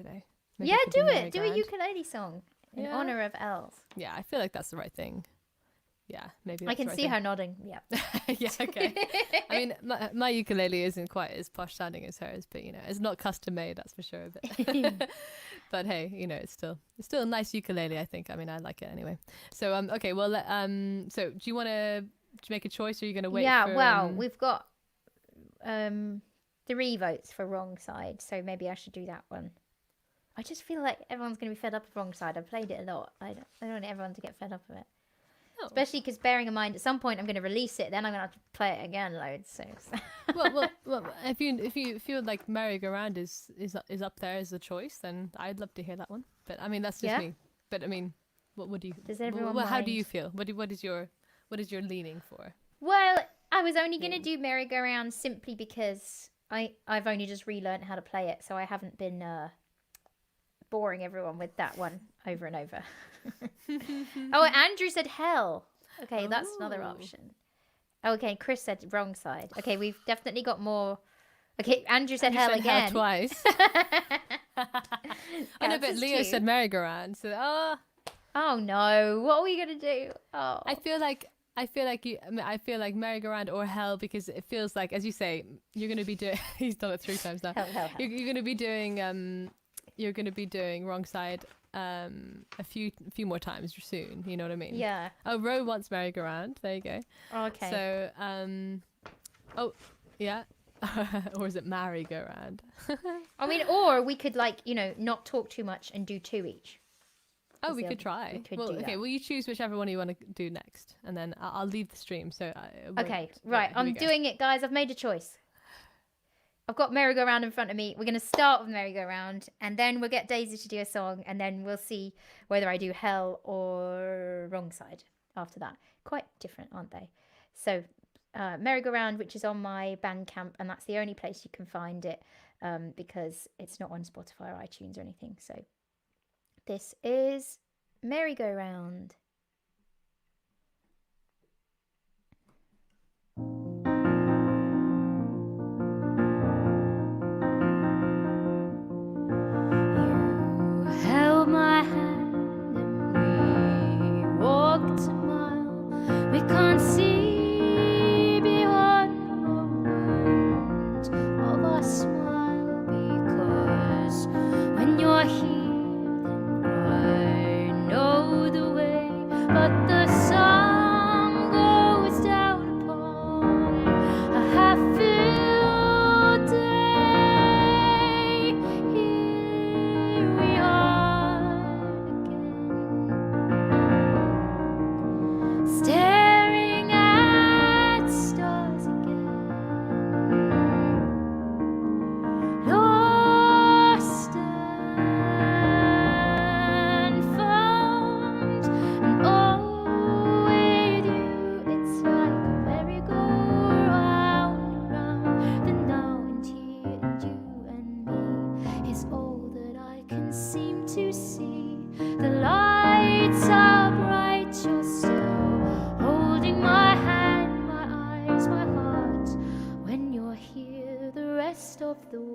know. Maybe Yeah, I could do it. Do a Merry-Go-Round. ukulele song in Yeah. honor of Els. Yeah, I feel like that's the right thing. Yeah, maybe I that's can the right see thing. her nodding. Yeah. Yeah, okay. I mean, my ukulele isn't quite as posh sounding as hers, but you know, it's not custom made, that's for sure. But hey, you know, it's still a nice ukulele, I think. I mean, I like it anyway. So okay, well, so do you want to make a choice, or are you going to wait? Yeah. for, Well, we've got 3 votes for wrong side, so maybe I should do that one. I just feel like everyone's going to be fed up with wrong side. I've played it a lot. I don't want everyone to get fed up with it. Oh. Especially because, bearing in mind, at some point I'm going to release it, then I'm going to have to play it again loads. So. well, if you feel like Merry-Go-Round is up there as a choice, then I'd love to hear that one. But I mean, that's just Yeah? me. But I mean, what do you? Does everyone how do you mind? feel? What is your leaning for? Well, I was only going to do merry-go-round simply because I've only just relearned how to play it, so I haven't been boring everyone with that one over and over. Oh, Andrew said hell. Okay, that's another Ooh. option. Okay, Chris said wrong side. Okay, we've definitely got more. Okay, Andrew said hell said hell again. twice. I know, but Leo said merry-go-round. So Oh no, what are we gonna do? Oh, I feel like merry-go-round or hell, because it feels like, as you say, you're going to be doing. He's done it 3 times now. hell. You're going to be doing wrong side a few more times soon. You know what I mean? Yeah. Oh, Ro wants merry-go-round. There you go. Okay. So oh yeah. Or is it merry-go-round? I mean, or we could not talk too much and do 2 each. Oh, Is we the could other- try. we could Well, do okay. that. Well, you choose whichever one you want to do next, and then I'll leave the stream. So Okay, right. I'm doing it, guys. I've made a choice. I've got merry-go-round in front of me. We're going to start with merry-go-round, and then we'll get Daisy to do a song, and then we'll see whether I do hell or wrong side after that. Quite different, aren't they? So, merry-go-round, which is on my Bandcamp, and that's the only place you can find it, because it's not on Spotify or iTunes or anything. So, this is merry-go-round. You held my hand and we walked a mile. We can't see beyond the moment of our smile, because when you're here, then I know the way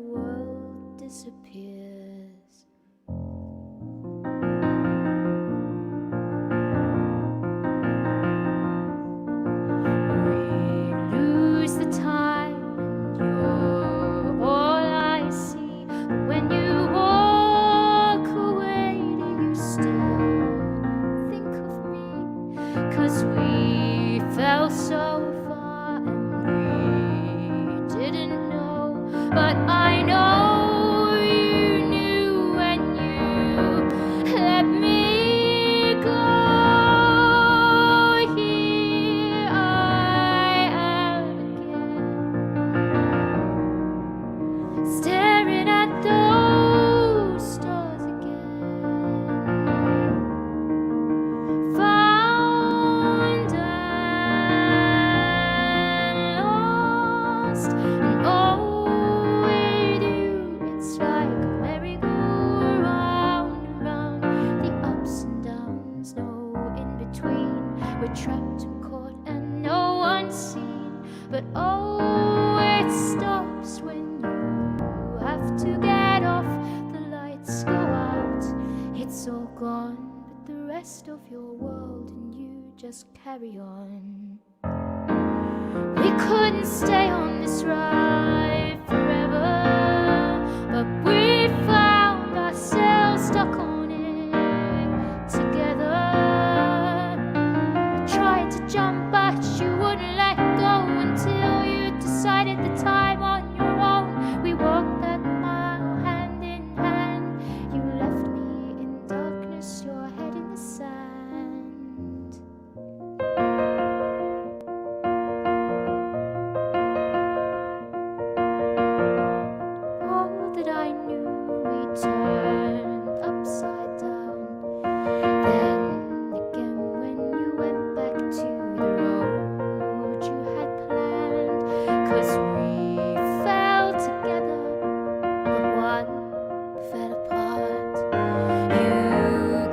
world disappears. We lose the time, and you're all I see. But when you walk away, do you still think of me? 'Cause we fell so far and we didn't know. But I know you knew when you let me go. Here I am again, staring at those stars again. Found and lost, and all we do, it's like a merry-go-round, around the ups and downs, no in between. We're trapped and caught and no one's seen. But oh, it stops when you have to get off. The lights go out, it's all gone, but the rest of your world and you just carry on. We couldn't stay on this ride forever, but we found ourselves stuck on it together. I tried to jump, but you wouldn't let go until you decided the time on your own. We walked that mile hand in hand. You left me in darkness, your head in the sand. All that I knew, we turned upside down. Then again, when you went back to the road you had planned, 'cause we fell together, but one fell apart. You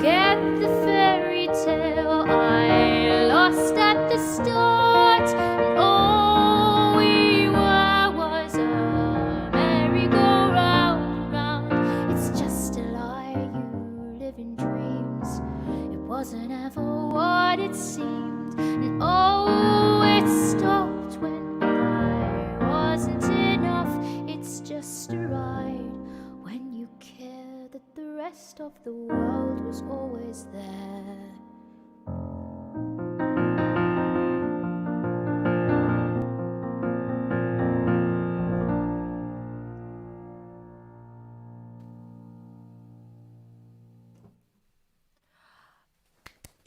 get the fairy tale I lost at the start, and all we were was a merry-go-round, round. It's just a lie, you live in dreams. It wasn't ever what it seemed, and oh, it stopped when I wasn't enough. It's just a ride when you care that the rest of the world was always there.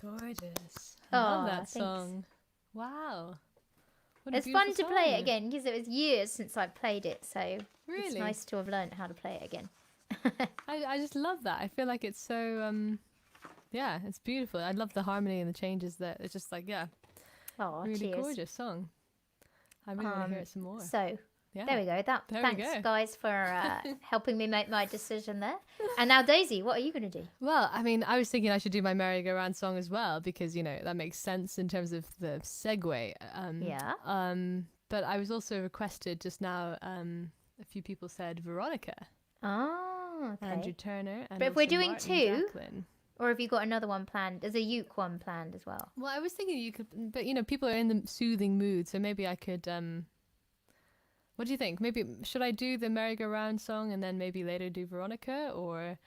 Gorgeous. I Aw, love that thanks. song. Wow. What a It's fun to beautiful play it song. again because it was years since I played it, so it's Really? nice to have learned how to play it again. I just love that. I feel like it's so yeah, it's beautiful. I love the harmony and the changes that it's just like, yeah, Oh, really cheers. gorgeous song. I really want to hear it some more. So Yeah. there we go. There we Thanks, go. guys, for helping me make my decision there. And now, Daisy, what are you going to do? Well, I mean, I was thinking I should do my merry-go-round song as well because, you know, that makes sense in terms of the segue. Yeah. But I was also requested just now, a few people said Veronica, Oh, okay. Andrew Turner, and But if we're also doing Martin two- Jacqueline. Or have you got another one planned? There's a uke one planned as well. Well, I was thinking you could, but, you know, people are in the soothing mood, so maybe I could, what do you think? Maybe, should I do the merry-go-round song and then maybe later do Veronica? Or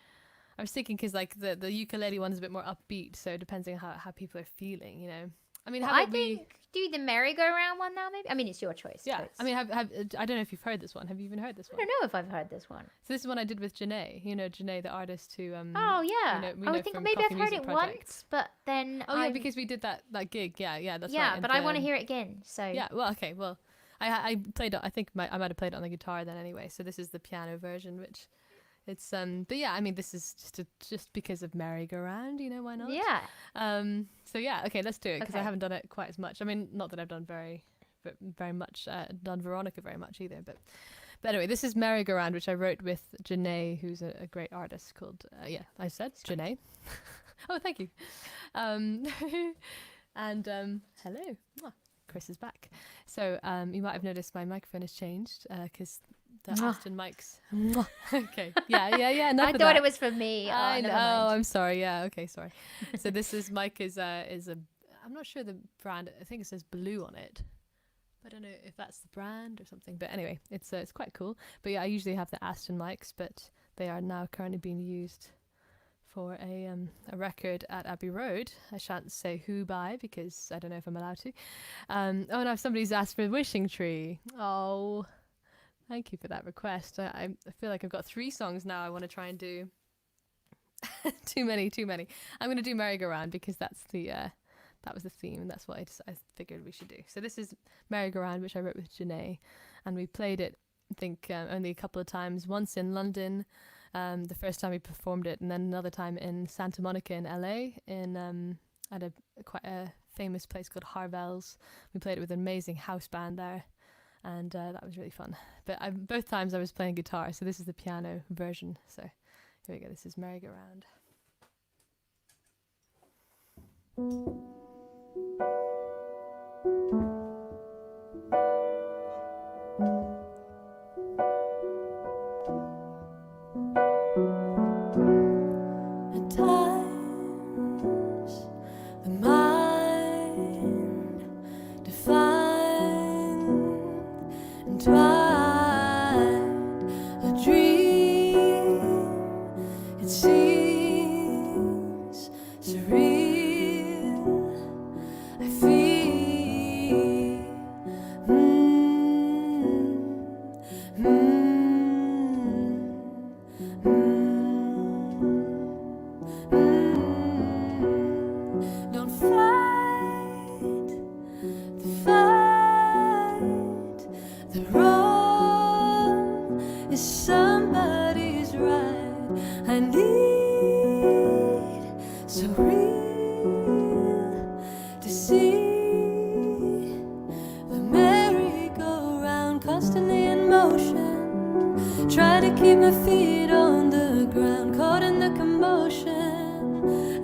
I was thinking because, like, the ukulele one is a bit more upbeat, so it depends on how people are feeling, you know? I mean, how I about we... think do the merry-go-round one now, maybe? I mean, it's your choice. Yeah, so it's- I mean, I don't know if you've heard this one. Have you even heard this I one? don't know if I've heard this one. So this is one I did with Janae. You know, Janae, the artist who... Oh, yeah. we I know think from maybe Coffee I've heard Music it Project. once, but then Oh, yeah, because we did that gig. Yeah, that's right. yeah, and but I want to then- hear it again. So Yeah, well, okay, well, I played it. I think I might have played it on the guitar then anyway. So this is the piano version, which it's but yeah, I mean, this is just because of merry-go-round, you know, why not? yeah. So yeah, okay, let's do it because I Okay. haven't done it quite as much. I mean, not that I've done very much, done Veronica very much either, but anyway, this is merry-go-round, which I wrote with Janae, who's a great artist called yeah, I said Janae. Oh, thank you. And hello. Mwah. Chris is back. So you might have noticed my microphone has changed because Aston Mics. Okay. Yeah. I thought it was for me. I never know. mind. I'm sorry. Yeah. Okay. Sorry. So this is Mic is a. I'm not sure the brand. I think it says Blue on it. I don't know if that's the brand or something. But anyway, it's quite cool. But yeah, I usually have the Aston Mics, but they are now currently being used for a record at Abbey Road. I shan't say who by because I don't know if I'm allowed to. And now somebody's asked for a wishing tree. Oh, thank you for that request. I feel like I've got 3 songs now I want to try and do. Too many. I'm going to do Merry-Go-Round because that's the that was the theme and that's what I figured we should do. So this is Merry-Go-Round, which I wrote with Janae, and we played it I think only a couple of times. Once in London, the first time we performed it, and then another time in Santa Monica in LA at a quite a famous place called Harvell's. We played it with an amazing house band there, and that was really fun. But both times I was playing guitar, so this is the piano version. So here we go. This is Merry-Go-Round. At times, the mind defined and twined a dream. It seems surreal. I feel. Don't fight the fight. The wrong is somebody's right. I need so real to see the merry-go-round constantly in motion. Try to keep my feet on the ground, caught in the commotion.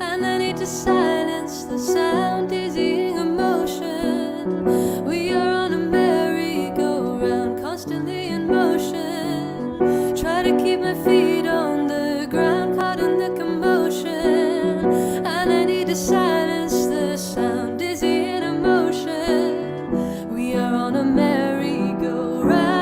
And I need to silence the sound, dizzying emotion. We are on a merry-go-round, constantly in motion. Try to keep my feet on the ground, caught in the commotion. And I need to silence the sound, dizzying emotion. We are on a merry-go-round.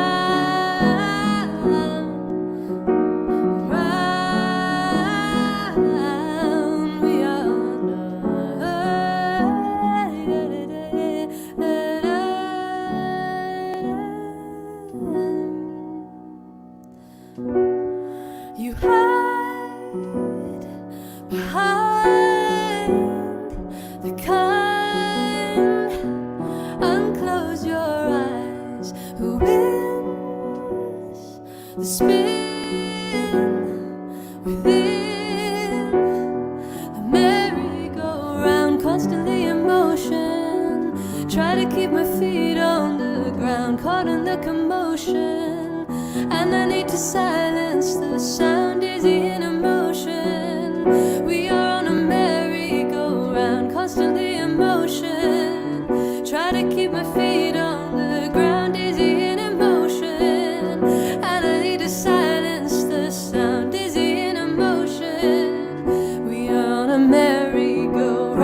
You hide behind the kind, unclose your eyes. Who wins the spin within the merry-go-round, constantly in motion. Try to keep my feet on the ground, caught in the commotion. And I need to silence the sound, dizzy in emotion. We are on a merry-go-round, constantly in motion. Try to keep my feet on the ground, dizzy in emotion. And I need to silence the sound, dizzy in emotion. We are on a merry-go-round.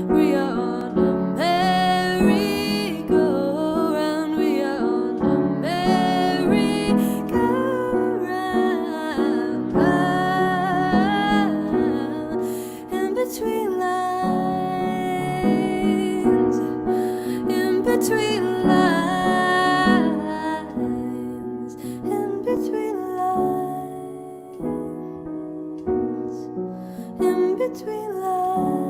We are on a merry-go-round. We are on a merry-go-round. In between lines, in between lines, in between lines, in between lines.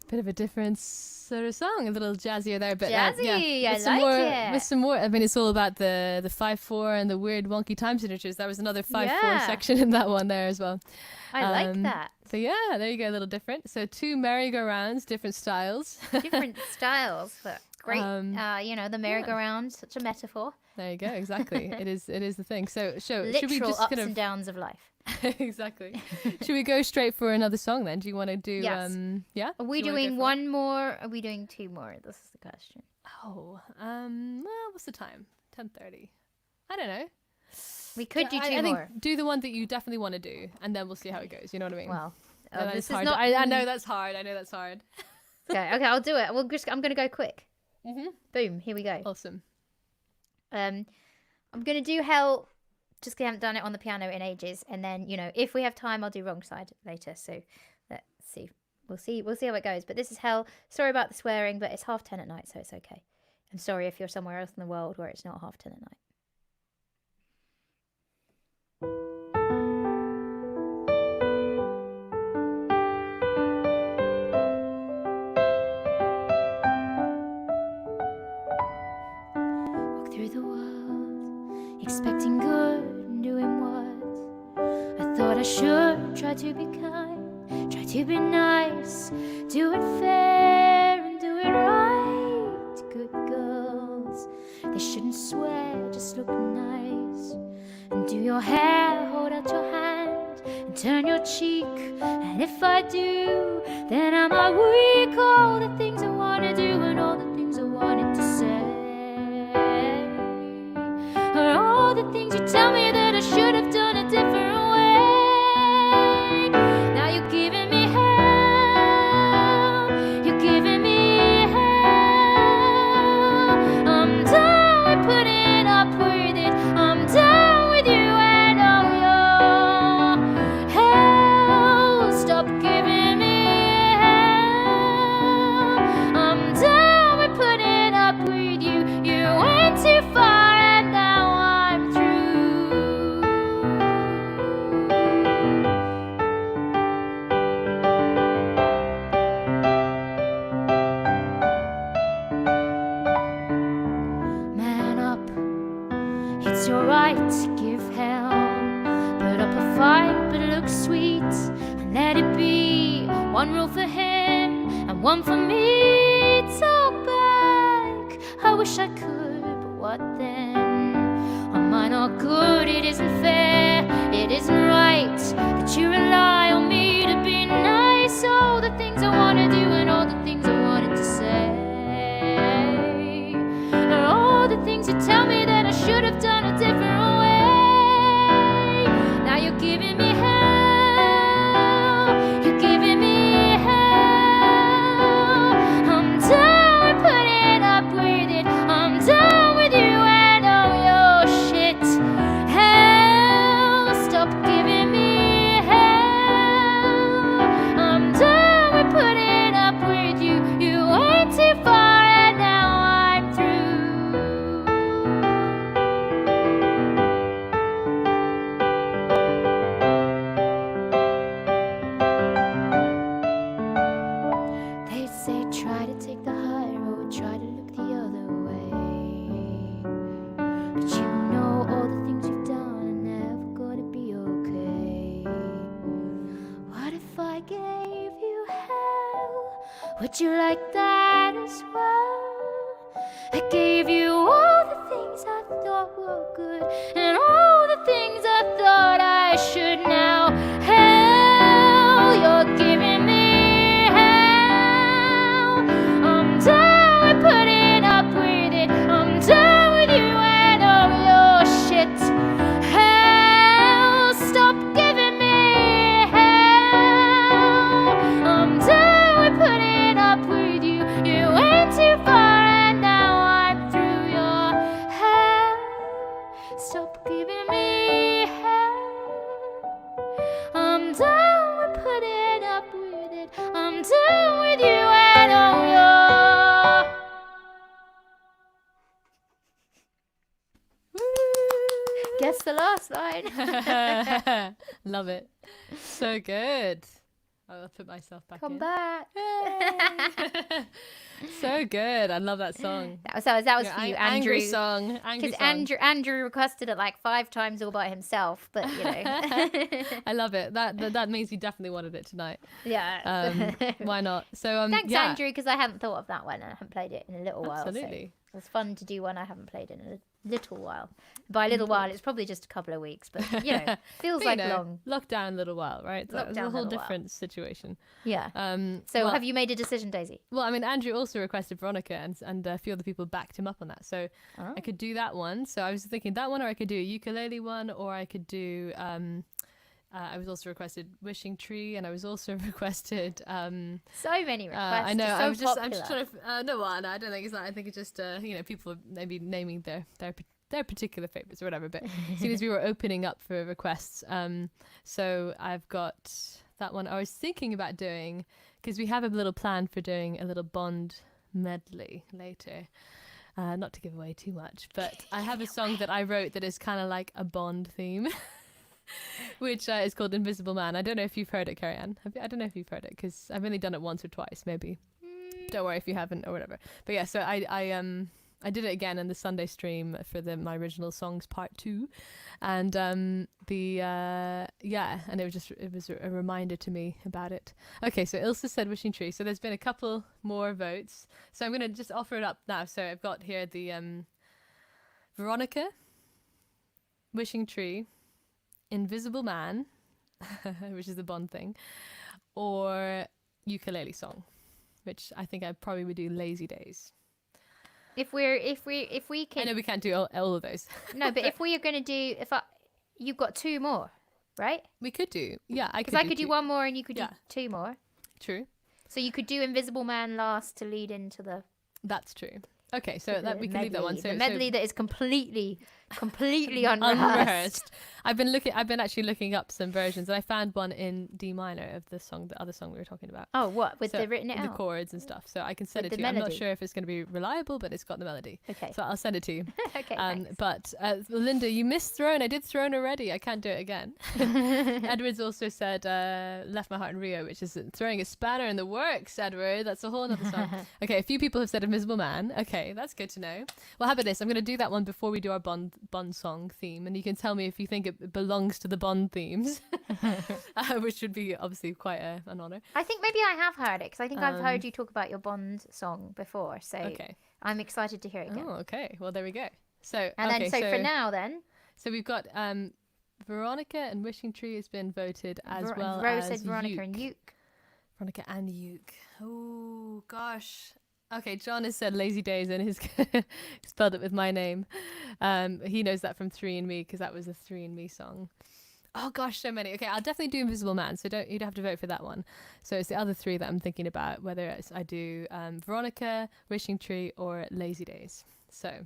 Bit of a different sort of song, a little jazzier there, but Jazzy, I with some like more, it. With some more, I mean, it's all about the 5/4 and the weird wonky time signatures. There was another 5/4 Yeah. section in that one there as well. I like that. So yeah, there you go, a little different. So 2 merry-go-rounds, different styles. Different styles, but Great. The merry-go-round, such a metaphor. There you go. Exactly. It is the thing. So, should we Literal just ups kind of and downs of life. exactly? Should we go straight for another song then? Do you want to do? Yes. Yeah. Are we Do you wanna go doing for one more? Are we doing two more? This is the question. Oh, well, what's the time? 10:30. I don't know. We could do two I think more. do the one that you definitely want to do, and then we'll see how it goes. You know what I mean? Well, That this is is hard. not. I know that's hard. I know that's hard. Okay, I'll do it. I'm gonna go quick. Mhm. Boom, here we go. Awesome. I'm gonna do Hell, just 'cause I haven't done it on the piano in ages, and then if we have time, I'll do Wrong Side later. So let's see. We'll see how it goes. But this is Hell. Sorry about the swearing, but it's 10:30 at night, so it's okay. I'm sorry if you're somewhere else in the world where it's not 10:30 at night. Through the world, expecting good and doing what I thought I should. Try to be kind, try to be nice, do it fair and do it right. Good girls, they shouldn't swear, just look nice. And do your hair, hold out your hand and turn your cheek. And if I do, then am I weak? All the things I wanna do and all the things I wanted to say. All the things you tell me that I should have done a different way. Now you're giving me hell. You're giving me hell. I'm done with putting up with it. I'm done with you and all your hell. Stop giving me hell. I'm done with putting up with you. You went too far. It's your right to give hell. Put up a fight, but look sweet, and let it be. One rule for him and one for me. Talk back. I wish I could, but what then? Am I not good? It isn't fair. It isn't right that you rely on me to be nice. All the things I wanna do and all the things I wanted to say. All the things you tell me that I should have done a different way. Now you're giving me hell. You're giving me hell. I'm done with putting up with it. I'm done with you and all your shit. Hell, stop giving me hell. I'm done with putting up with you. You went too far and now I'm through. They say try to take the high road, try to look the other way. But you know all the things you've done are never gonna be okay. What if I gave you hell? Would you like that as well? I gave you all the things I thought were good and all the things I thought I should now. Hell, you're giving me hell. I'm done with putting up with it. I'm done with you and all your shit. Hell, stop giving me hell. I'm done with putting up with you. You went too far and now I'm through your hell. Stop giving me hell. I'm done with putting up with it. I'm done with you and all your. Guess the last line. Love it. So good. I'll put myself back Come in. back. So good. I love that song. That was for you, Andrew. Angry song. Angry Because song. Andrew requested it like 5 times all by himself, but you know. I love it. That means he definitely wanted it tonight. Yeah. Why not? So Thanks, yeah. Andrew, because I hadn't thought of that one. I haven't played it in a little while. Absolutely. So it was fun to do one I haven't played in a little while. By a little while, it's probably just a couple of weeks, but you know, feels But, like long. Lockdown a little while, right? So it was a Lockdown whole little while. different situation. Yeah. So well- have you made a decision, Daisy? Well, I mean, Andrew also requested Veronica, and a few other people backed him up on that. So Oh. I could do that one. So I was thinking that one, or I could do a ukulele one, or I could do. I was also requested Wishing Tree, and I was also requested. So many requests. I know. So I'm just popular. trying to. No, well, no, I don't think it's that. I think it's just people maybe naming their particular favorites or whatever. But as soon as we were opening up for requests, so I've got that one. I was thinking about doing, because we have a little plan for doing a little Bond medley later. Not to give away too much, but I have a song that I wrote that is kind of like a Bond theme. Which is called Invisible Man. I don't know if you've heard it, Cerian. I don't know if you've heard it, because I've only done it once or twice, maybe. Don't worry if you haven't or whatever. But yeah, so I did it again in the Sunday stream for my original songs part 2, and and it was a reminder to me about it. Okay, so Ilse said Wishing Tree. So there's been a couple more votes. So I'm gonna just offer it up now. So I've got here the Veronica, Wishing Tree, Invisible Man, which is the Bond thing, or ukulele song, which I think I probably would do Lazy Days. If we I can, know we can't do all of those. no, but if we are going to do, you've got 2 more, right? We could do, yeah. Because I could do two. 1 more and you could Yeah. do 2 more. True, So you could do Invisible Man last to lead into the that's true. Okay, so that we can leave that one. So the medley that is completely unrehearsed. unrehearsed. I've been actually looking up some versions, and I found one in D minor of the other song we were talking about. Oh, what with So, the written it the out? chords and stuff. So I can send With it the to you. I'm not melody? sure if it's going to be reliable, but it's got the melody. Okay. So I'll send it to you. Okay. Thanks. But Linda, you missed Throne. I did Throne already. I can't do it again. Edwards also said Left My Heart in Rio, which is throwing a spanner in the works, Edward. That's a whole other song. Okay, a few people have said Invisible Man. Okay, that's good to know. Well, how about this? I'm going to do that one before we do our Bond song theme, and you can tell me if you think it belongs to the Bond themes, which would be obviously quite an honour. I think maybe I have heard it because I think I've heard you talk about your Bond song before. So Okay. I'm excited to hear it again. Oh, okay. Well, there we go. So And okay, then, so for now, then so we've got Veronica and Wishing Tree has been voted as well Rose as said Veronica Uke. and Uke. Veronica and Uke. Oh gosh. Okay, John has said Lazy Days and he's spelled it with my name. He knows that from 3 and Me because that was a 3 and Me song. Oh gosh, so many. Okay, I'll definitely do Invisible Man, so you'd have to vote for that one. So it's the other 3 that I'm thinking about, whether I do Veronica, Wishing Tree, or Lazy Days. So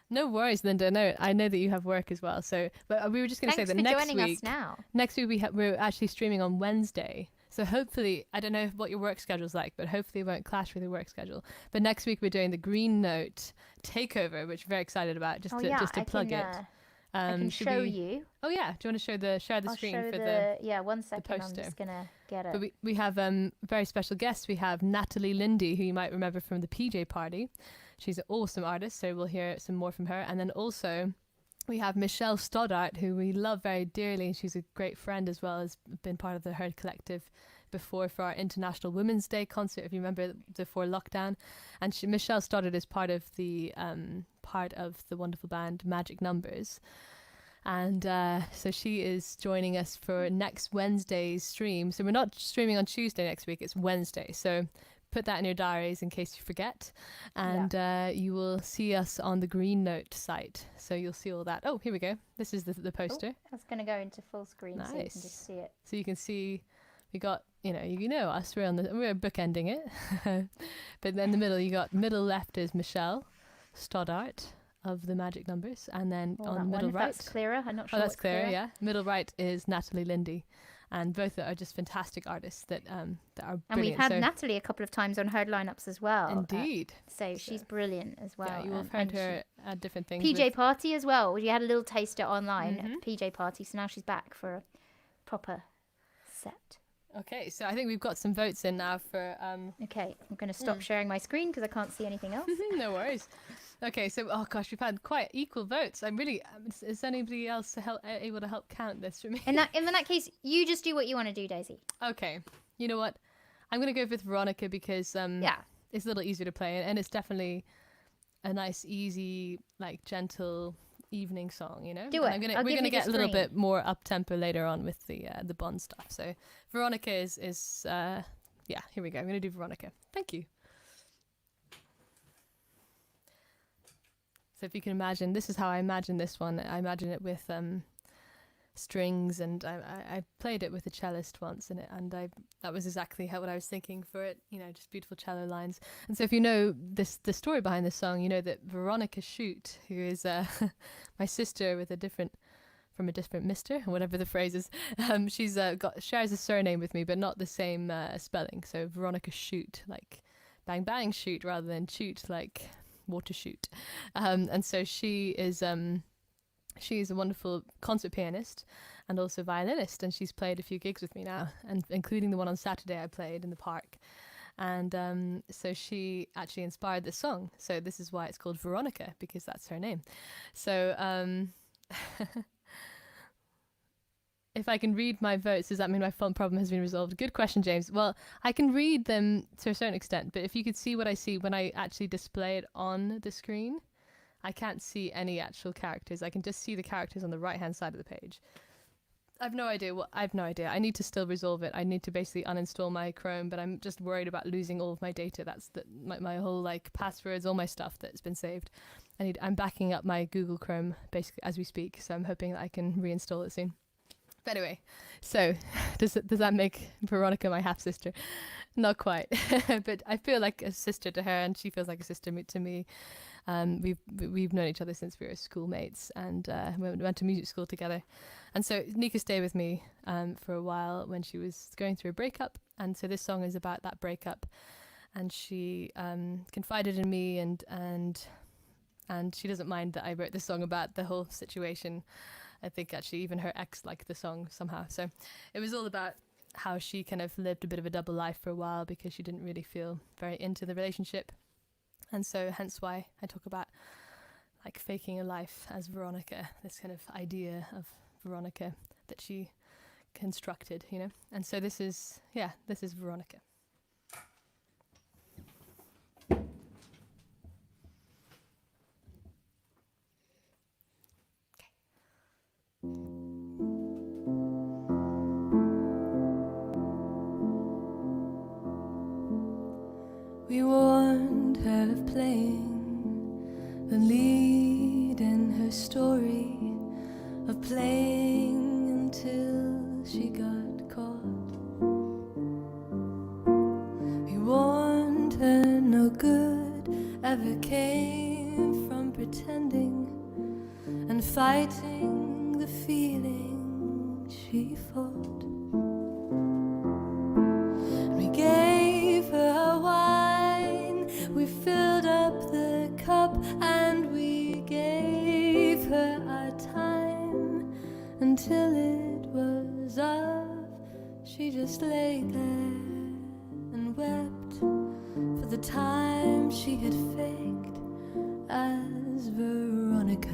no worries, Linda. No, I know that you have work as well. So, but we were just going to say Thanks that for next joining week. us now. Next week we're actually streaming on Wednesday. So hopefully, I don't know what your work schedule's like, but hopefully it won't clash with your work schedule. But next week we're doing the Green Note takeover, which we're very excited about. Just to plug it. I can should show we- you. Oh yeah, do you want to share the I'll screen show for the yeah. 1 second. I'm poster. just gonna get it. But we have very special guests. We have Natalie Lindy, who you might remember from the PJ Party. She's an awesome artist, so we'll hear some more from her. And then also we have Michelle Stoddart, who we love very dearly. She's a great friend as well, has been part of the Herd Collective before for our International Women's Day concert, if you remember, before lockdown. And Michelle Stoddart is part of the wonderful band Magic Numbers. And so she is joining us for next Wednesday's stream. So we're not streaming on Tuesday next week, it's Wednesday. So put that in your diaries in case you forget. And you will see us on the Green Note site. So you'll see all that. Oh, here we go. This is the poster. Oh, that's gonna go into full screen so you can Nice. just see it. So you can see we got, you know us, we're bookending it. But then the middle, you got middle left is Michelle Stoddart of the Magic Numbers, and then Well, on that middle one, if right, that's clearer. I'm not sure. oh, that's what's clear, yeah. Middle right is Natalie Lindy, and both are just fantastic artists that are And brilliant. we've had So, Natalie a couple of times on Herd lineups as well. indeed. So she's brilliant as well. Yeah, you will have heard and her at different things. PJ with- Party as well. We had a little taster online Mhm. of PJ Party, so now she's back for a proper set. Okay, so I think we've got some votes in now for Okay, I'm going to stop sharing my screen because I can't see anything else. no worries. Okay, so oh gosh, we've had quite equal votes. I'm really is anybody else able to help count this for me? In that case, you just do what you want to do, Daisy. Okay, you know what? I'm gonna go with Veronica because Yeah. it's a little easier to play and it's definitely a nice, easy, like gentle evening song. You know, Do And it. we're gonna get a little screen. bit more up tempo later on with the Bond stuff. So Veronica is yeah. Here we go. I'm gonna do Veronica. Thank you. So if you can imagine, this is how I imagine this one. I imagine it with strings, and I played it with a cellist once, and that was exactly what I was thinking for it. You know, just beautiful cello lines. And so if you know the story behind this song, you know that Veronica Chute, who is my sister with from a different mister, or whatever the phrase is, she's shares a surname with me, but not the same spelling. So Veronica Chute, like bang bang shoot, rather than chute like water shoot. And so she's a wonderful concert pianist and also violinist, and she's played a few gigs with me now, and including the one on Saturday I played in the park. And so she actually inspired this song. So this is why it's called Veronica, because that's her name. So if I can read my votes, does that mean my phone problem has been resolved? Good question, James. Well, I can read them to a certain extent, but if you could see what I see when I actually display it on the screen, I can't see any actual characters. I can just see the characters on the right-hand side of the page. I've no idea. I need to still resolve it. I need to basically uninstall my Chrome, but I'm just worried about losing all of my data. That's my whole like passwords, all my stuff that's been saved. I'm backing up my Google Chrome basically as we speak, so I'm hoping that I can reinstall it soon. But anyway, so does that make Veronica my half sister? Not quite, but I feel like a sister to her, and she feels like a sister to me. We've known each other since we were schoolmates, and we went to music school together. And so Nika stayed with me for a while when she was going through a breakup, and so this song is about that breakup. And she confided in me, and she doesn't mind that I wrote this song about the whole situation. I think actually even her ex liked the song somehow. So it was all about how she kind of lived a bit of a double life for a while because she didn't really feel very into the relationship. And so hence why I talk about like faking a life as Veronica, this kind of idea of Veronica that she constructed, you know. And so this is Veronica. We warned her of playing the lead in her story, of playing until she got caught. We warned her no good ever came from pretending and fighting the feeling she fought. And we gave her a wine, we filled up the cup, and we gave her our time until it was up. She just lay there and wept for the time she had faked as Veronica.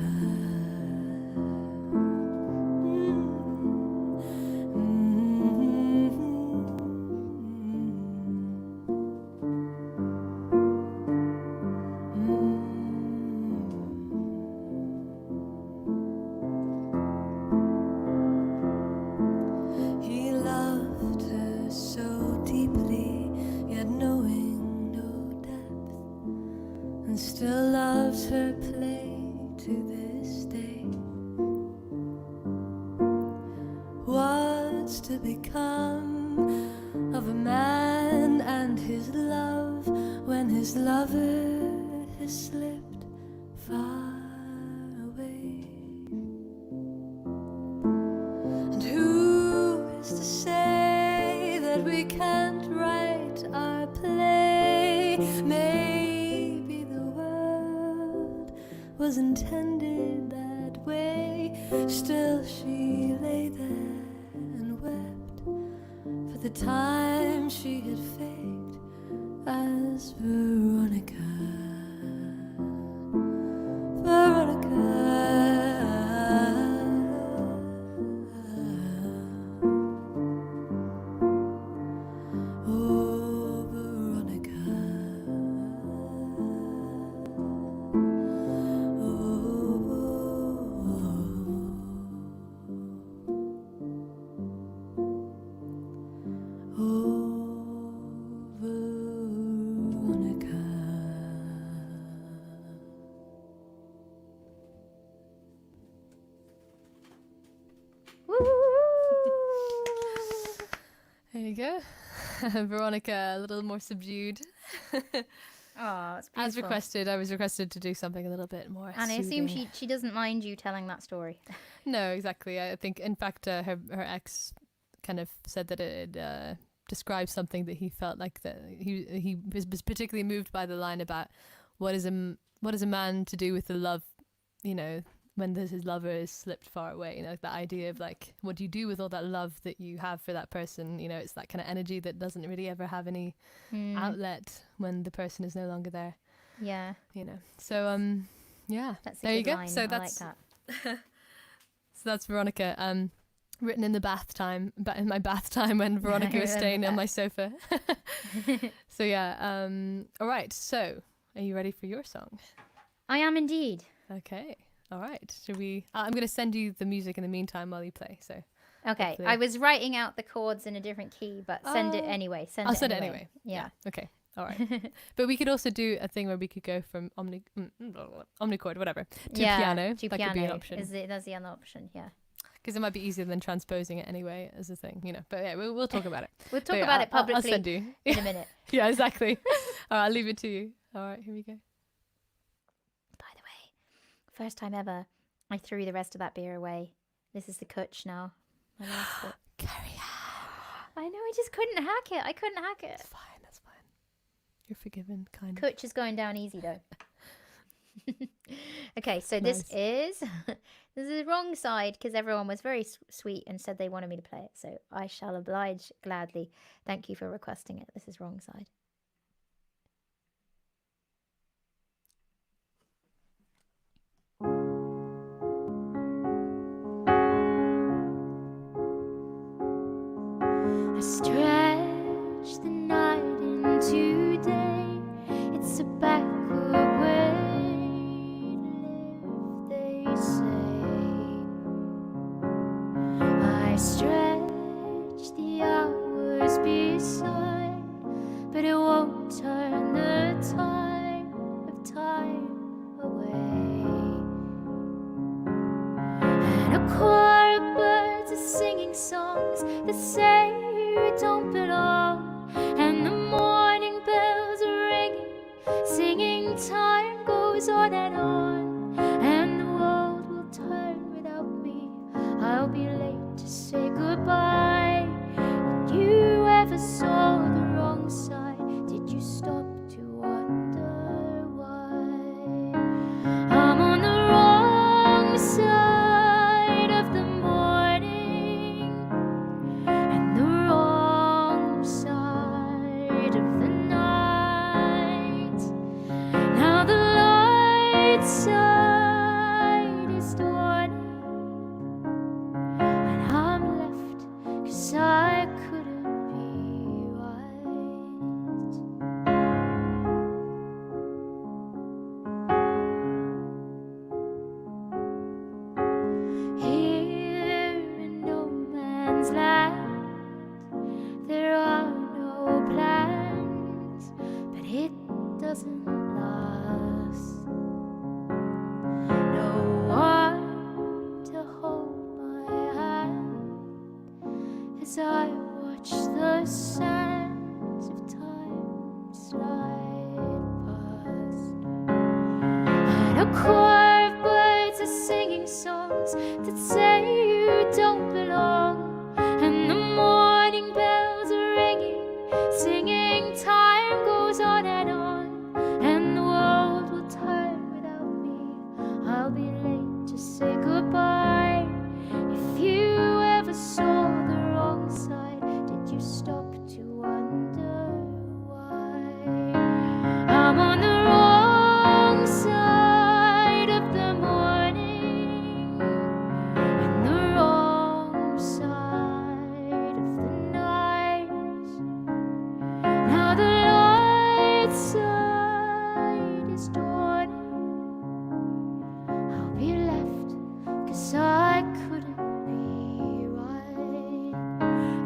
He loved her so deeply, yet knowing no depth, and still loves her play to this day. What's to become of a man and his love when his lover has slipped far away? And who is to say that we can't write our play? Maybe the world was intended that way. Still she lay there and wept for the time she had faked as Veronica. Oh, Veronica. There you go. Veronica, a little more subdued. Oh, it's beautiful. As requested, I was requested to do something a little bit more And I assume soothing. she doesn't mind you telling that story. No, exactly. I think, in fact, her ex kind of said that it describes something that he felt like that he was particularly moved by the line about what is a man to do with the love, you know, when his lover is slipped far away. You know, like the idea of like, what do you do with all that love that you have for that person? You know, it's that kind of energy that doesn't really ever have any outlet when the person is no longer there. Yeah. You know, so yeah, That's a there you good go. line. So I that's like so that's Veronica. Written in the bath time, in my bath time when Veronica was staying on my sofa. So yeah, all right. So are you ready for your song? I am indeed. Okay. All right. Should we? I'm going to send you the music in the meantime while you play. So Okay. hopefully- I was writing out the chords in a different key, but send it anyway. I'll send it anyway. Yeah. Okay. All right. But we could also do a thing where we could go from omnichord, whatever, to piano. To That piano. could be an option. That's the other option, yeah. Because it might be easier than transposing it anyway as a thing, you know. But yeah, we'll talk about it. We'll talk But yeah, about it I'll publicly send you. in a minute. Yeah, exactly. All right, I'll leave it to you. All right, here we go. By the way, first time ever, I threw the rest of that beer away. This is the Kutch now. My last bit. Carry on. I know, I just couldn't hack it. I couldn't hack it. That's fine. That's fine. You're forgiven, kind of. Kutch is going down easy though. Okay, so Nice. this is the wrong side because everyone was very sweet and said they wanted me to play it. So I shall oblige gladly. Thank you for requesting it. This is wrong side. I stretch the night into day. It's a backward way to live, they say. I stretch the hours beside, but it won't turn the time of time away. And a choir of birds are singing songs that say you don't belong, and the morning bells are ringing, singing time goes on, and the world will turn without me. I'll be late to say goodbye. Did you ever saw the wrong side? Did you stop to wonder why? I'm on the wrong side of the morning and the wrong side of the night. Now the light side is dawning, and I'm left 'cause I couldn't be right. Here in no man's land, there are no plans, but it doesn't last. No one to hold my hand as I watch the sands of time slide past. And a choir of birds are singing songs that say you don't belong, and the morning bells are ringing, singing time goes on, and the world will turn without me. I'll be late to say goodbye. If you ever saw the wrong side, did you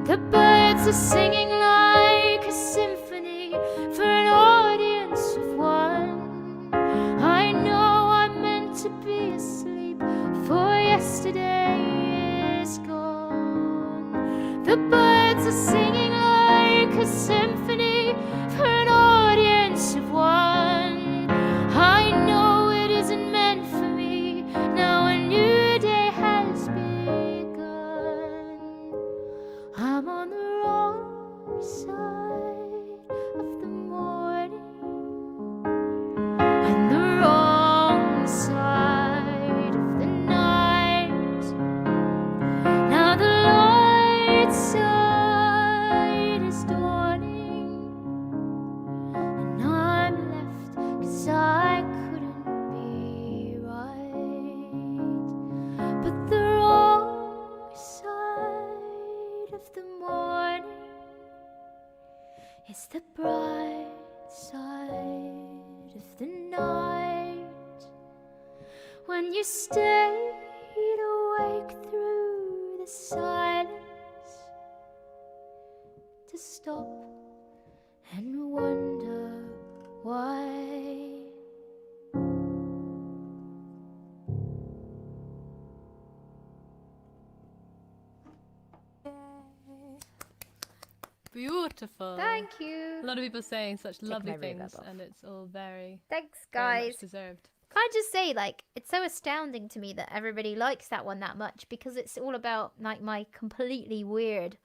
The birds are singing like a symphony for an audience of one. I know I'm meant to be asleep, for yesterday is gone. The birds are singing like a symphony for an audience of one. I know it isn't meant for me, now a new day has begun. I'm on the wrong side of the morning and the wrong side of the night. Now the light side is dawning, and I'm left 'cause I couldn't be right. But the wrong side of the morning is the bright side of the night. When you stayed awake through the silence to stop and wonder why. Beautiful. Thank you. A lot of people saying such lovely my reverb things, off. and it's all very, Thanks, very much guys. deserved. Can I just say, like, it's so astounding to me that everybody likes that one that much, because it's all about, like, my completely weird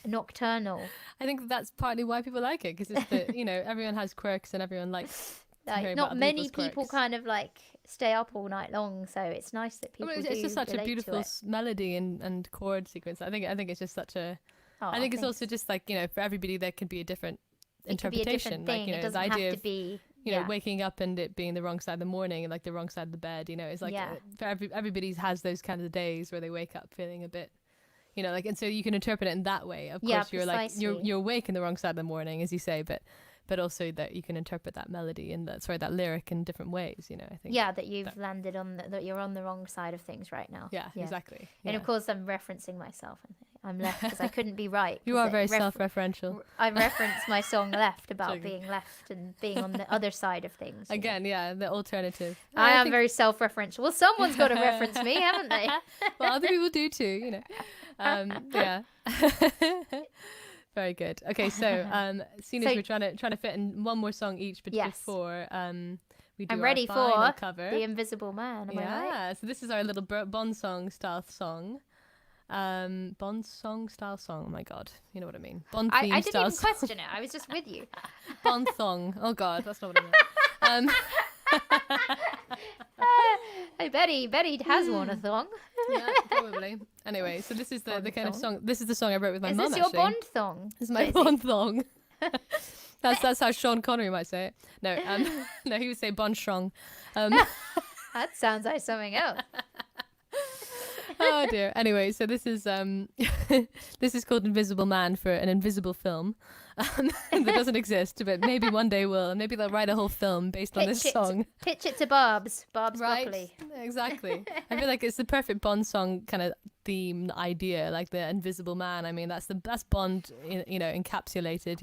nocturnal. I think that's partly why people like it, because it's the, you know, everyone has quirks and everyone likes to hear Like, about not other many people's people quirks. kind of, like, stay up all night long, so it's nice that I people mean, do it's just such a relate to beautiful it. melody and chord sequence. I think it's just such a. Oh, I think it's thanks. also just like, you know, for everybody there can be a different It could be a interpretation. different thing. Like, you know, It the doesn't idea have of to be, you know, waking up and it being the wrong side of the morning and like the wrong side of the bed, you know, it's like Yeah. for everybody's has those kind of days where they wake up feeling a bit, you know, like, and so you can interpret it in that way. Of Yeah, course, you're like precisely. you're awake in the wrong side of the morning, as you say, but also that you can interpret that melody and that lyric in different ways, you know. I think. Yeah, that you've landed on that you're on the wrong side of things right now. Yeah, exactly. And yeah. of course, I'm referencing myself. I'm left because I couldn't be right. You 'cause are it very self-referential. I referenced my song Left about Joking. being left and being on the other side of things. you know. Again, yeah, the alternative. I am think- very self-referential. Well, someone's got to reference me, haven't they? well, other people do too, you know. Yeah. Very good. Okay, so seeing as So- we're trying to fit in one more song each, but Yes. before we do I'm our ready final for cover. The Invisible Man. Am I right? Yeah, so this is our little Bond song style song. Bond song style song. Oh my god, you know what I mean. Bond theme I didn't style even song. question it. I was just with you. Bond song. Oh god, that's not what I meant. Hey, Betty has one a song. Yeah, probably. Anyway, so this is the Bond kind of song. song. This is the song I wrote with my Is mum. this your actually. Bond song? This is my Daisy? Bond song. That's how Sean Connery might say it. No, no, he would say Bond strong. That sounds like something else. Oh dear. Anyway, so this is this is called Invisible Man for an invisible film that doesn't exist, but maybe one day will, and maybe they'll write a whole film based on this song. Pitch it to Barb's Right? broccoli. Exactly. I feel like it's the perfect Bond song kind of theme idea, like the Invisible Man. I mean, that's Bond, you know, encapsulated.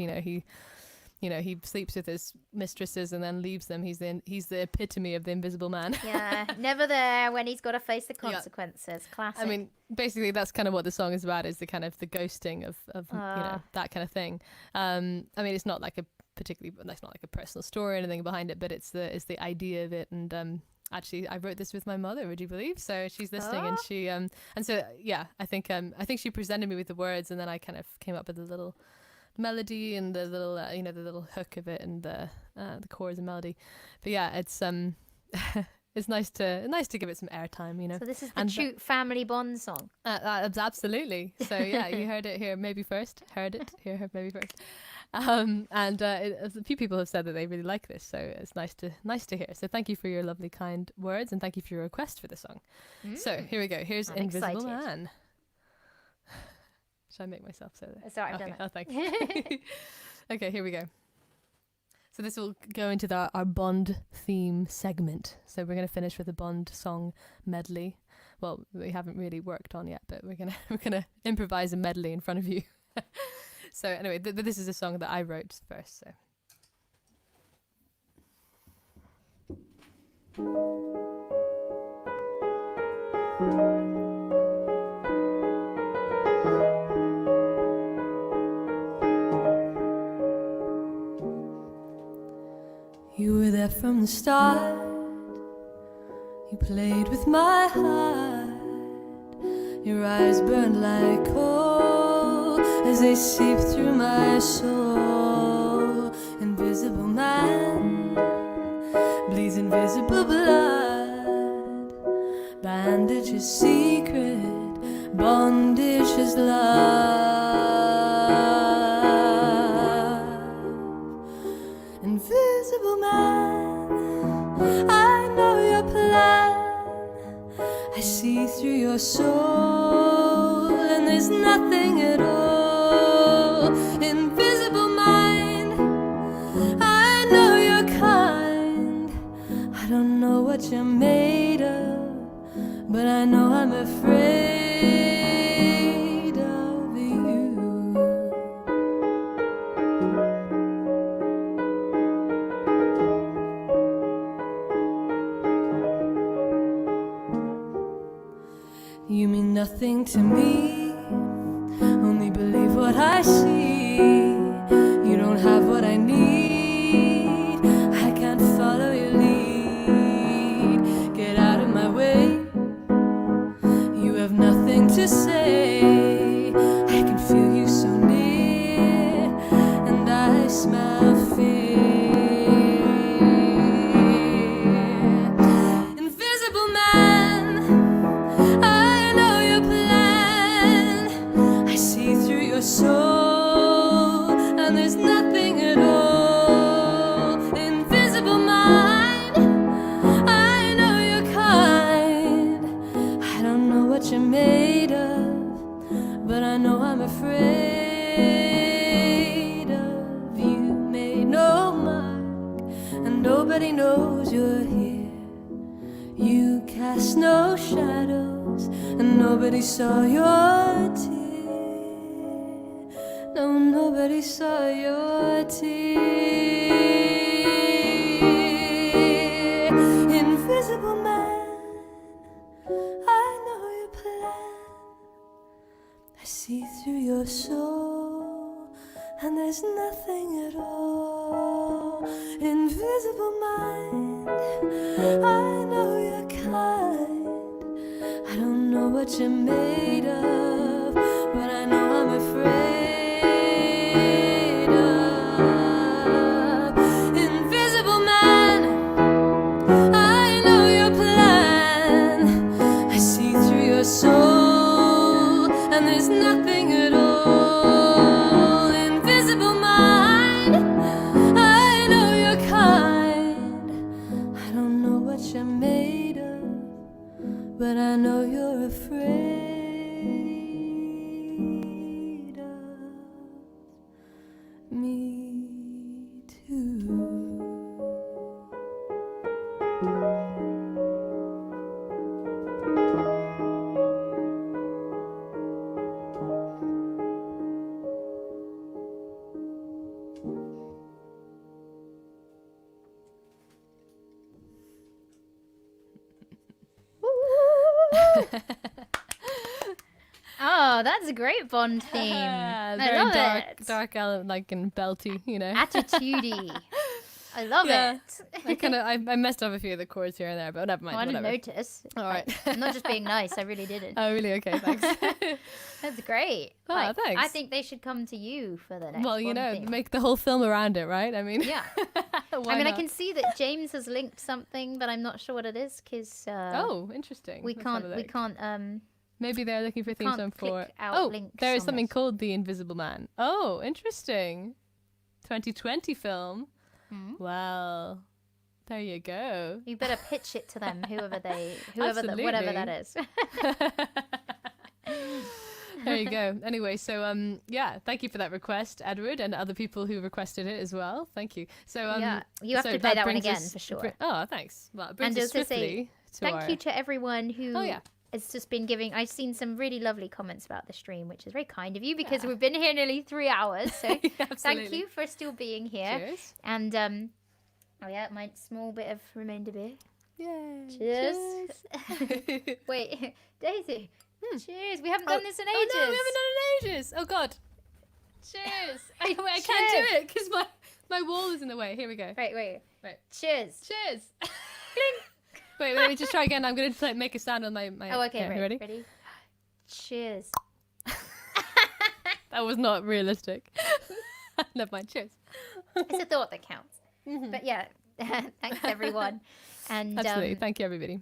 You know, he sleeps with his mistresses and then leaves them. He's the epitome of the Invisible Man. Yeah, never there when he's got to face the Yeah. consequences. Classic. I mean, basically, that's kind of what the song is about, is the kind of the ghosting of you know, that kind of thing. I mean, it's not like that's not like a personal story or anything behind it, but it's the idea of it. And actually, I wrote this with my mother. Would you believe? So she's listening, and she and so yeah, I think she presented me with the words, and then I kind of came up with a little melody and the little you know, the little hook of it and the chords and melody. But yeah, it's it's nice to give it some airtime, you know. so this is the and Chute family Bond song. Absolutely. So yeah, you heard it here maybe first. Maybe first. And a few people have said that they really like this, so it's nice to hear. So thank you for your lovely, kind words, and thank you for your request for the song. So here we go. Here's I'm Invisible excited. Man. Should I make myself say that? Sorry, I've Okay. done Oh, it. thank you. Okay, here we go. So this will go into our Bond theme segment. So we're going to finish with a Bond song medley. well, we haven't really worked on yet, but we're gonna improvise a medley in front of you. So anyway, this is a song that I wrote first. So. You were there from the start. You played with my heart. Your eyes burned like coal as they seep through my soul. Invisible man bleeds invisible blood. Bandage is secret, bondage is love. Invisible man, I know your plan. I see through your soul, and there's nothing at all. Invisible mind, I know you're kind. I don't know what you're made of, but I know I'm afraid of you. You mean nothing to me, only believe what I see. You don't have what I need, I can't follow your lead. Get out of my way, you have nothing to say. I can feel you so near, and I smell fear. Invisible man, I know your plan. I see through your soul, and there's nothing at all. Invisible mind, I know you're kind. I don't know what you're made of, but I know I'm afraid of you. Made no mark, and nobody knows you're here. You cast no shadows, and nobody saw your tear. No, nobody saw your tear. Invisible man, I know your plan. I see through your soul, and there's nothing at all. Invisible mind, I know you're kind. I don't know what you're made of, but I know I'm afraid of. Invisible man, I know your plan. I see through your soul, and there's nothing at all. Invisible mind, I know you're kind. I don't know what you're made of, but I know you're afraid of me too. Oh, that's a great Bond theme. I Very love dark element, like in belty, you know. Attitude-y. I love Yeah. it. I messed up a few of the chords here and there, but never mind. Oh, I didn't whatever. notice. All right. I'm not just being nice. I really didn't. Oh, really? Okay, thanks. That's great. Oh, thanks. I think they should come to you for the next Well, you Bond know, theme. make the whole film around it, right? I mean, Yeah. why I mean, I not? can see that James has linked something, but I'm not sure what it is because Oh, interesting. we Let's have a can't look. Maybe they're looking for theme can't song for. click out Oh, links there is on something this. called The Invisible Man. Oh, interesting. 2020 film. Hmm? Well, there you go. You better pitch it to them, whatever whatever that is. There you go. Anyway, so yeah, thank you for that request, Edward, and other people who requested it as well. Thank you. So Yeah, you have so to play that one brings again us for sure. Oh, thanks. Well, it brings And us also say swiftly to Thank our... you to everyone who Oh, yeah. has just been giving. I've seen some really lovely comments about the stream, which is very kind of you because we've been here nearly 3 hours. So thank you for still being here. Cheers. And oh yeah, my small bit of remainder beer. Yay. Cheers. Wait, Daisy. Cheers. We haven't done this in ages. Oh no, we haven't done it in ages. Oh god. Cheers. I can't do it because my wall is in the way. Here we go. Right. Cheers. Cheers. Wait, let me just try again. I'm going to make a sound on my Oh, okay. yeah, Ready? ready? Cheers. That was not realistic. Never mind. Cheers. It's a thought that counts. But yeah, thanks everyone. And Absolutely. Thank you, everybody.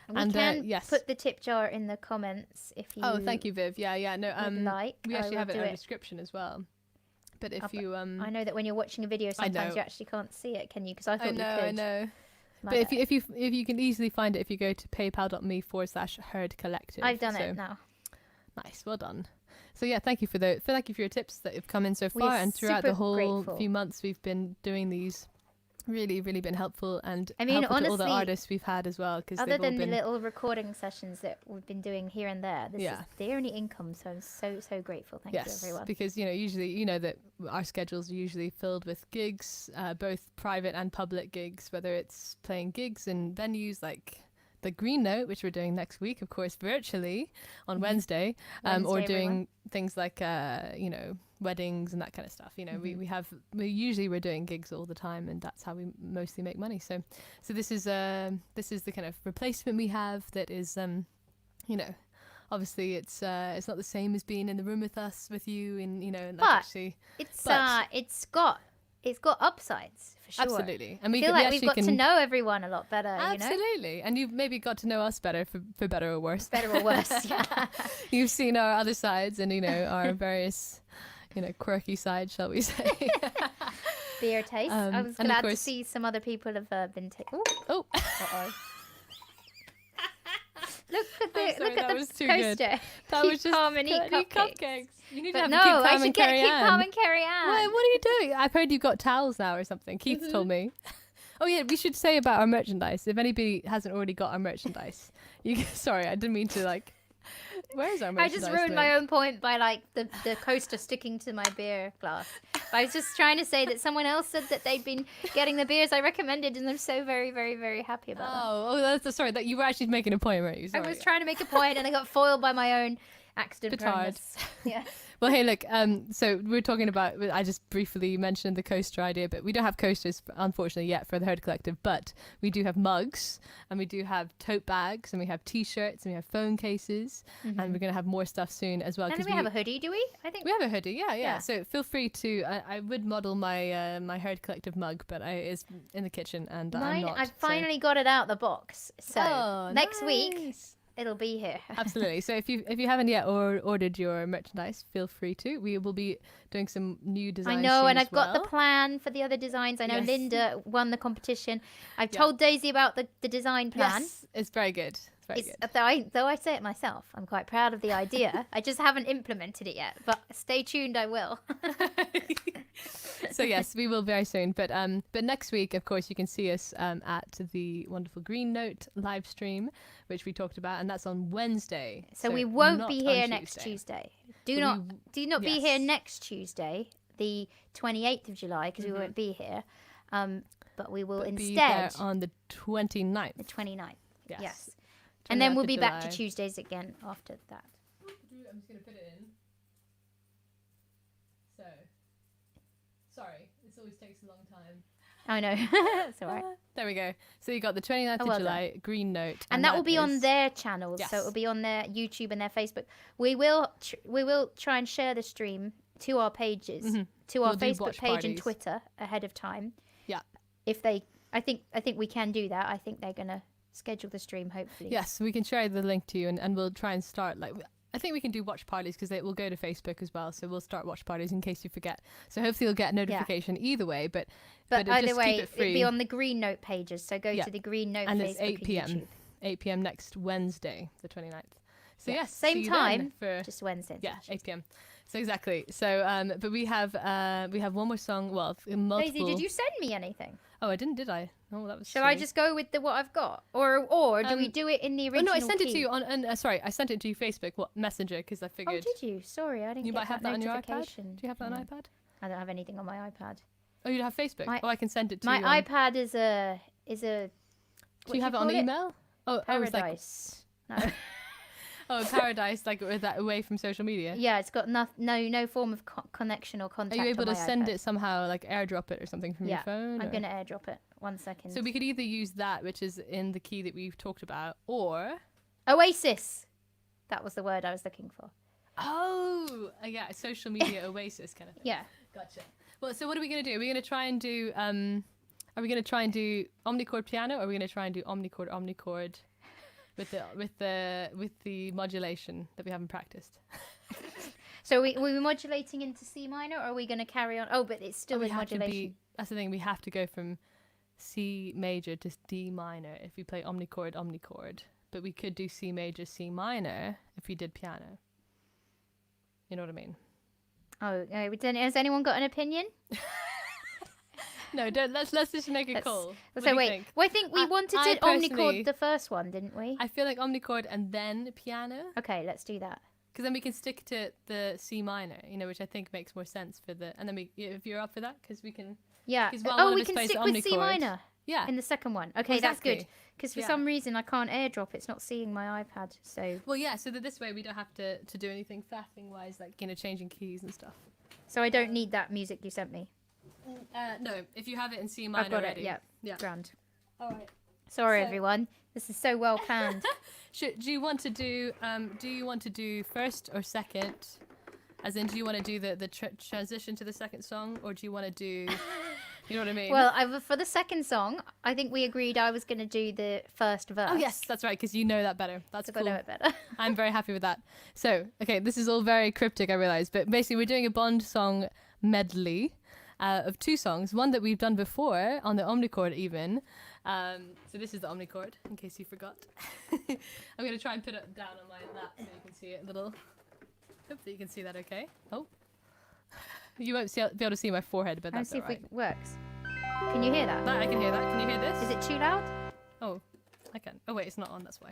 we can put the tip jar in the comments if you. Oh, thank you, Viv. Yeah. No, would like. we I actually will have it do in our description as well. But if you I know that when you're watching a video, sometimes you actually can't see it, can you? Because I thought you could. I know. But if you can easily find it if you go to paypal.me/herd collective. I've done it now. Nice, well done. So yeah, thank you for your tips that have come in so far, and throughout the whole few months we've been doing these. Really been helpful, and I mean, helpful honestly, to all the artists we've had as well. Because other than the little recording sessions that we've been doing here and there, this is the only income. So I'm so grateful. Thank you, everyone. Because usually that our schedules are usually filled with gigs, both private and public gigs. Whether it's playing gigs in venues like the Green Note, which we're doing next week, of course, virtually on Wednesday, or doing things like weddings and that kind of stuff. We're doing gigs all the time, and that's how we mostly make money. So this is the kind of replacement we have that is obviously it's not the same as being in the room with you and it's got upsides for sure. Absolutely. And we feel like we've got to know everyone a lot better. Absolutely. And you've maybe got to know us better for better or worse. Better or worse, yeah. You've seen our other sides and our various quirky side, shall we say? Beer taste. I was glad to see some other people have been taking. Oh. Uh-oh. Look at the coaster. That was just calm and eat cupcakes. You need to have keep calm and carry on. Keep calm and carry on. What are you doing? I've heard you've got towels now or something. Keith told me. Oh yeah, we should say about our merchandise. If anybody hasn't already got our merchandise, sorry, I didn't mean to Where is our merchandise? I just ruined my own point by the coaster sticking to my beer glass. But I was just trying to say that someone else said that they'd been getting the beers I recommended, and I'm so very, very, very happy about that. Sorry, that you were actually making a point, weren't you? Sorry. I was trying to make a point, and I got foiled by my own accident. Petard. Yeah. Well, hey, look. So we're talking about. I just briefly mentioned the coaster idea, but we don't have coasters, unfortunately, yet for the Herd Collective. But we do have mugs, and we do have tote bags, and we have T-shirts, and we have phone cases, and we're going to have more stuff soon as well. And then we have a hoodie, do we? I think we have a hoodie. Yeah. So feel free to. I would model my my Herd Collective mug, but it's in the kitchen, and I'm not. I finally got it out the box. So next week. It'll be here. Absolutely. So if you haven't yet ordered your merchandise, feel free to. We will be doing some new designs. I know, and I've got the plan for the other designs. I know Linda won the competition. I've told Daisy about the design plan. Yes, it's very good. It's very good. Though I say it myself, I'm quite proud of the idea. I just haven't implemented it yet, but stay tuned, I will. So yes, we will very soon. But next week, of course, you can see us at the wonderful Green Note live stream, which we talked about, and that's on Wednesday. So we won't be here next Tuesday. Do not be here next Tuesday, the 28th of July, because we won't be here. But we will instead be there on the 29th. The 29th. Yes. 29th and then we'll be back to Tuesdays again after that. I'm just going to put it in. So, sorry, this always takes a long time. I know. That's all right. There we go. So you got the 29th of July, Green Note. And that will be on their channels. Yes. So it will be on their YouTube and their Facebook. We will try and share the stream to our pages, to our Facebook page and Twitter ahead of time. Yeah. I think we can do that. I think they're going to schedule the stream, hopefully. Yes, we can share the link to you, and we'll try and start I think we can do watch parties because they will go to Facebook as well. So we'll start watch parties in case you forget. So hopefully you'll get a notification either way. But either way, it'll be on the Green Note pages. So go to the Green Note and Facebook it's 8 p.m. and YouTube. 8 p.m. next Wednesday, the 29th. So Yeah. yes, Same see you time, then for just Wednesday. and yeah Thursday. 8 p.m. So exactly. So but we have one more song. Well, multiple. Daisy, did you send me anything? Oh, I didn't, did I? Oh, that was. Shall I silly. just go with what I've got, or do we do it in the Oh original? no, I sent it to key? you on. Sorry, I sent it to you Facebook Messenger because I Oh, figured did you? Sorry, I didn't you get might have that on your iPad. notification. Do you have that on Hang iPad? I don't have anything on my iPad. Oh, you have Facebook. My- Oh, I can send it to My you. on- iPad is a. Do you have it on email? Oh, it's like Paradise. No. Paradise, like with that away from social media. Yeah, it's got no form of connection or Are contact. you able on to my send iPad. it somehow, like airdrop it or something from your phone? I'm or- gonna airdrop it. 1 second. So we could either use that, which is in the key that we've talked about, or Oasis. That was the word I was looking for. yeah, a social media oasis kind of thing. Yeah. Gotcha. Well, so what are we gonna do? Are we gonna try and do Are we gonna try and do omnichord piano, or are we gonna try and do omnichord with the modulation that we haven't practiced? So we're modulating into C minor, or are we going to carry on? Oh, but it's still We in have to modulation. that's the thing. We have to go from C major to D minor if we play omnichord. But we could do C major, C minor if we did piano. You know what I mean? Oh, has anyone got an opinion? No, don't. Let's just make a call. What do So you wait, think? well, I think we I wanted to personally- omnichord the first one, didn't we? I feel like omnichord and then piano, Okay, let's do that. because then we can stick to the C minor, which I think makes more sense for the. And then if you're up for that, because we can. Yeah. 'Cause while one Oh, of we us can plays stick with C omnichord- minor Yeah. in the second one. Okay, that's good. Exactly. Because for Yeah. some reason I can't airdrop. It's not seeing my iPad. So Well, yeah. So that this way we don't have to do anything faffing wise, like changing keys and stuff. I don't need that music you sent me. No, if you have it in C minor I've got already. it. Yeah. Yeah. Grand. All right. Sorry, So- everyone. This is so well planned. Do you want to do first or second? As in, do you want to do the transition to the second song, or do you want to do, you know what I mean? Well, for the second song, I think we agreed I was going to do the first verse. oh yes, that's right, because you know that better. That's So I cool. know it better. I'm very happy with that. So, okay, this is all very cryptic, I realise, but basically we're doing a Bond song medley of 2 songs, one that we've done before on the omnichord even. So this is the omnichord, in case you forgot. I'm going to try and put it down on my lap so you can see it a little. Hopefully you can see that okay. Oh. You won't be able to see my forehead, but Let's that's see all if right. it works. Can you hear that? I can hear that. Can you hear this? Is it too loud? Oh, I can. Oh wait, it's not on. That's why.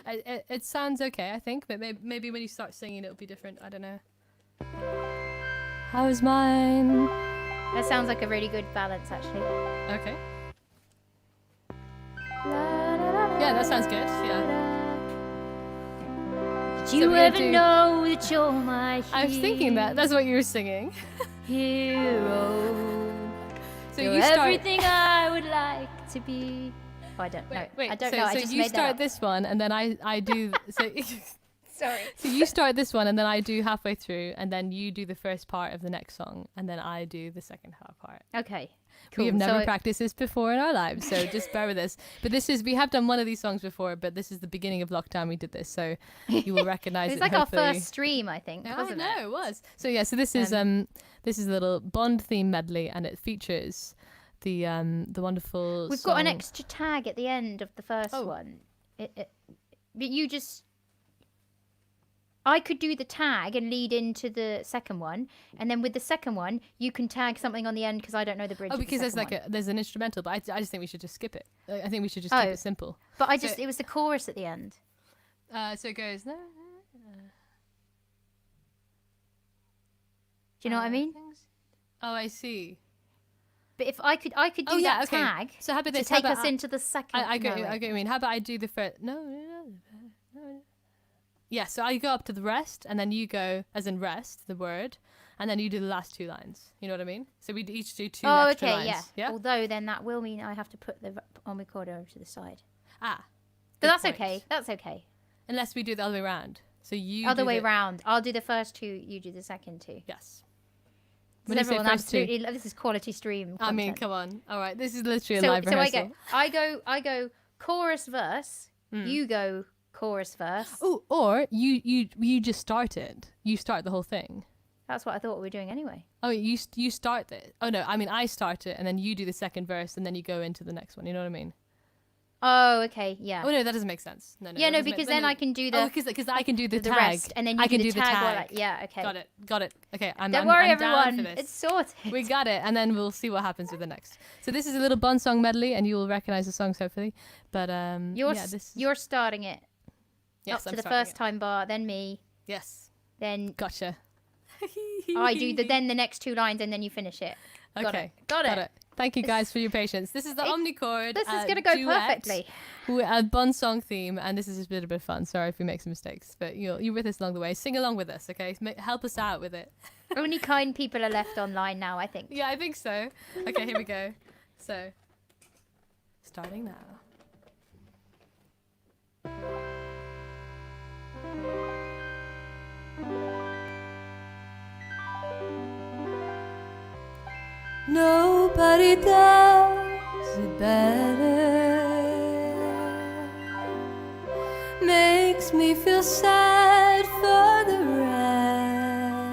It sounds okay, I think, but maybe when you start singing, it'll be different. I don't know. How's mine? That sounds like a really good balance, actually. Okay. Yeah, that sounds good. Yeah. Did So you we're gonna ever do- know that you're my I was thinking that. That's what you were singing. hero? So You're you start. everything I would like to be. Oh, I don't know. Wait, I don't so, know. I so just you made start that up. this one, and then I do. So. Sorry. So you start this one, and then I do halfway through, and then you do the first part of the next song, and then I do the second half part. Okay. We Cool. have never So- practiced this before in our lives, so just bear with us. But we have done one of these songs before, but this is the beginning of lockdown we did this, so you will recognize It it. was like our hopefully. first stream, I think, Yeah, wasn't I know, it? it was. So yeah, so this is a little Bond theme medley, and it features the wonderful. We've got an song- extra tag at the end of the first Oh. one. But you just. I could do the tag and lead into the second one, and then with the second one, you can tag something on the end because I don't know the bridge. Oh, of the because there's second like one. there's an instrumental, but I just think we should just skip it. I think we should just keep Oh. it simple. But so- it was the chorus at the end. So it goes. Do you know what I mean? Oh, I see. But if I could do Oh, yeah, that okay. tag So how about to this? How take about us into the second. I get no, you. I wait. get you. I mean, how about I do the first? No. Yeah. So I go up to the rest, and then you go as in rest, the word, and then you do the last 2 lines. You know what I mean? So we each do 2 Oh, extra okay, lines. yeah. Although then that will mean I have to put the recorder over to the side. Ah. But good that's point. okay. That's okay. Unless we do it the other way around. So you Other do way the- round. I'll do the first 2. You do the second 2. Yes. Does When you say everyone first 2, absolutely? This is quality stream. I mean, content. come on. All right, this is literally a So, live so rehearsal. I go chorus verse. You go chorus verse. Oh, or you just start it. You start the whole thing. That's what I thought we were doing anyway. Oh, you start it. Oh no, I mean I start it, and then you do the second verse, and then you go into the next one. You know what I mean? Oh, okay, yeah. Oh no, that doesn't make sense. No, Yeah, that no, doesn't make- because then I can do the because I can do the the tag, rest, and then you I do can the do tag. the While tag. yeah, okay. Got it. Okay, I'm Don't worry, I'm down everyone. for this. It's sorted. We got it, and then we'll see what happens with the next. So this is a little Bond song medley, and you will recognize the songs hopefully. But You're starting it yes, up to I'm the starting first it. time bar, then me, Yes, then gotcha. I do the next 2 lines, and then you finish it. Okay, Got it. Thank you guys for your patience. This is the Omnichord. This is gonna go duet perfectly. A Bond song theme, and this is just a little bit of fun. Sorry if we make some mistakes, but you're with us along the way. Sing along with us, okay? Help us out with it. Only kind people are left online now, I think. Yeah, I think so. Okay, here we go. So, starting now. Nobody does it better. Makes me feel sad for the rest.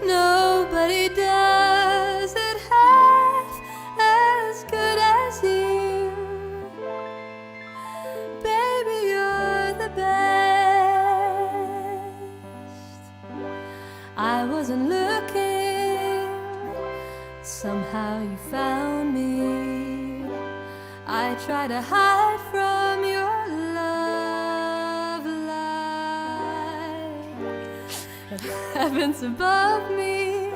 Nobody does it half as good as you. Baby, you're the best. I wasn't looking. Somehow you found me. I try to hide from your love light. The heavens above me,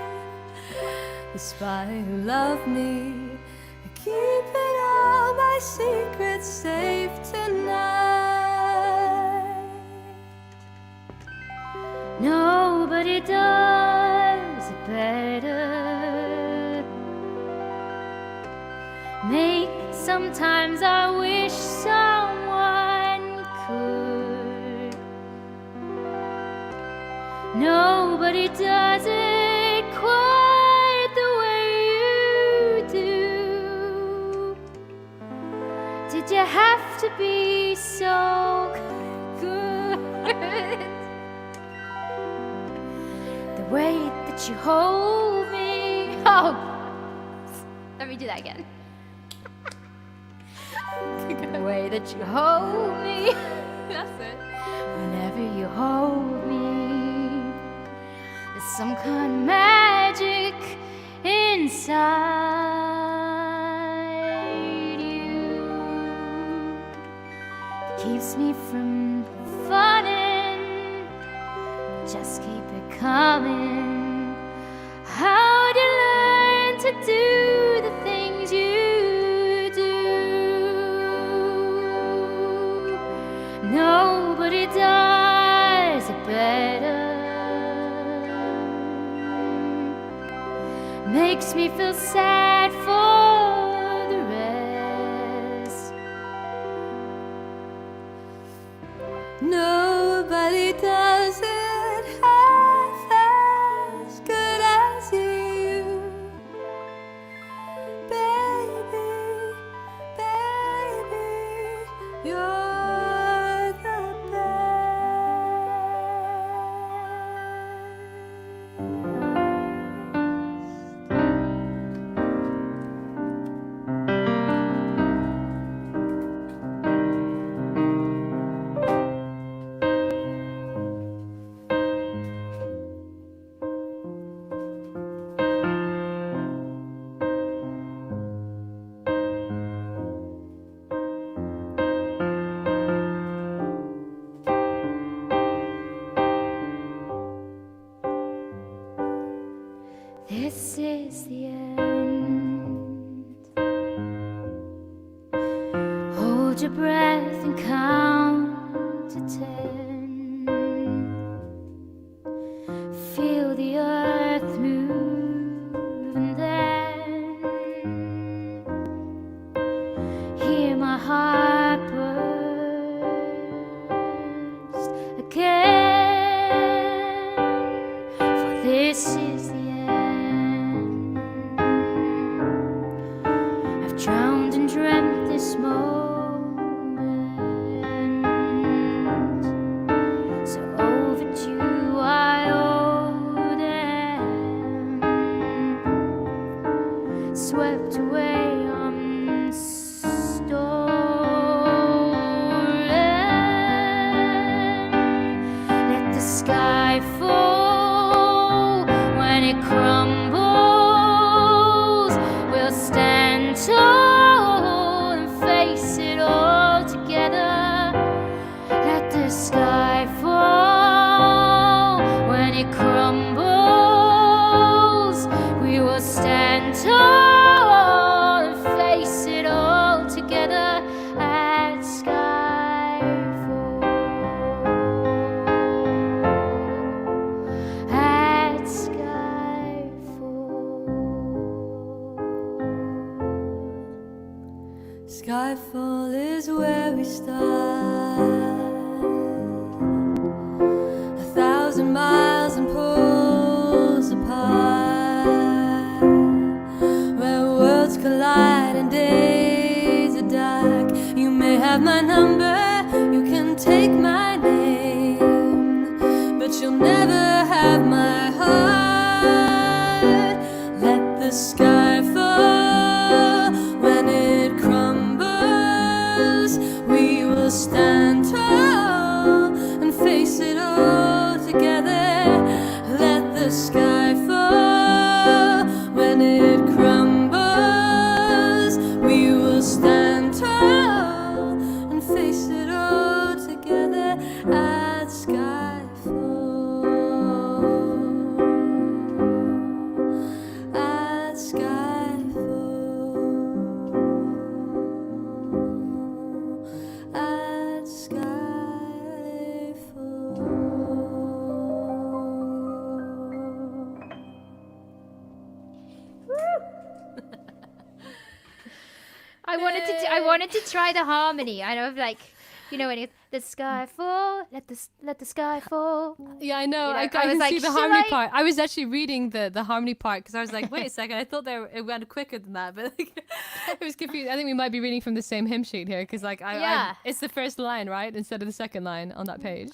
the spy who loved me, keeping all my secrets safe tonight. Nobody does it better. Sometimes I wish someone could. Nobody does it quite the way you do. Did you have to be so good? The way that you hold me. Oh, let me do that again. The way that you hold me. That's it. Whenever you hold me, there's some kind of magic inside you that keeps me from falling. Just keep it coming. How'd you learn to do the things you Nobody does it better. Makes me feel sad for the rest. Nobody does it half as good as you. Baby, baby, you're This is the end. Hold your breath and count to 10. Feel the earth move and then hear my heart burst again. For this is the drowned and dreamt this moment, so overdue I owe them. Swept away, I'm sky fall, when it crumbles, we'll stand tall and face it all together. Let the sky fall, when it crumbles, we will stand tall and face it all together at skyfall. At skyfall. Skyfall is where we start. 1,000 miles and poles apart, where worlds collide and days are dark. You may have my number, you can take my name, but you'll never have my heart. Let the sky fall, when it crumbles, we will stand tall and face it all together. Let the sky fall, when it crumbles, we will stand tall and face it all together at skyfall. At skyfall. At skyfall. I wanted to try the harmony. I know, like, you know, when it's the sky fall, let the sky fall. Yeah, I know. You know, I I can was like, see the should harmony I- part. I was actually reading the harmony part because I was like, wait a second, I thought it went quicker than that, but like, it was confused. I think we might be reading from the same hymn sheet here because like Yeah. it's the first line, right, instead of the second line on that page.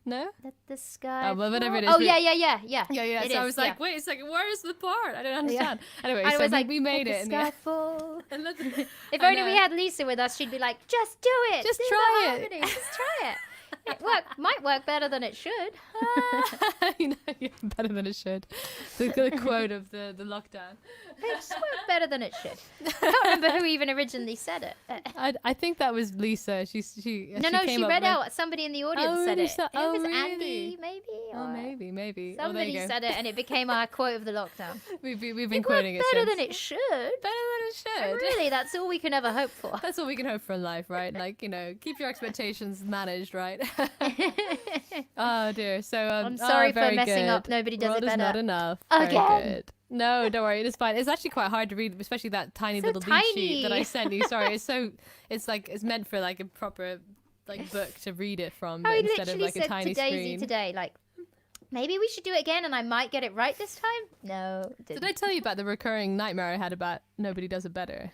No? Let the sky. Oh, well, whatever it is. fall. Oh we- yeah. Yeah. It So I is, was like, yeah. wait a second, where is the part? I don't understand. Anyway, I so was like, we made let it. the sky fall. And look, If I only we know. had Lisa with us, she'd be like, just do it. Just do the try it." harmony, Just try it. It might work better than it should. you know, yeah, better than it should. The quote of the lockdown. It just worked better than it should. I can't remember who even originally said it. I think that was Lisa. She No, came she up read with- out. Somebody in the audience Oh, said really? it. So- I think oh, it was really? Andy, maybe. Oh, or maybe. Oh, there you Somebody go. said it, and it became our quote of the lockdown. We've been It quoting worked it better since. than it should. Better than it should. Really, that's all we can ever hope for. That's all we can hope for in life, right? Like, you know, keep your expectations managed, right? Oh dear. So I'm sorry for very messing good. up. Nobody does World it is better. not enough. Again. Very good. No, don't worry. It's fine. It's actually quite hard to read, especially that tiny So little lead sheet tiny. that I sent you. Sorry. It's meant for like a proper like book to read it from I instead of literally like a said tiny to Daisy screen. today, like, maybe we should do it again, and I might get it right this time. No, Did I tell you about the recurring nightmare I had about nobody does it better?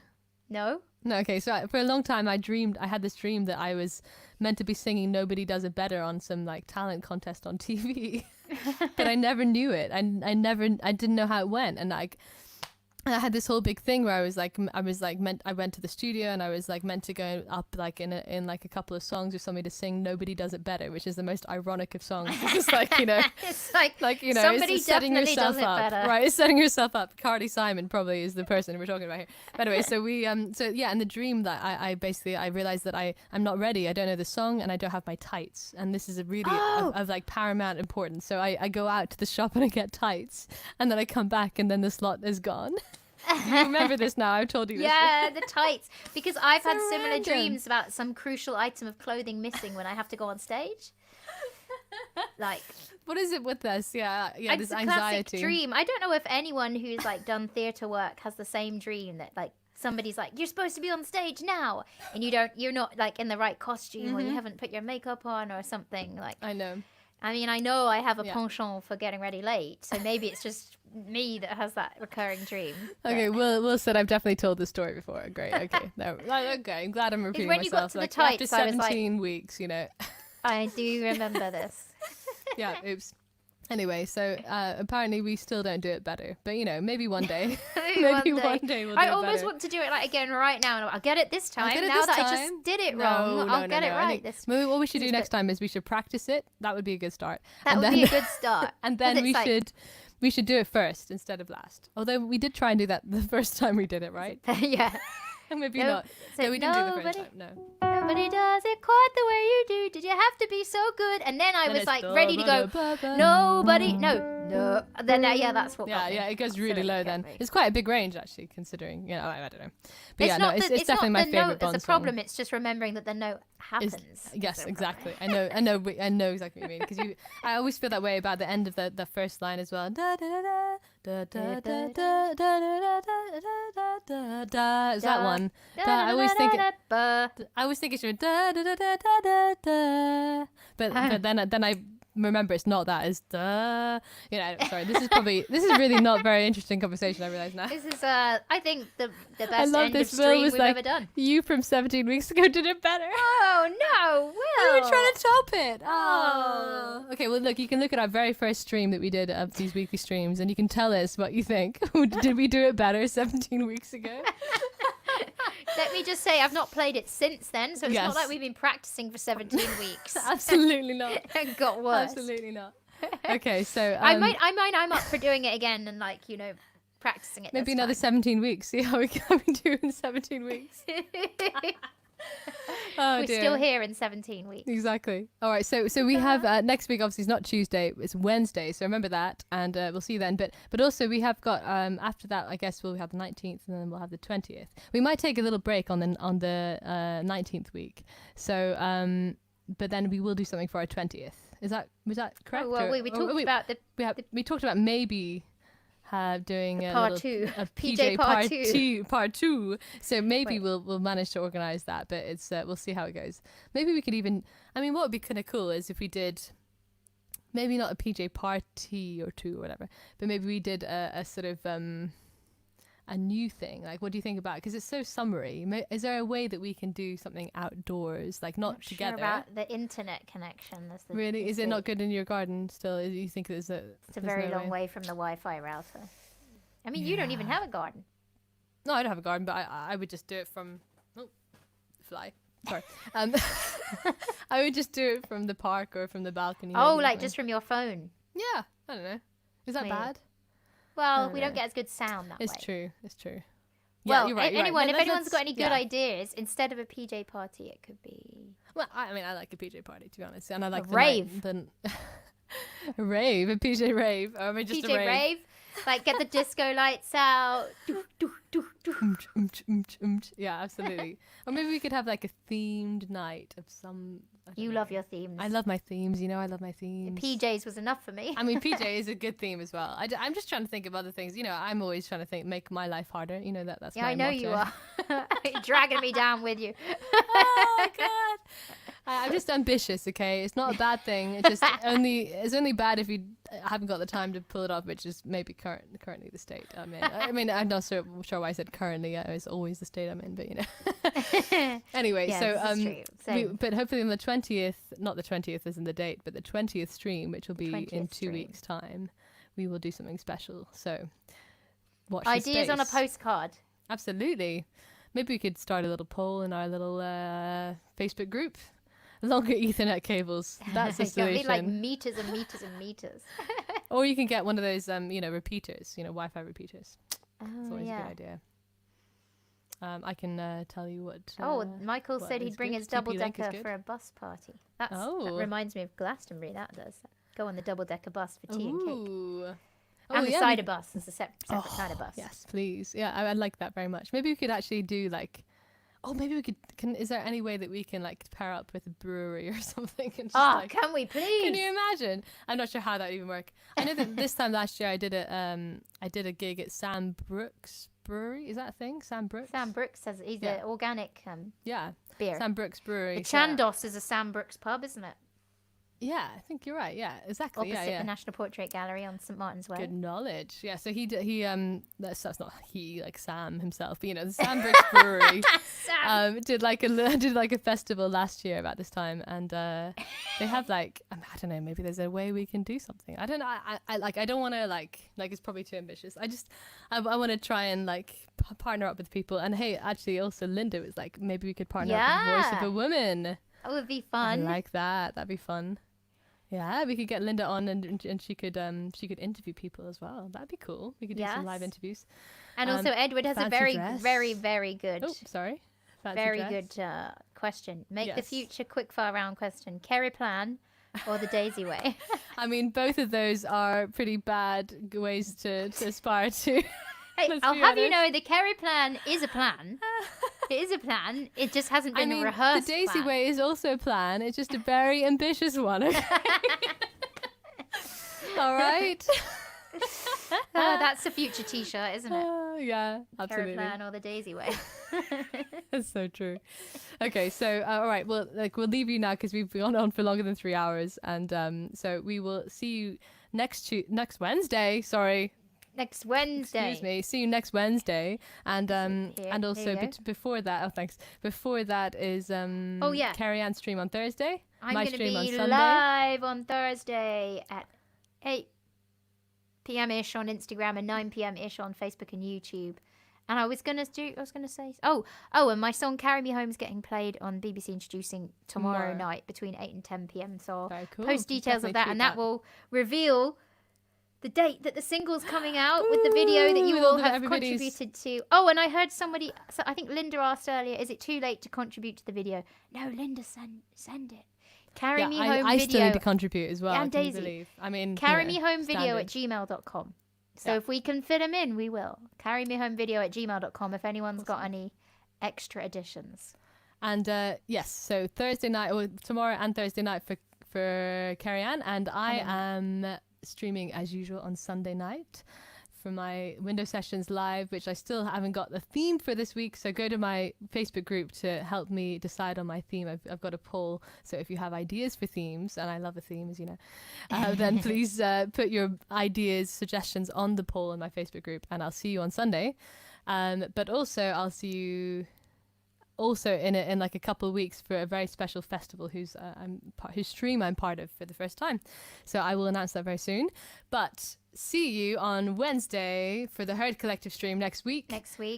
No. No, okay. So for a long time, I had this dream that I was meant to be singing "Nobody Does It Better" on some like talent contest on TV, but I never knew it. I didn't know how it went, and like. I had this whole big thing where I went to the studio and I was like meant to go up like in like a couple of songs with somebody to sing "Nobody Does It Better," which is the most ironic of songs. It's just like, you know, It's like, you know, somebody it's setting definitely yourself does it up, better. right? It's setting yourself up. Carly Simon probably is the person we're talking about here. But anyway, so we so yeah, in the dream that I basically I realized that I'm not ready. I don't know the song and I don't have my tights, and this is a really of like paramount importance. So I go out to the shop and I get tights, and then I come back and then the slot is gone. You remember this now? I've told you this. Yeah, the tights. Because I've had similar random. dreams about some crucial item of clothing missing when I have to go on stage. Like, What is it with us? Yeah, it's this a anxiety. classic dream. I don't know if anyone who's like done theatre work has the same dream that like somebody's like, you're supposed to be on stage now, and you're not like in the right costume or you haven't put your makeup on or something. Like, I know. I mean, I know I have a Yeah. penchant for getting ready late, so maybe it's just me that has that recurring dream. Okay, Will said I've definitely told this story before. Great. Okay. No. Okay. I'm glad I'm repeating when you got myself. to the Like after tights, I was like- 17 weeks, you know. I do remember this. Yeah. Oops. Anyway, so apparently we still don't do it better, but maybe one day. Maybe one day we'll do I it almost better. want to do it like again right now, and I'll get it this time. I'll get it now this that I time. just did it No, wrong, no, I'll no, get no. it I right think this. maybe what we should this do is next time is we should practice it. That would be a good start. That And would then, be a good start. And then 'Cause we it's like- should do it first instead of last. Although we did try and do that the first time we did it, right? yeah. Maybe No, not. so No, we didn't do the first nobody- time. No. Nobody does it quite the way you do. Did you have to be so good? And then I Then was it's like ready to go. ba-ba-da-ba-ba. Nobody, no. Then yeah, that's what. Yeah, got me. yeah, it goes That's really what low got then. me. It's quite a big range actually, considering I don't know. But It's yeah, not no, the, it's definitely my not the favorite note Bond that's the song. problem. It's just remembering that the note happens. Yes, That's the exactly. problem. I know exactly what you mean because I always feel that way about the end of the first line as well. Da da da da da da da da da da da da. Is that one? I always think it should be da da da da da da. But then I remember it's not that. It's da. Sorry. This is really not very interesting conversation. I realize now. This is I think the I best love end of this. Will stream was we've like, ever done. you from 17 weeks ago did it better. Oh no, Will! We were trying to top it. Oh. Okay, well, look, you can look at our very first stream that we did of these weekly streams, and you can tell us what you think. Did we do it better 17 weeks ago? Let me just say, I've not played it since then, so it's Yes. not like we've been practicing for 17 weeks. Absolutely not. It got worse. Absolutely not. Okay, so I'm up for doing it again and practicing it. maybe this another time. 17 weeks. See how we can do in 17 weeks. Oh, We're dear. still here in 17 weeks. Exactly. All right. So we have next week. Obviously, it's not Tuesday. It's Wednesday. So remember that, and we'll see you then. But also we have got after that. I guess we'll have the 19th, and then we'll have the 20th. We might take a little break on the 19th week. So but then we will do something for our 20th. Was that correct? Oh, well, we talked about the we talked about maybe doing a part little, two. a PJ part two. So maybe Wait. we'll manage to organize that, but it's we'll see how it goes. Maybe we could even, I mean, what would be kind of cool is if we did maybe not a PJ party or two or whatever, but maybe we did a sort of a new thing. Like, what do you think about it? Because it's so summery. Is there a way that we can do something outdoors, like not together? Sure about the internet connection. Really? Is it not good in your garden still? You think It's a very long way from the Wi-Fi router. I mean, you don't even have a garden. No, I don't have a garden, but I would just do it from fly. Sorry. I would just do it from the park or from the balcony. Oh, maybe, like something. just from your phone. Yeah, I don't know. Is that Maybe. bad? Well, don't we know. don't get as good sound that It's way. true. It's true. Well, yeah, you're right. You're anyone, right. if anyone's got any good yeah. ideas, instead of a PJ party, it could be Well, I mean, I like a PJ party, to be honest, and I like the rave. a rave, a PJ rave, or I mean, just PJ a rave. Like get the disco lights out. Yeah, absolutely. Or maybe we could have like a themed night of some. I don't You know. love your themes. I love my themes. I love my themes. PJs was enough for me. I mean, PJ is a good theme as well. I'm just trying to think of other things. I'm always trying to make my life harder. That's Yeah, my I know motto. you are. You're dragging me down with you. Oh God, I'm just ambitious. Okay, it's not a bad thing. It's just it's only bad if you haven't got the time to pull it off, which is maybe currently the state I'm in. I mean, I'm not sure why I said currently. It's always the state I'm in, but Anyway, Yeah, so this is true. Same. but hopefully on the 20th, not the 20th isn't the date, but the 20th stream, which will be in 20th 2 stream. weeks' time, we will do something special. So watch Ideas the on a space. postcard. Absolutely. Maybe we could start a little poll in our little Facebook group. Longer Ethernet cables. That's the It's gonna be solution. like meters and meters and meters. Or you can get one of those, repeaters. Wi-Fi repeaters. It's Oh always a yeah. good idea. I can tell you what. Oh, Michael what said is he'd bring good. his TP double Link is decker good. for a bus party. That Oh. reminds me of Glastonbury. That does. Go on the double decker bus for tea and cake. Ooh. And the yeah, cider bus is a separate kind of bus. Yes, please. Yeah, I like that very much. Maybe we could actually do maybe we could. Is there any way that we can pair up with a brewery or something? And just, Oh, can we please? can you imagine? I'm not sure how that would even work. I know that this time last year I did a gig at Sam Brooks Brewery. Is that a thing? Sam Brooks? Sam Brooks says he's Yeah. an organic Yeah. beer. Sam Brooks Brewery. The so- Chandos is a Sam Brooks pub, isn't it? Yeah, I think you're right. Yeah, exactly. opposite Yeah. the National Portrait Gallery on St Martin's Way. Good knowledge. Yeah, so that's not he, like Sam himself, but the Sam Brooks Brewery did like a festival last year about this time, and they have like I don't know, maybe there's a way we can do something. I don't know. I don't want to like it's probably too ambitious. I want to try and like partner up with people. And hey, actually, also Linda was like, maybe we could partner up with Voice of a Woman. That would be fun. I like that. That'd be fun. Yeah, we could get Linda on and she could interview people as well. That'd be cool. We could do some live interviews. And also Edward has a very, dress. very, very good, fancy very dress. good question. Make the Yes. future quickfire round question. Kerry Plan or the Daisy Way? I mean, both of those are pretty bad ways to aspire to. Hey, Let's I'll be have you honest. know the Kerry Plan is a plan. It is a plan. It just hasn't been I mean, a rehearsed the Daisy plan. Way is also a plan. It's just a very ambitious one. Okay? All right. That's a future T-shirt, isn't it? Yeah, Kerry absolutely. Plan or the Daisy Way. That's so true. Okay, so all right, well, we'll leave you now because we've gone on for longer than 3 hours, and so we will see you next Wednesday. Sorry, Next Wednesday. excuse me. See you next Wednesday, and Here also you go. before that. Oh, thanks. Before that is Oh, yeah. Carrie Ann stream on Thursday. I'm my going to stream on be Sunday. live on Thursday at 8 p.m.-ish on Instagram and 9 p.m.-ish on Facebook and YouTube. And I was going to say, and my song Carry Me Home is getting played on BBC Introducing tomorrow night between 8 and 10 p.m. So I'll Very cool. post details Definitely of that, tweet and that will reveal the date that the single's coming out with the video that you With all all the- have everybody's- contributed to. Oh, and I heard somebody, so I think Linda asked earlier, is it too late to contribute to the video? No, Linda, send it. Carry Me Home I video. still need to contribute as well. And can you Daisy. believe? I mean, Carry Me Home video at standard. gmail.com. So Yeah. if we can fit them in, we will. Carry Me Home video at gmail.com if anyone's got any extra additions. And yes, so Thursday night or tomorrow and Thursday night for Carrie Ann, and I am streaming as usual on Sunday night for my window sessions live, which I still haven't got the theme for this week. So go to my Facebook group to help me decide on my theme. I've got a poll, so if you have ideas for themes, and I love a theme, as you know, then please put your ideas, suggestions on the poll in my Facebook group, and I'll see you on Sunday. But also I'll see you also in like a couple of weeks for a very special festival whose stream I'm part of for the first time. So I will announce that very soon. But see you on Wednesday for the Herd Collective stream next week.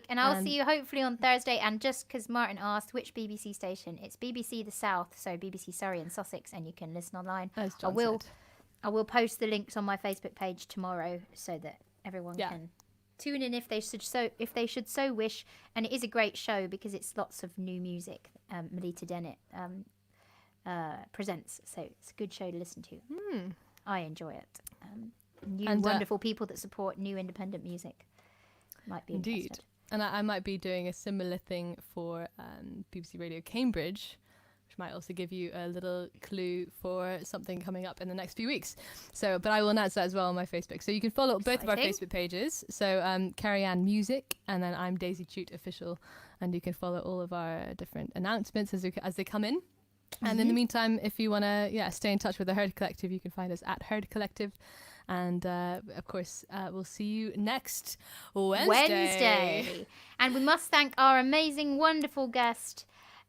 And I'll see you hopefully on Thursday. And just because Martin asked which BBC station, it's BBC The South, so BBC Surrey and Sussex, and you can listen online. As John I said. will post the links on my Facebook page tomorrow so that everyone can tune in if they should so wish. And it is a great show because it's lots of new music. Melita Dennett presents, so it's a good show to listen to. I enjoy it. Wonderful people that support new independent music might be Indeed. interested. And I might be doing a similar thing for BBC Radio Cambridge, which might also give you a little clue for something coming up in the next few weeks. So, but I will announce that as well on my Facebook. So you can follow both of our Exciting. Facebook pages. So Carrie Ann Music, and then I'm Daisy Chute Official, and you can follow all of our different announcements as they come in. And in the meantime, if you want to stay in touch with the Herd Collective, you can find us at Herd Collective. And of course, we'll see you next Wednesday. And we must thank our amazing, wonderful guest,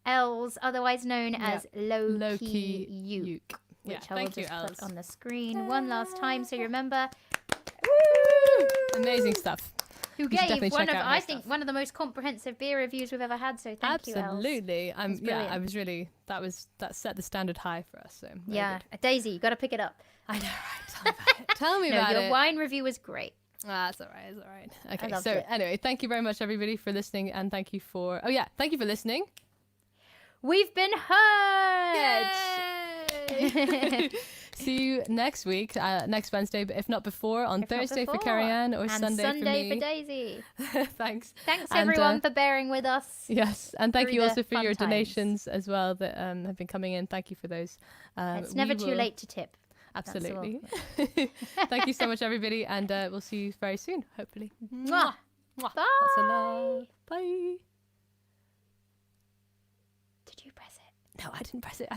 Els, otherwise known as Low Key Uke, which I will thank you, just Els. put on the screen one last time so you remember. Amazing stuff. Who You should definitely gave one check of, out her I stuff. think, one of the most comprehensive beer reviews we've ever had. So thank you, Els. Absolutely. brilliant. I was really that set the standard high for us. So very Yeah, good. Daisy, you got to pick it up. I know, right? Tell me No, about your it. wine review was great. That's all right. It's all right. Okay. loved So it. anyway, thank you very much, everybody, for listening, and thank you for listening. We've been heard. Yay! See you next week, next Wednesday, but if not before, on If not Thursday for before. Carrie Ann or And Sunday for me. for Daisy. Thanks. Thanks And, everyone for bearing with us. Yes, and thank through you the also for fun your times. donations as well that have been coming in. Thank you for those. It's never we too will- late to tip. That's all. Absolutely. Thank you so much, everybody, and we'll see you very soon, hopefully. Mwah. Mwah. Bye. Lots of love. Bye. Did you press it? No, I didn't press it. I thought